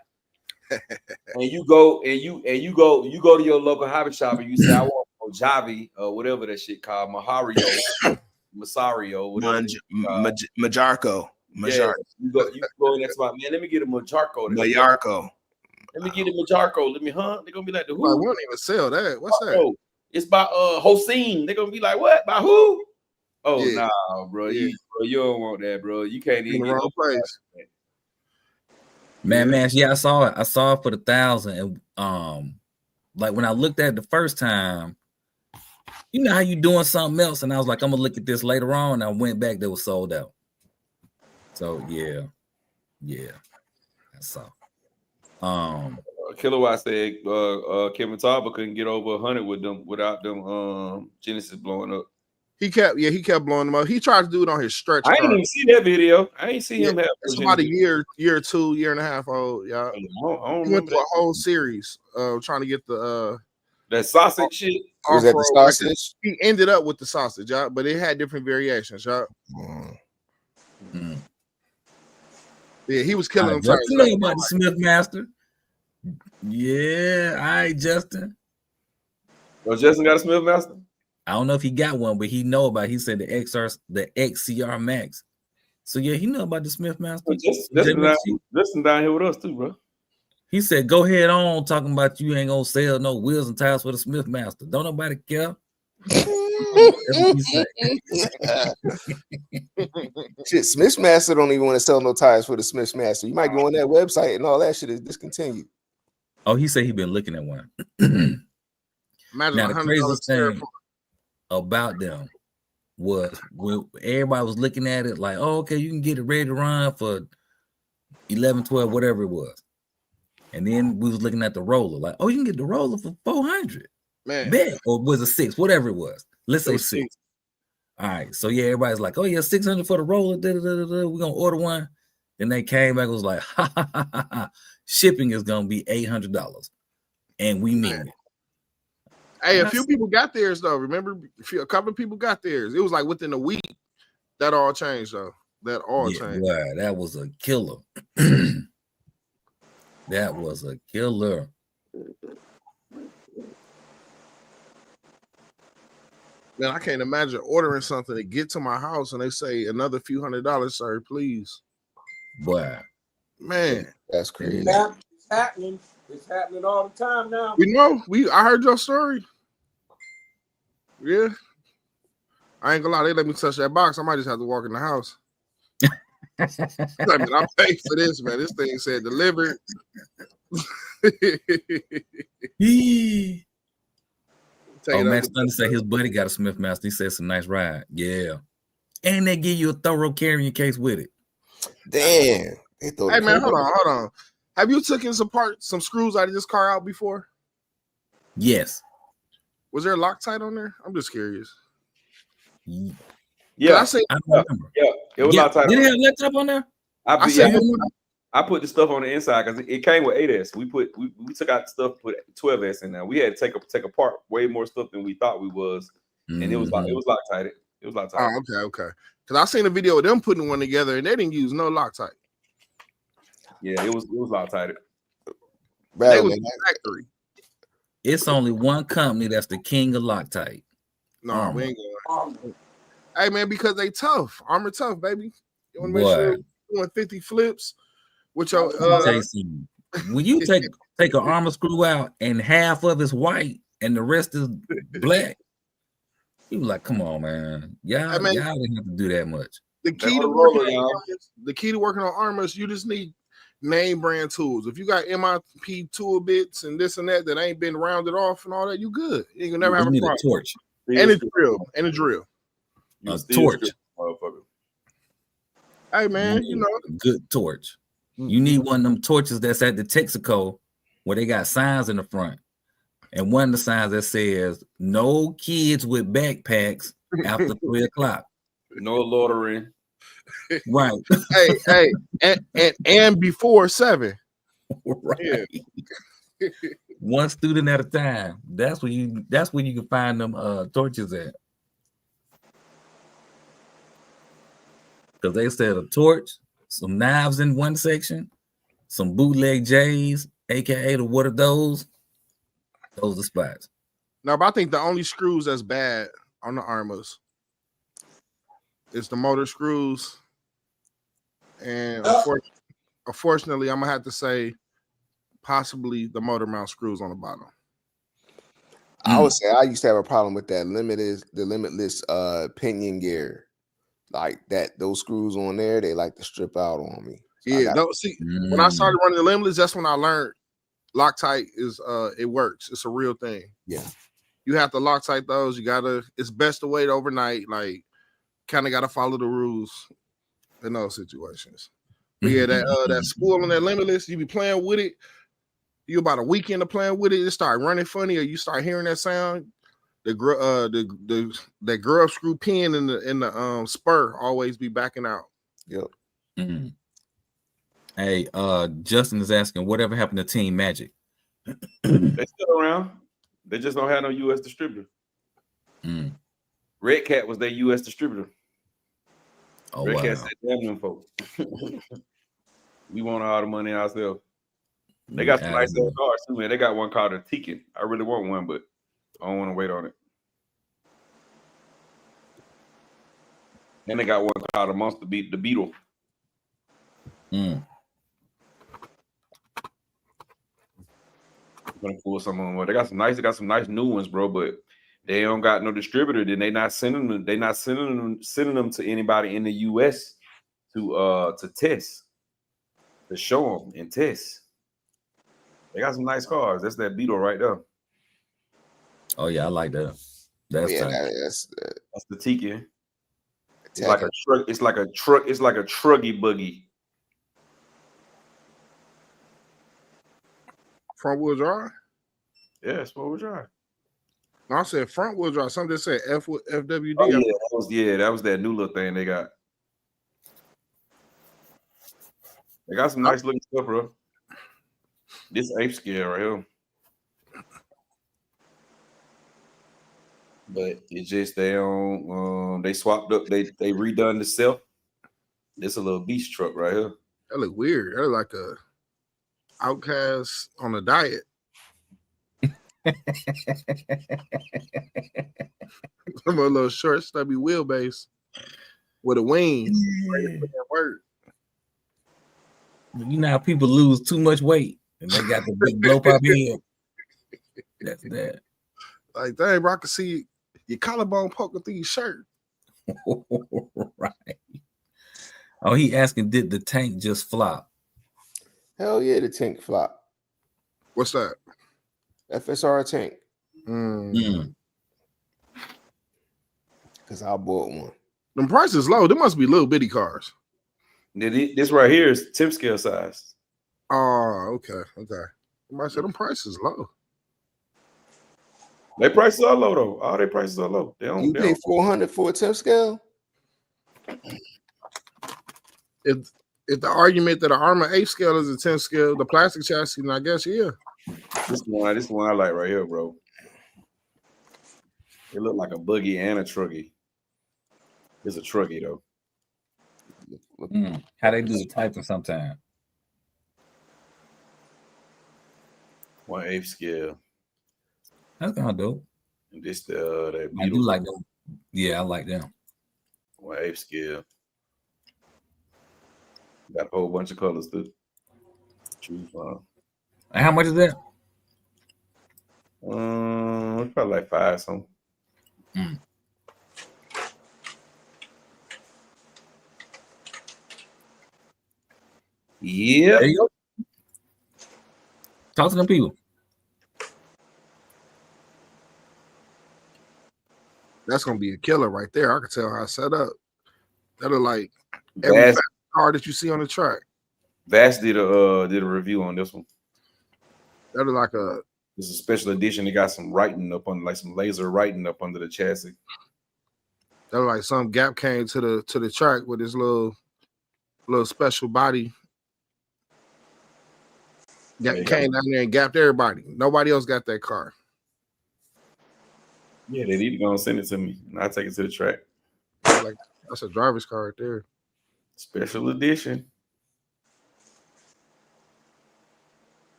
and you go to your local hobby shop and you say I want Mojave or whatever that shit called Masario, whatever. Majarco. Yeah, you go in there to man. Let me get a Majarco. Majarco. Let me get a Majarco. They're gonna be like the who? Like, we don't even sell that. What's that? Oh, it's by Hossein. They're gonna be like, what? By who? Oh, Yeah. nah, bro. Yeah. You don't want that, bro. You can't In even the get wrong place. Man, yeah, I saw it. I saw it for the 1,000. And like when I looked at it the first time, you know how you doing something else, and I was like, I'm gonna look at this later on. And I went back, they were sold out. So yeah, I saw. Kilowatt said Kevin Tarver couldn't get over 100 with them without them Genesis blowing up. He kept blowing them up. He tried to do it on his stretch I car. ain't even see that video. I ain't see him have It's about a year or two, year and a half old, y'all. I don't He went remember through a that. whole series trying to get the That sausage shit. Was that the off-road. sausage? He ended up with the sausage, y'all, but it had different variations, y'all. Yeah, he was killing them. Justin know about the Smithmaster. Yeah, all right, Justin. Oh, Justin got a Smithmaster? I don't know if he got one, but he know about it. He said the XCR Max. So yeah, he know about the Smithmaster. Justin down here with us too, bro. He said, go ahead on talking about you ain't gonna sell no wheels and tires for the Smithmaster. Don't nobody care. That's what he said. Shit, Smithmaster don't even want to sell no tires for the Smithmaster. You might go on that website and all that shit is discontinued. Oh, he said he been looking at one. Imagine Now the $100 craziest tariff. thing about them was when everybody was looking at it like, oh, okay, you can get it ready to run for 11, 12, whatever it was. And then we was looking at the roller, like, oh, you can get the roller for 400. Man. Bet. Or was it 6? Whatever it was. Let's say 6. All right. So yeah, everybody's like, oh yeah, 600 for the roller. We're gonna order one. Then they came back and was like, ha, ha, ha, ha, ha. Shipping is gonna be $800. And we mean it. Hey, a few people got theirs though. Remember, a couple of people got theirs. It was like within a week that all changed though. That all changed. Wow, that was a killer. That was a killer. Man, I can't imagine ordering something to get to my house and they say another few $100, sir, please. Wow. Man, That's crazy. It's happening. It's happening all the time now. we know. I heard your story. Yeah. I ain't gonna lie, they let me touch that box. I might just have to walk in the house. I mean, I paid for this, man. This thing said delivered. Oh, Max Thunder said his buddy got a Smithmaster. He said it's a nice ride. Yeah. And they give you a thorough carrying case with it. Damn. Hey man, hold on. Have you taken some screws out of this car out before? Yes. Was there a Loctite on there? I'm just curious. Yeah, I don't remember. Yeah, it was Loctite. Did it have laptop on there? I put the stuff on the inside because it came with 8S. We took out stuff, put 12S in there. We had to take apart way more stuff than we thought we was, and it was Loctite. It was Loctite. Oh, okay. Because I seen a video of them putting one together and they didn't use no Loctite. Yeah, it was Loctite. They was factory. It's only one company that's the king of Loctite. No, we ain't going. Hey man, because they tough. Armor tough, baby. You want to make sure you're doing 50 flips with your when you take an armor screw out and half of it's white and the rest is black, you like, come on, man. Y'all didn't have to do that much. The key to working on armors, you just need name brand tools. If you got MIP tool bits and this and that ain't been rounded off and all that, you good. You can never have a problem. A torch. And a drill. A torch. Hey man, you know, a good torch. You need one of them torches that's at the Texaco where they got signs in the front. And one of the signs that says no kids with backpacks after 3 o'clock. No loitering. Right. hey, and before 7. Right. Yeah. One student at a time. That's where you can find them torches at. Because they said a torch, some knives in one section, some bootleg J's, aka the what are those? Those are spots. No, but I think the only screws that's bad on the armors is the motor screws. And unfortunately, I'm gonna have to say possibly the motor mount screws on the bottom. I would say I used to have a problem with that limitless pinion gear. Like that, those screws on there, they like to strip out on me. So when I started running the limitless, that's when I learned Loctite is it works. It's a real thing. Yeah. You have to Loctite those. It's best to wait overnight. Like, kind of gotta follow the rules in those situations. But yeah, that spool on that limitless, you be playing with it. You about a weekend of playing with it, it start running funny, or you start hearing that sound. The grub screw pin in the spur always be backing out. Yep. Mm-hmm. Hey, Justin is asking, whatever happened to Team Magic? They still around. They just don't have no U.S. distributor. Red Cat was their U.S. distributor. Oh, Red wow. Cat said, "Damn them folks. We want all the money ourselves." They got some nice little cars too, man. They got one called a Ticket. I really want one, but I don't want to wait on it. And they got one called a Monster Beat, the Beetle. I'm gonna pull some on. They got some nice new ones, bro. But they don't got no distributor. Then they not sending them. They not sending them to anybody in the U.S. to test, to show them and test. They got some nice cars. That's that Beetle right there. Oh yeah, I like that. That's the Tiki. It's like a truck. It's like a truck. It's like a truggy buggy. Front wheel drive? Yeah, it's front wheel drive. No, I said front wheel drive. Something that said FWD. Oh, that was that new little thing they got. They got some nice looking stuff, bro. This ape scale right here. But it's just they don't they swapped up, they redone the self. This a little beast truck right here. That look weird. That look like a outcast on a diet. A little short, stubby wheelbase with a wing. Word. You know how people lose too much weight and they got the big blow pop head. That's that. Like, dang, bro, I can see your collarbone poking through your shirt. Right. Oh, he asking, did the tank just flop? Hell yeah, the tank flop. What's that? FSR tank. because I bought one. Them prices low. There must be little bitty cars. This right here is tip scale size. Oh, okay. Somebody said them prices low. Their prices are low though. All their prices are low. They don't. You pay $400 for a tip scale? If the argument that an Armor 8 scale is a 10 scale, the plastic chassis, then I guess yeah. This one I like right here, bro. It look like a buggy and a truggy. It's a truggy though. How they do the typing sometimes. 1/8 scale. That's kind of dope. And this that I do like them. Yeah, I like them. 1/8 scale. Got a whole bunch of colors to choose from. And how much is that? Probably like 5 something. Yeah. There you go. Talk to them people. That's gonna be a killer right there. I can tell how it's set up. That look like every car that you see on the track. Vass did a review on this one. That look like a. It's a special edition. It got some writing up on, like some laser writing up under the chassis. That look like some Gap came to the track with his little special body. Came down there and gapped everybody. Nobody else got that car. Yeah, they need to go and send it to me, and I'll take it to the track. Like that's a driver's car right there. Special edition.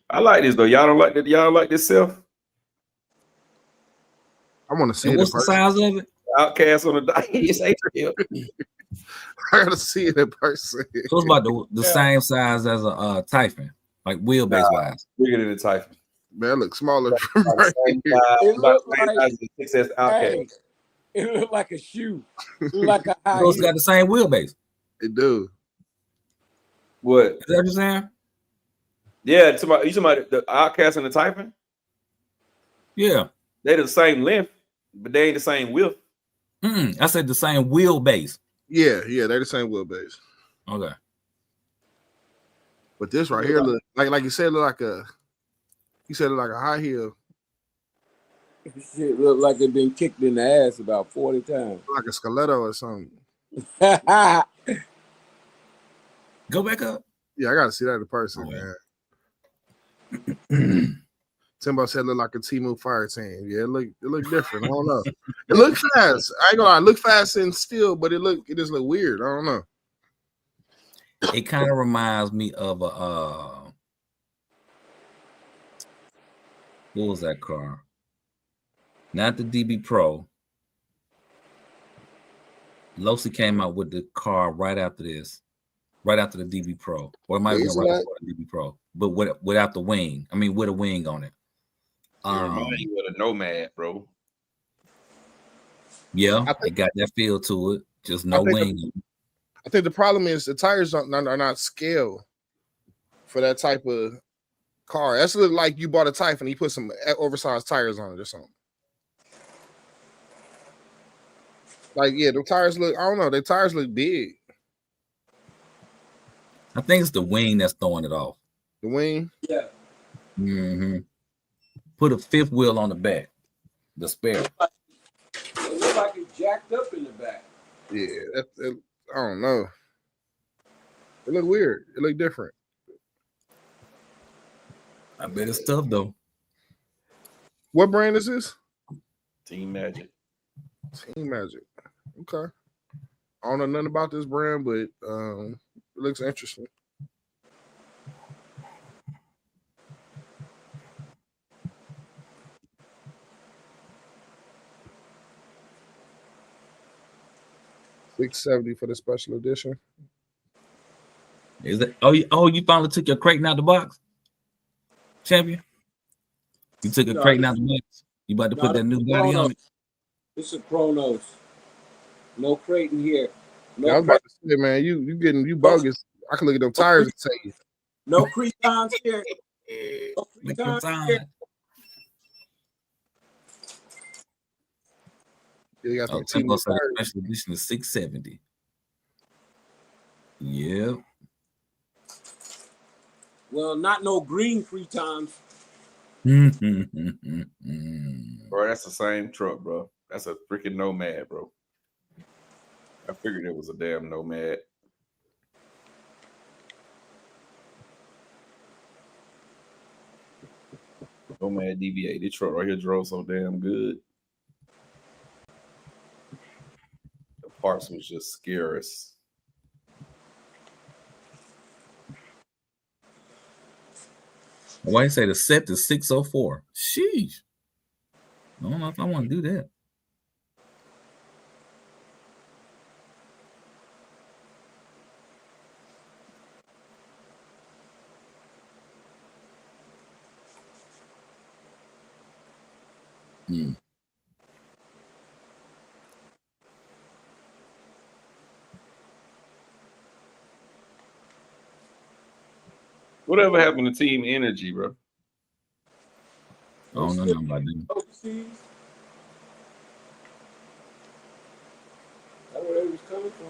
I like this though. Y'all don't like that? Y'all like this self? I want to see it. What's the size of it? Outcast on the dice. It's Adriel. I gotta see it in person. So it's about the same size as a Typhon, like wheelbase wise. Bigger than the Typhon. Man, it looks smaller from right here. It About look the same like- size as the 6S Outcast. Hey, it looked like a shoe. It look like a high So it's heel. got the same wheelbase. It do. What? Is that what you're saying? Yeah, you talking about the Outcast and the Typhon? Yeah. They're the same length, but they ain't the same width. I said the same wheelbase. Yeah, they're the same wheelbase. Okay. But this right here look like you said, look like a. You said it like a high heel, Shit look like it been kicked in the ass about 40 times. like a stiletto or something. Go back up. Yeah, I gotta see that in person, man. Timbo said look like a Temu fire team. Yeah, it look different. I don't know. It look fast. I ain't gonna lie, it look fast and still, but it just look weird. I don't know. It kind of reminds me of a what was that car? Not the DB Pro. Losi came out with the car right after this, right after the DB Pro, or it might have been right before the DB Pro, but without the wing. I mean, with a wing on it. You with a Nomad, bro. Yeah, it got that feel to it. Just no wing. I think the problem is the tires are not scaled for that type of car. That's like you bought a Typhon, you put some oversized tires on it or something. Like, yeah, the tires look, I don't know, the tires look big. I think it's the wing that's throwing it off. The wing? Yeah. Mm-hmm. Put a fifth wheel on the back, the spare. It look like it's jacked up in the back. Yeah, I don't know. It look weird. It look different. I bet it's tough though. What brand is this? Team Magic. Team Magic. Okay. I don't know nothing about this brand, but it looks interesting. $670 for the special edition. Is it? Oh, you finally took your Kraken out the box, champion. You took a Kraken out the box. You about to put that new body on it. It's a Chronos. No Kraken here. No, I was about to say, man, you bogus. I can look at them tires and say, no Cretons here. No Make Cretons them here. time. Yeah, I Oh, think Timbo Team said the special edition is $670. Yep. Well, not no green free times. Bro, that's the same truck, bro. That's a freaking Nomad, bro. I figured it was a damn Nomad. Nomad DV8. This truck right here drove so damn good. The parts was just scarce. Why you say the set is 604? Sheesh. I don't know if I want to do that. Whatever happened to Team Energy, bro? I don't know nothing about them. Overseas. That's where they was coming from.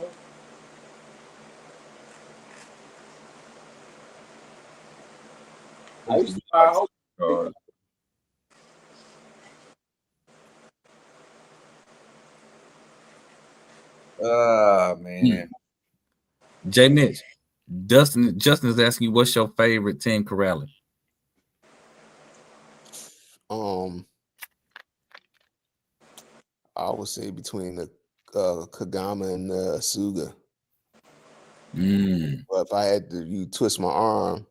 I used to buy hope. Man. J Mitch, Justin is asking you what's your favorite Team Corrales? I would say between the Kagama and the Asuga. But if I had to twist my arm,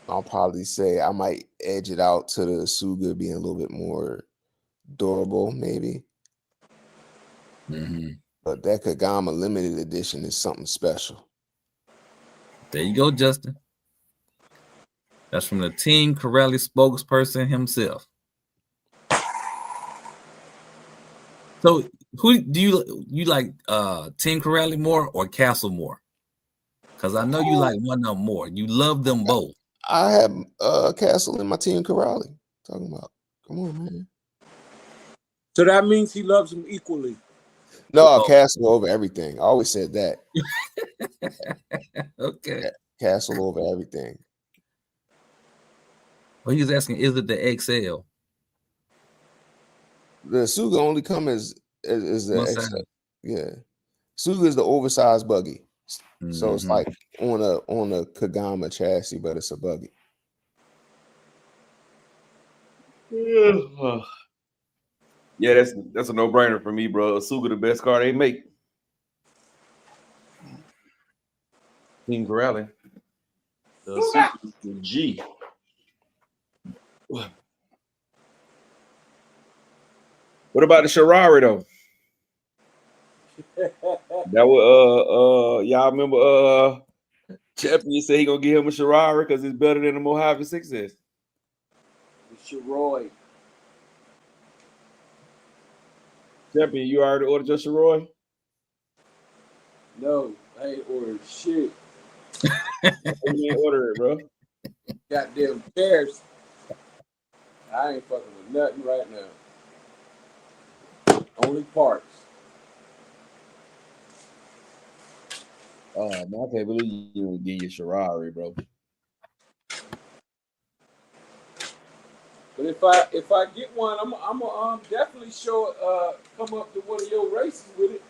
I'll probably say I might edge it out to the Asuga being a little bit more durable, maybe. But that Kagama limited edition is something special. There you go, Justin. That's from the Team Corrales spokesperson himself. So, who do you like? Team Corrales more or Castle more? Because I know you like one of them more. You love them both. I have Castle in my Team Corrales. Talking about, come on, man. So that means he loves them equally. No, Castle over everything. I always said that. Okay. Castle over everything. Well, he's asking, is it the XL? The Suga only come as the XL. Yeah. Suga is the oversized buggy. So it's like on a Kagama chassis, but it's a buggy. Yeah, that's a no-brainer for me, bro. Asuga, the best car they make. Team Corrales. The Asuga is the G. What about the Ferrari though? That was y'all remember Champion said he gonna give him a Ferrari because it's better than the Mojave 6S. The Chiroy. Champion, you already ordered your Chiroy? No, I ain't ordered shit. You ain't order it, bro. Goddamn cares. I ain't fucking with nothing right now. Only parts. Oh man, I can't believe you would give you Ferrari, bro. But if I get one, I'm gonna definitely come up to one of your races with it.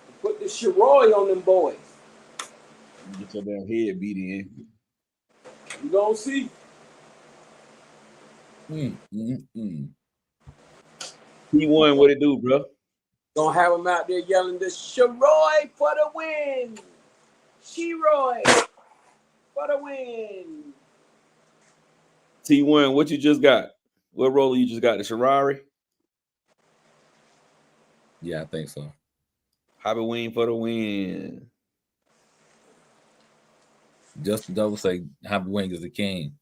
And put the Chiroy on them boys. You get your damn head beat in. You gonna see. P1, what it do, bro? Gonna have them out there yelling the Chiroy for the win. Chiroy for the win. T1, what you just got? What roller you just got? The Ferrari? Yeah, I think so. Hobby Wing for the win. Justin Double say Hobby Wing is the king.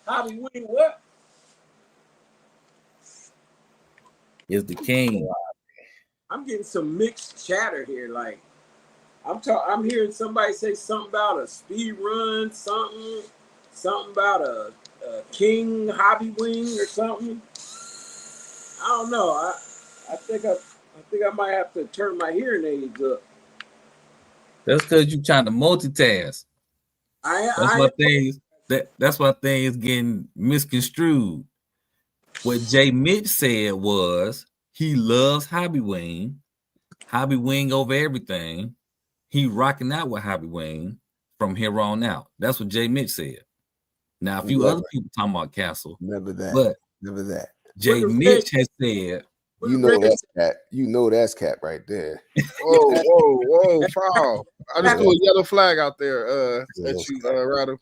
Hobby Wing what? Is the king. I'm getting some mixed chatter here. Like I'm hearing somebody say something about a speed run, something. something about a King Hobby Wing or something. I don't know. I think I might have to turn my hearing aids up. That's because you're trying to multitask. That's why things getting misconstrued. What Jay Mitch said was he loves Hobby Wing over everything. He rocking out with Hobby Wing from here on out. That's what Jay Mitch said. Now, a few other people talking about Castle. Never that. But never that. Jay Mitch has said, you know that's Cap. You know that's Cap right there. Whoa, foul. I just threw a yellow flag out there at you, Ryder.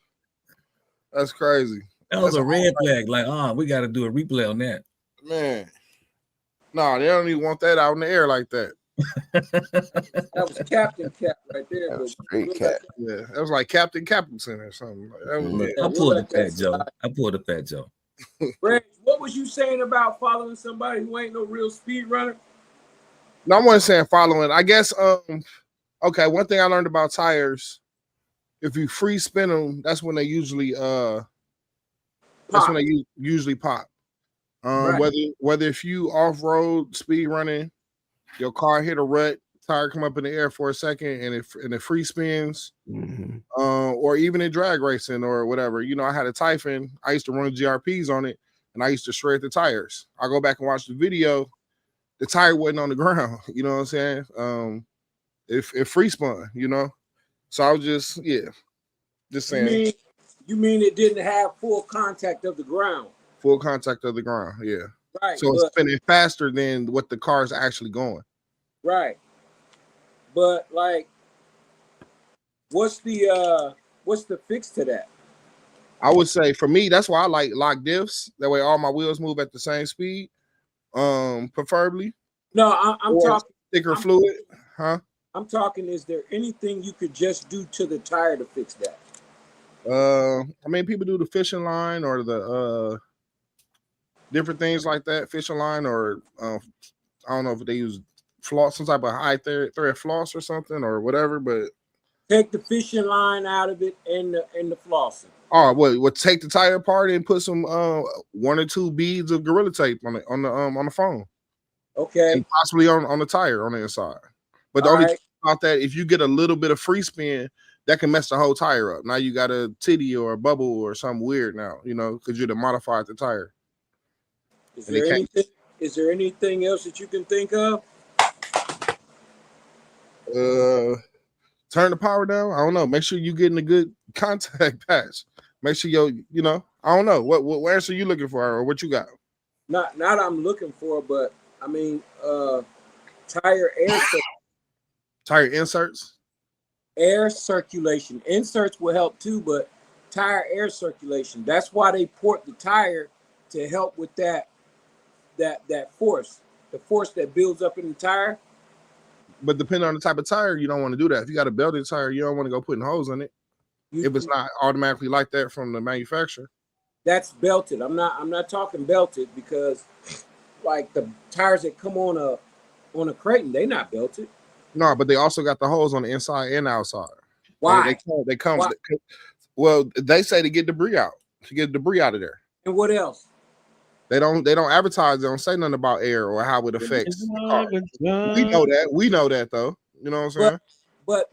That's crazy. That was a red flag. Like, we got to do a replay on that. Man. No, they don't even want that out in the air like that. That was Captain Cap right there. That was straight Cap. Yeah, that was like Captain Capleton or something. I pulled the fat Joe. Reg, what was you saying about following somebody who ain't no real speed runner? No, I wasn't saying following. I guess okay, one thing I learned about tires, if you free spin them, that's when they usually pop. Right. Whether if you off-road speed running, your car hit a rut, tire come up in the air for a second, and it free spins, or even in drag racing or whatever. You know, I had a Typhon. I used to run GRPs on it, and I used to shred the tires. I go back and watch the video. The tire wasn't on the ground. You know what I'm saying? It free spun. You know, so I was just saying. You mean it didn't have full contact of the ground? Full contact of the ground, yeah. Right. So it's spinning faster than what the car is actually going. Right. But like, what's the fix to that? I would say for me, that's why I like lock diffs. That way all my wheels move at the same speed. Preferably. No, I'm talking thicker fluid, huh? I'm talking, is there anything you could just do to the tire to fix that? I mean, people do the fishing line or the different things like that, fishing line, or I don't know if they use floss, some type of high thread floss or something or whatever, but take the fishing line out of it and the flossing. Oh, well, take the tire apart and put some 1 or 2 beads of Gorilla Tape on the phone. Okay. And possibly on the tire on the inside. But the only thing about that, if you get a little bit of free spin, that can mess the whole tire up. Now you got a titty or a bubble or something weird now, you know, because you'd have modified the tire. Is there anything else that you can think of? Turn the power down. I don't know. Make sure you're getting a good contact patch. Make sure I don't know. What answer you looking for or what you got? Not I'm looking for, but I mean tire air tire inserts. Air circulation. Inserts will help too, but tire air circulation. That's why they port the tire to help with that force. The force that builds up in the tire. But depending on the type of tire, you don't want to do that. If you got a belted tire, you don't want to go putting holes in it. If it's not automatically like that from the manufacturer. That's belted. I'm not talking belted because like the tires that come on a Creighton, they're not belted. No, but they also got the holes on the inside and outside. Why? They come. Why? Well, they say to get debris out, of there. And what else? They don't advertise. They don't say nothing about air or how it affects the car. We know that though. You know what I'm saying? But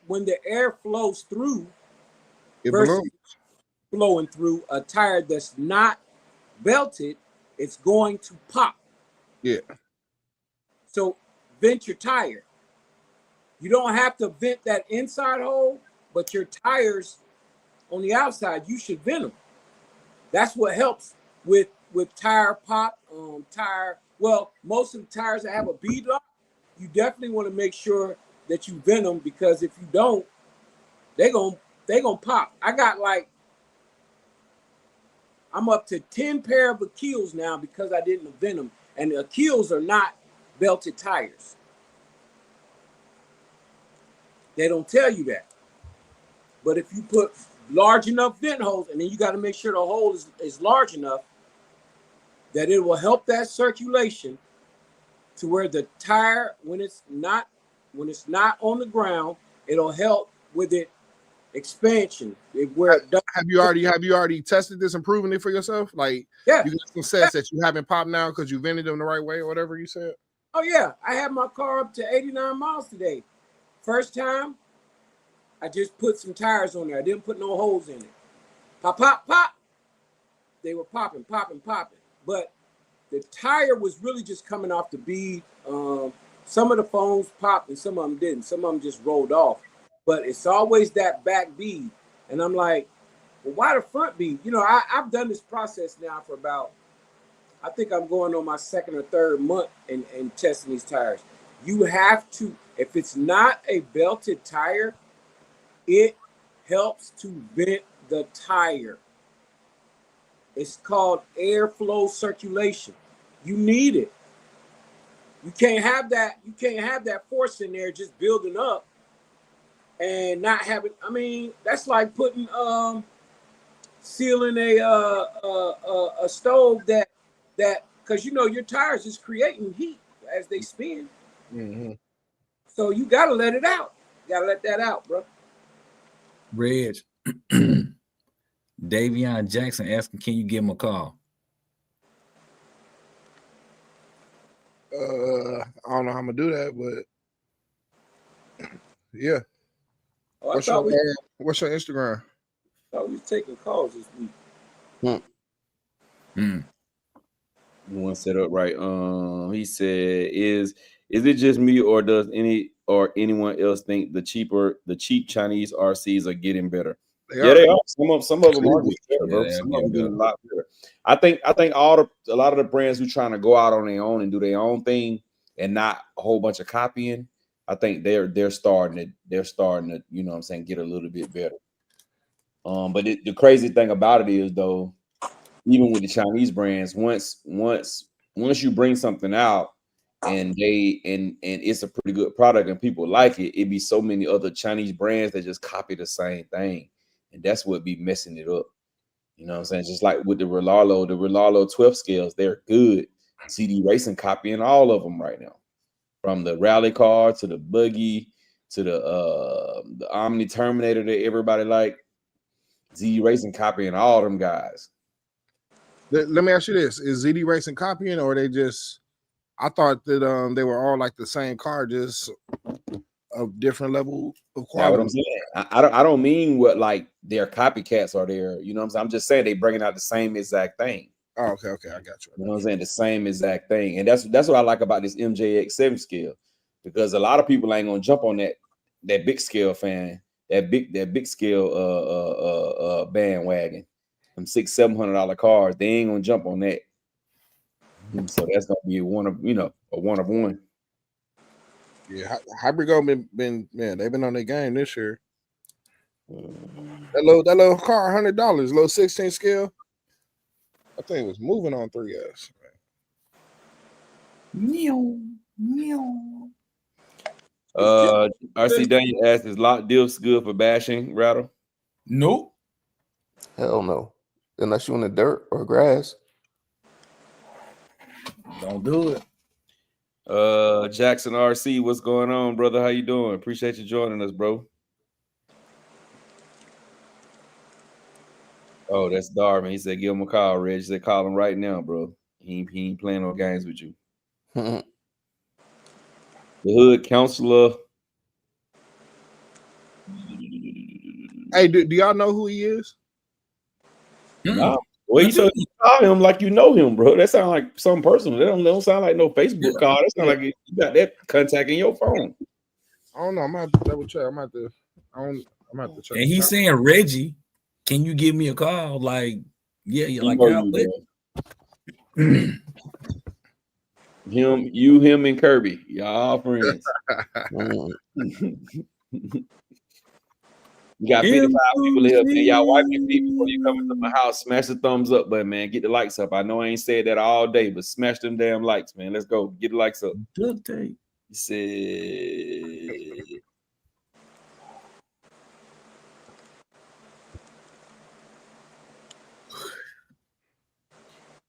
when the air flows through, it versus flowing through a tire that's not belted, it's going to pop. Yeah. So vent your tire. You don't have to vent that inside hole, but your tires on the outside, you should vent them. That's what helps with tire pop, well, most of the tires that have a bead lock, you definitely want to make sure that you vent them, because if you don't, they're gonna pop. I'm up to 10 pair of Achilles now because I didn't vent them, and the Achilles are not belted tires. They don't tell you that. But if you put large enough vent holes, and then you got to make sure the hole is large enough that it will help that circulation to where the tire, when it's not on the ground, it'll help with it expansion. Where it does. Have you already tested this and proven it for yourself? Like, Yeah. you got some sets that you haven't popped now because you vented them the right way or whatever you said? Oh, yeah. I had my car up to 89 miles today. First time, I just put some tires on there. I didn't put no holes in it. Pop, pop, pop. They were popping. But the tire was really just coming off the bead. Some of the foams popped and some of them didn't. Some of them just rolled off. But it's always that back bead. And I'm like, well, why the front bead? You know, I've done this process now for about, I think I'm going on my second or third month and testing these tires. You have to, if it's not a belted tire, it helps to vent the tire. It's called airflow circulation. You need it. You can't have that force in there just building up and not having. I mean, that's like putting sealing a stove that because you know your tires is creating heat as they spin. Mm-hmm. So you gotta let it out. You gotta let that out, bro. Reg, Davion Jackson asking, can you give him a call? I don't know how I'm gonna do that, but yeah. Oh, What's your Instagram? I thought we was taking calls this week. You want to set up right? He said, "Is it just me, or does anyone else think the cheap Chinese RCs are getting better?" They are. Some of them are getting better, bro. Some of them getting a lot better. I think a lot of the brands who trying to go out on their own and do their own thing and not a whole bunch of copying. I think they're starting to, you know what I'm saying, get a little bit better. But the crazy thing about it is, though, even with the Chinese brands, once you bring something out and it's a pretty good product and people like it be so many other Chinese brands that just copy the same thing, and that's what be messing it up. You know what I'm saying? Just like with the Rolalo 12 scales, they're good. CD Racing copying all of them right now, from the rally car to the buggy to the Omni Terminator that everybody like. ZD Racing copying all them guys. Let me ask you this: is ZD Racing copying, or they just? I thought that they were all like the same car, just a different level of quality. What I'm saying. I don't mean what like their copycats are there. You know what I'm saying? I'm just saying they bringing out the same exact thing. Oh, okay, I got you. You know what I'm saying? The same exact thing, and that's what I like about this MJX7 scale, because a lot of people ain't gonna jump on that big scale fan, that big scale bandwagon. Them $600-700 cars, they ain't gonna jump on that. So that's gonna be a one of one. Yeah, Hybrid Go been man, they've been on their game this year. That little car, $100, little 16 scale. I think it was moving on 3S. RC Daniel asked, is lock diffs good for bashing rattle? Nope. Hell no. Unless you're in the dirt or grass. Don't do it. Jackson RC, what's going on, brother? How you doing? Appreciate you joining us, bro. Oh, that's Darwin. He said, give him a call, Reg. He said, call him right now, bro. He ain't playing no games with you. The Hood Counselor. Hey, do y'all know who he is? Nah. Well, you call him like you know him, bro. That sounds like something personal. That don't sound like no Facebook call. That sound like you got that contact in your phone. I don't know. I'm gonna double check. I'm gonna have to check. And he's saying, Reggie, can you give me a call? Like, yeah, you're like, him, and Kirby, y'all friends. You got 55 people here, man. Y'all wipe your feet before you come into my house. Smash the thumbs up button, man. Get the likes up. I know I ain't said that all day, but smash them damn likes, man. Let's go. Get the likes up. Good day.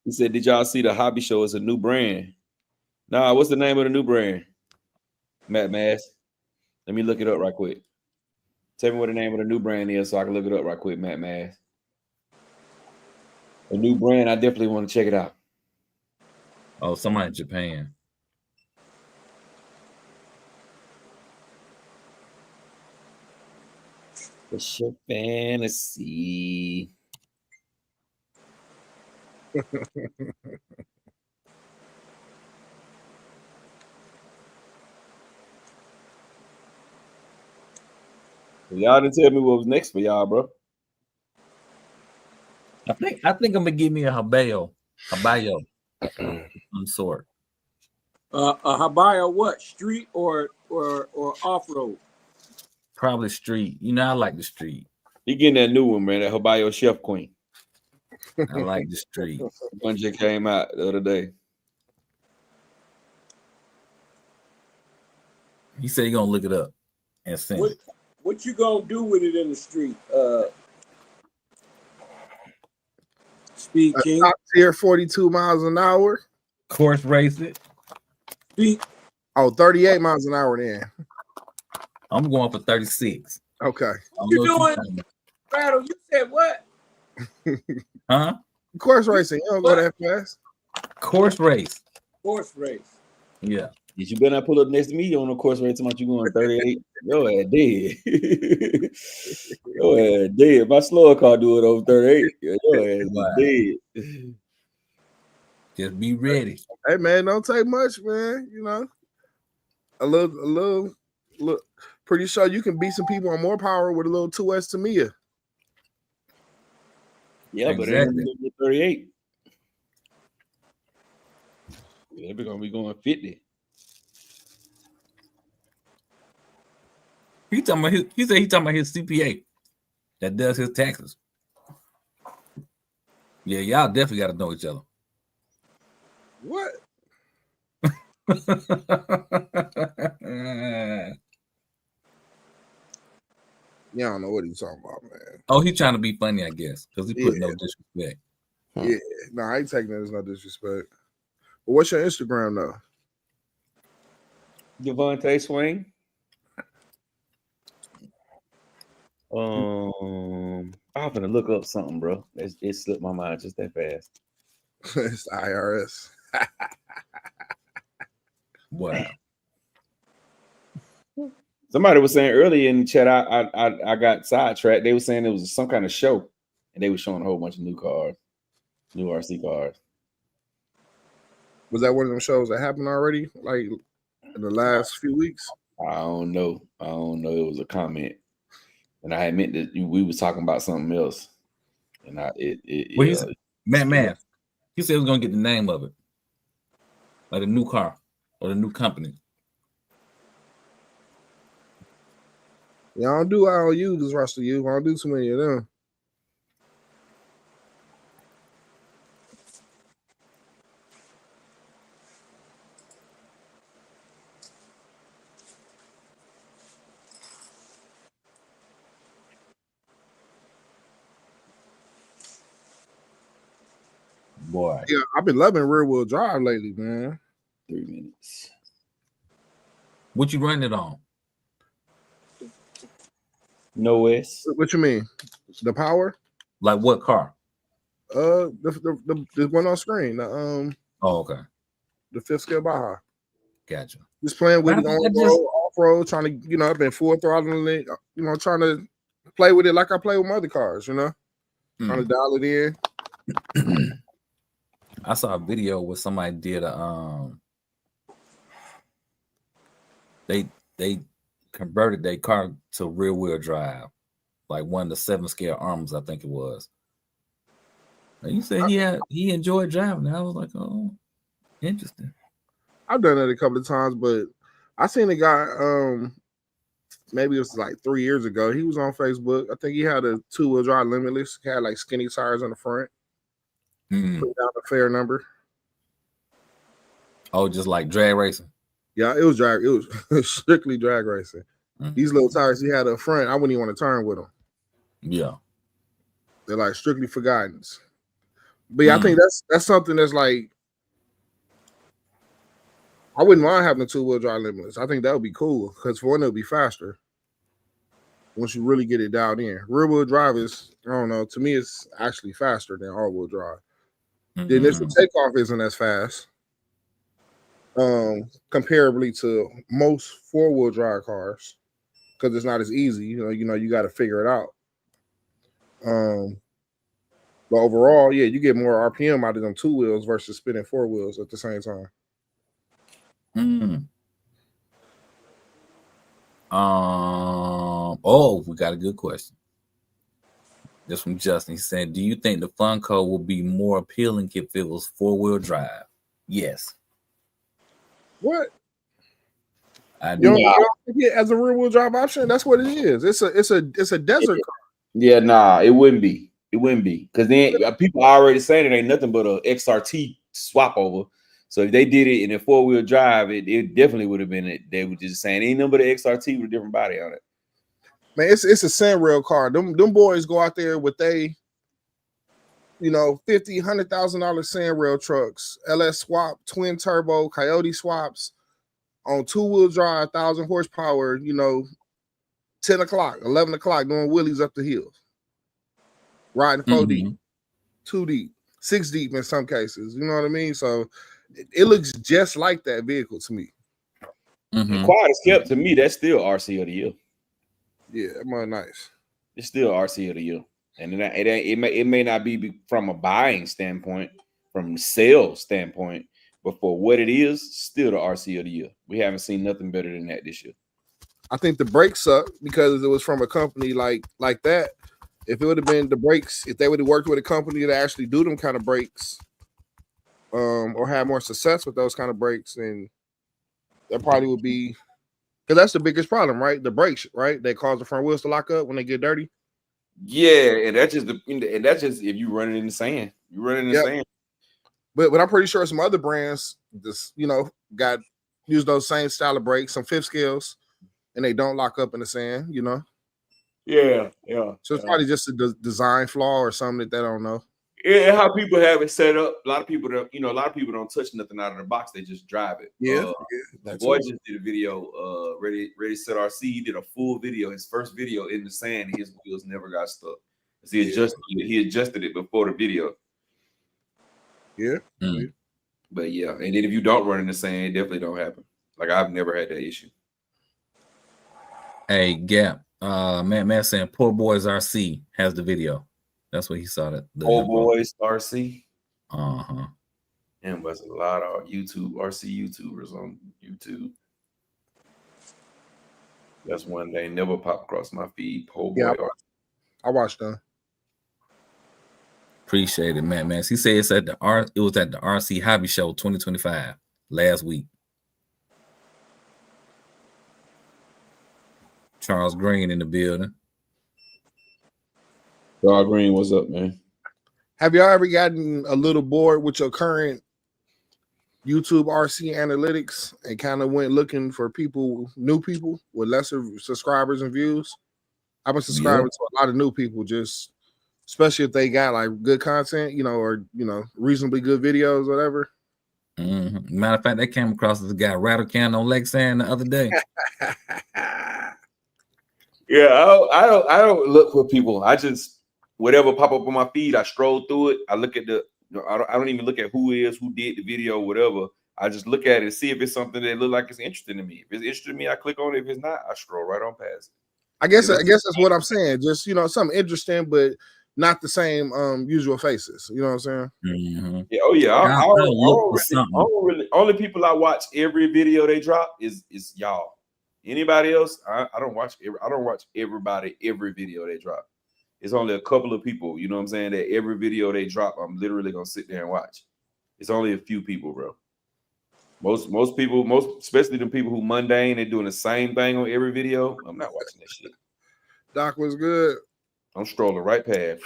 He said, did y'all see the hobby show? It's a new brand. Nah, what's the name of the new brand? Matt Mass. Let me look it up right quick. Tell me what the name of the new brand is so I can look it up right quick, Matt Mass. A new brand, I definitely want to check it out. Oh, somebody in Japan. What's your fantasy? Y'all didn't tell me what was next for y'all, bro. I think I'm gonna give me a Habayo some sort. A Habayo what? Street or off road? Probably street. You know, I like the street. You getting that new one, man? That Habayo Chef Queen. I like the street. One just came out the other day. He said he's gonna look it up and send it. What you gonna do with it in the street? Speed King. Top tier 42 miles an hour. Course race it. Speed. Oh, 38 miles an hour then. I'm going for 36. Okay. What you doing? Rattle, you said what? Huh? Course racing. You don't go that fast. Course race. Horse race. Yeah. You better not pull up next to me on the course rate so much you going 38. Yo, ass dead. Yo, ass dead. My slower car do it over 38. Yo, ass dead. Just be ready. Hey man, don't take much, man. You know, a little. Pretty sure you can beat some people on more power with a little 2S Tamiya. Yeah, Exactly. but it 38. Yeah, we're gonna be going 50. He said he talking about his CPA that does his taxes. Yeah, y'all definitely got to know each other. What? Yeah, I don't know what he's talking about, man. Oh, he's trying to be funny, I guess, because he put no disrespect. Yeah, no, I ain't taking that as no disrespect. But what's your Instagram though? Devontae Swain. I'm gonna look up something, bro. It slipped my mind just that fast. It's the IRS. Wow. Somebody was saying earlier in the chat, I got sidetracked. They were saying it was some kind of show, and they were showing a whole bunch of new cars, new RC cars. Was that one of them shows that happened already, like in the last few weeks? I don't know. It was a comment, and I had meant that we was talking about something else, and man, he said he was gonna get the name of it, like a new car or the new company. Yeah, I don't do IOUs, rest of you. I don't do too many of them. Boy. Yeah, I've been loving rear wheel drive lately, man. 3 minutes. What you running it on? No S. What you mean? The power? Like what car? The one on screen. Oh, okay. The 5th scale Baja. Gotcha. Just playing with it on road, off road, trying to, I've been full throttling it, trying to play with it like I play with my other cars, trying to dial it in. I saw a video where somebody did they converted their car to rear wheel drive, like one of the 7 scale arms, I think it was. And you said he enjoyed driving. And I was like, oh, interesting. I've done it a couple of times, but I seen a guy, maybe it was like 3 years ago. He was on Facebook. I think he had a 2-wheel drive limitless. He had like skinny tires on the front. Put down a fair number. Oh, just like drag racing. Yeah, it was drag. It was strictly drag racing. These little tires he had up front, I wouldn't even want to turn with them. Yeah, they're like strictly for guidance. But yeah, I think that's something that's like, I wouldn't mind having a 2-wheel drive limitless. I think that would be cool because for one, it'll be faster. once you really get it dialed in. Rear wheel drive is, I don't know, to me it's actually faster than all wheel drive. The initial takeoff isn't as fast. Comparably to most 4-wheel drive cars, because it's not as easy. You got to figure it out. But overall, yeah, you get more RPM out of them 2 wheels versus spinning 4 wheels at the same time. We got a good question. This from Justin. He said, "Do you think the Funko will be more appealing if it was 4-wheel drive?" Yes. What? I You do. don't think it as a rear wheel drive option? That's what it is. It's a desert car. Yeah, nah, it wouldn't be. It wouldn't be, because then people are already saying it ain't nothing but a XRT swap over. So if they did it in a 4-wheel drive, it definitely would have been it. They were just saying ain't nothing but an XRT with a different body on it. Man, it's a sand rail car. Them boys go out there with $50,000, $100,000 sand rail trucks, LS swap, twin turbo, Coyote swaps on 2-wheel drive, 1,000 horsepower. 10 o'clock, 11 o'clock, doing wheelies up the hills, riding 4 deep, 2 deep, 6 deep in some cases. You know what I mean? So it looks just like that vehicle to me. Quiet as kept, to me, that's still RC of the year. Yeah, that's nice. It's still RC of the year, and it may not be from a buying standpoint, from sales standpoint, but for what it is, still the RC of the year. We haven't seen nothing better than that this year. I think the brakes suck because it was from a company like that. If it would have been the brakes, if they would have worked with a company that actually do them kind of brakes, or have more success with those kind of brakes, then that probably would be, because that's the biggest problem, right? The brakes, right? They cause the front wheels to lock up when they get dirty. Yeah, and that's just if you run it in the sand. You run it in the sand. But I'm pretty sure some other brands just got use those same style of brakes, some 5th scales, and they don't lock up in the sand. Yeah. So it's probably just a design flaw or something that they don't know. Yeah, how people have it set up. A lot of people don't touch nothing out of the box. They just drive it. The boy just did a video. Ready Set RC. He did a full video. His first video in the sand. And his wheels never got stuck. He adjusted it before the video. Yeah. But yeah, and then if you don't run in the sand, it definitely don't happen. Like, I've never had that issue. Hey, Gap. Man saying Poor Boys RC has the video. That's what he saw. Poor Boys RC. And there's a lot of RC YouTubers on YouTube. That's one they never pop across my feed. Poor Boy RC. I watched them. Appreciate it, man. He said it was at the RC Hobby Show 2025 last week. Charles Green in the building. Charles Green, what's up, man? Have y'all ever gotten a little bored with your current YouTube RC analytics and kind of went looking for new people with lesser subscribers and views? I've been subscribing to a lot of new people, just especially if they got like good content, or reasonably good videos, whatever. Matter of fact, they came across this guy Rattle Can on Lexan the other day. Yeah, I don't look for people. I just, whatever pop up on my feed, I scroll through it. I look at I don't even look at who did the video, whatever. I just look at it and see if it's something that look like it's interesting to me. If it's interesting to me, I click on it. If it's not, I scroll right on past it. I guess that's what I'm saying. Just something interesting, but not the same usual faces. You know what I'm saying? Yeah. Oh yeah. I don't really. Only people I watch every video they drop is y'all. Anybody else, I don't watch. I don't watch everybody every video they drop. It's only a couple of people. You know what I'm saying? That every video they drop, I'm literally gonna sit there and watch. It's only a few people, bro. Most people, especially the people who mundane, they're doing the same thing on every video. I'm not watching that shit. Doc was good. I'm strolling right past.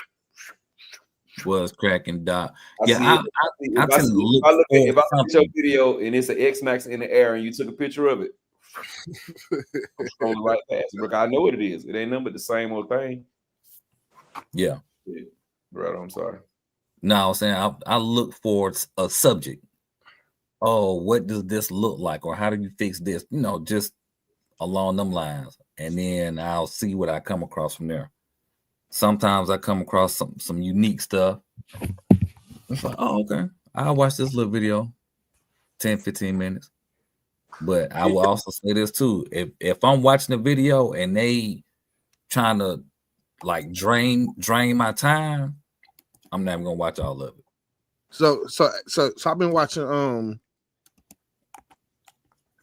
Was cracking, Doc. If I look at your video and it's an X-Max in the air and you took a picture of it, I'm scrolling right past it. Look, I know what it is. It ain't nothing but the same old thing. Yeah. Bro, I'm sorry. No, I'm saying I look for a subject. Oh, what does this look like? Or how do you fix this? Just along them lines. and then I'll see what I come across from there. Sometimes I come across some unique stuff. It's like, oh, okay, I'll watch this little video, 10, 15 minutes. But I will also say this too: if I'm watching a video and they trying to like drain my time, I'm not even gonna watch all of it. So I've been watching.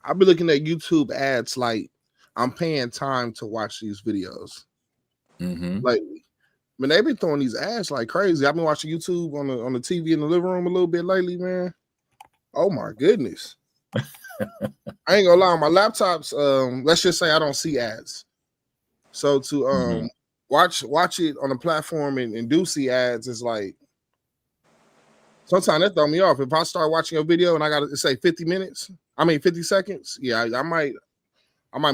I've been looking at YouTube ads like I'm paying time to watch these videos. Like, man, they've been throwing these ads like crazy. I've been watching YouTube on the TV in the living room a little bit lately, man. Oh my goodness. I ain't gonna lie, on my laptops, let's just say I don't see ads. So to watch it on the platform and do see ads is like sometimes that throw me off. If I start watching a video and I gotta say 50 seconds, yeah, I might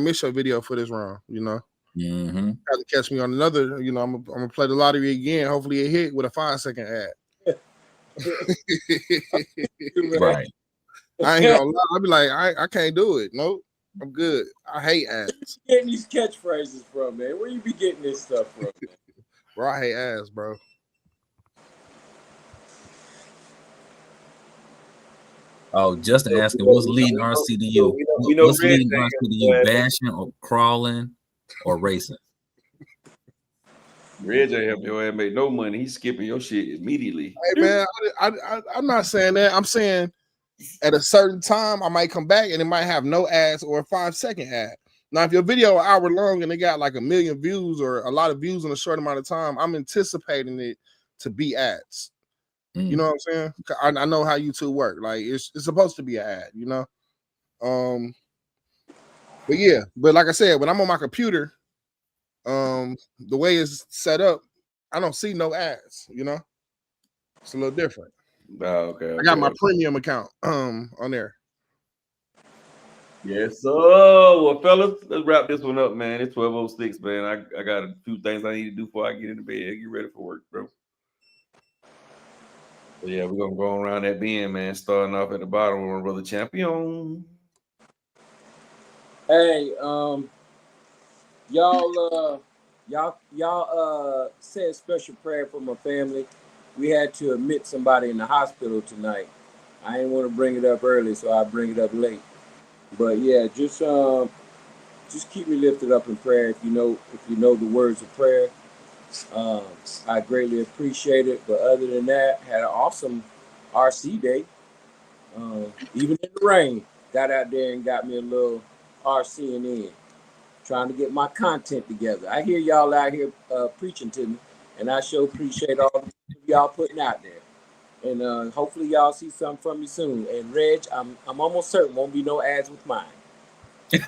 miss your video for this round, you know. Have to catch me on another, you know, I'm gonna play the lottery again. Hopefully it hit with a 5-second ad. Right. I ain't gonna lie. I'll be like, I can't do it. Nope. I'm good. I hate ads. Where you getting these catchphrases from, man? Where you be getting this stuff from, man? Bro, I hate ads, bro. Oh, Justin asking, what's leading RC to you? What's leading RC to you? Bashing or crawling or racing? Reg ain't help your ass make no money. He's skipping your shit immediately. Hey man, I'm not saying that. I'm saying at a certain time I might come back and it might have no ads or a 5-second ad. Now, if your video an hour long and it got like 1 million views or a lot of views in a short amount of time, I'm anticipating it to be ads. You know what I'm saying? I know how YouTube work. Like it's supposed to be an ad, you know. But yeah, but like I said, when I'm on my computer, the way it's set up, I don't see no ads, you know. It's a little different. Okay. I got my premium account on there. Yes, sir. Well, fellas, let's wrap this one up, man. It's 12:06, man. I got a few things I need to do before I get into bed. Get ready for work, bro. But yeah, we're gonna go around that bend, man. Starting off at the bottom with my brother Champion. Hey, y'all said special prayer for my family. We had to admit somebody in the hospital tonight. I didn't want to bring it up early, so I bring it up late. But yeah, just keep me lifted up in prayer. If you know the words of prayer, I greatly appreciate it. But other than that, had an awesome RC day. Even in the rain, got out there and got me a little RCing in, trying to get my content together. I hear y'all out here preaching to me, and I sure appreciate all the y'all putting out there. And hopefully y'all see something from me soon. And Reg, I'm almost certain won't be no ads with mine. Hey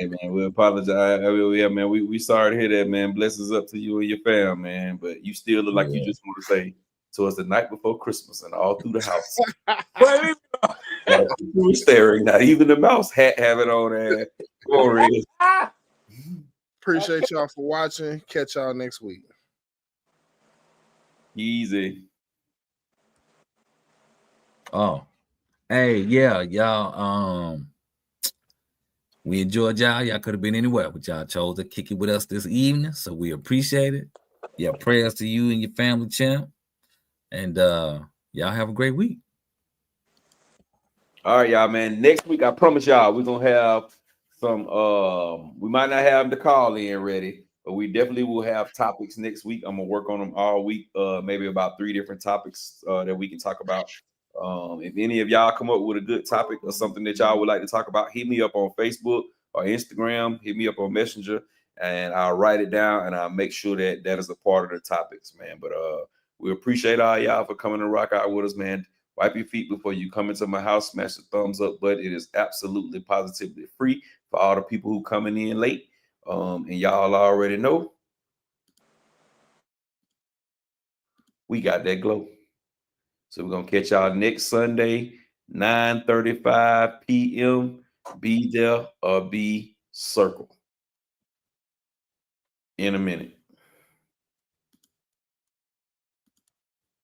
man, we apologize. Yeah, man, we sorry to hear that, man. Blessings up to you and your fam, man. But you still look like you just want to say, so it's the night before Christmas and all through the house. You were staring. Not even the mouse hat have it on there. Appreciate y'all for watching. Catch y'all next week. Easy. Oh, hey, yeah, y'all. We enjoyed y'all. Y'all could have been anywhere, but y'all chose to kick it with us this evening, so we appreciate it. Yeah, prayers to you and your family, champ. And y'all have a great week. All right, y'all, man. Next week, I promise y'all, we're gonna have some. We might not have the call in ready, but we definitely will have topics next week. I'm gonna work on them all week. Maybe about 3 different topics that we can talk about. If any of y'all come up with a good topic or something that y'all would like to talk about, hit me up on Facebook or Instagram. Hit me up on Messenger, and I'll write it down and I'll make sure that that is a part of the topics, man. But we appreciate all y'all for coming to rock out with us, man. Wipe your feet before you come into my house. Smash the thumbs up button. It is absolutely positively free for all the people who coming in late. And y'all already know we got that glow. So we're gonna catch y'all next Sunday, 9:35 p.m. Be there or be circle. In a minute.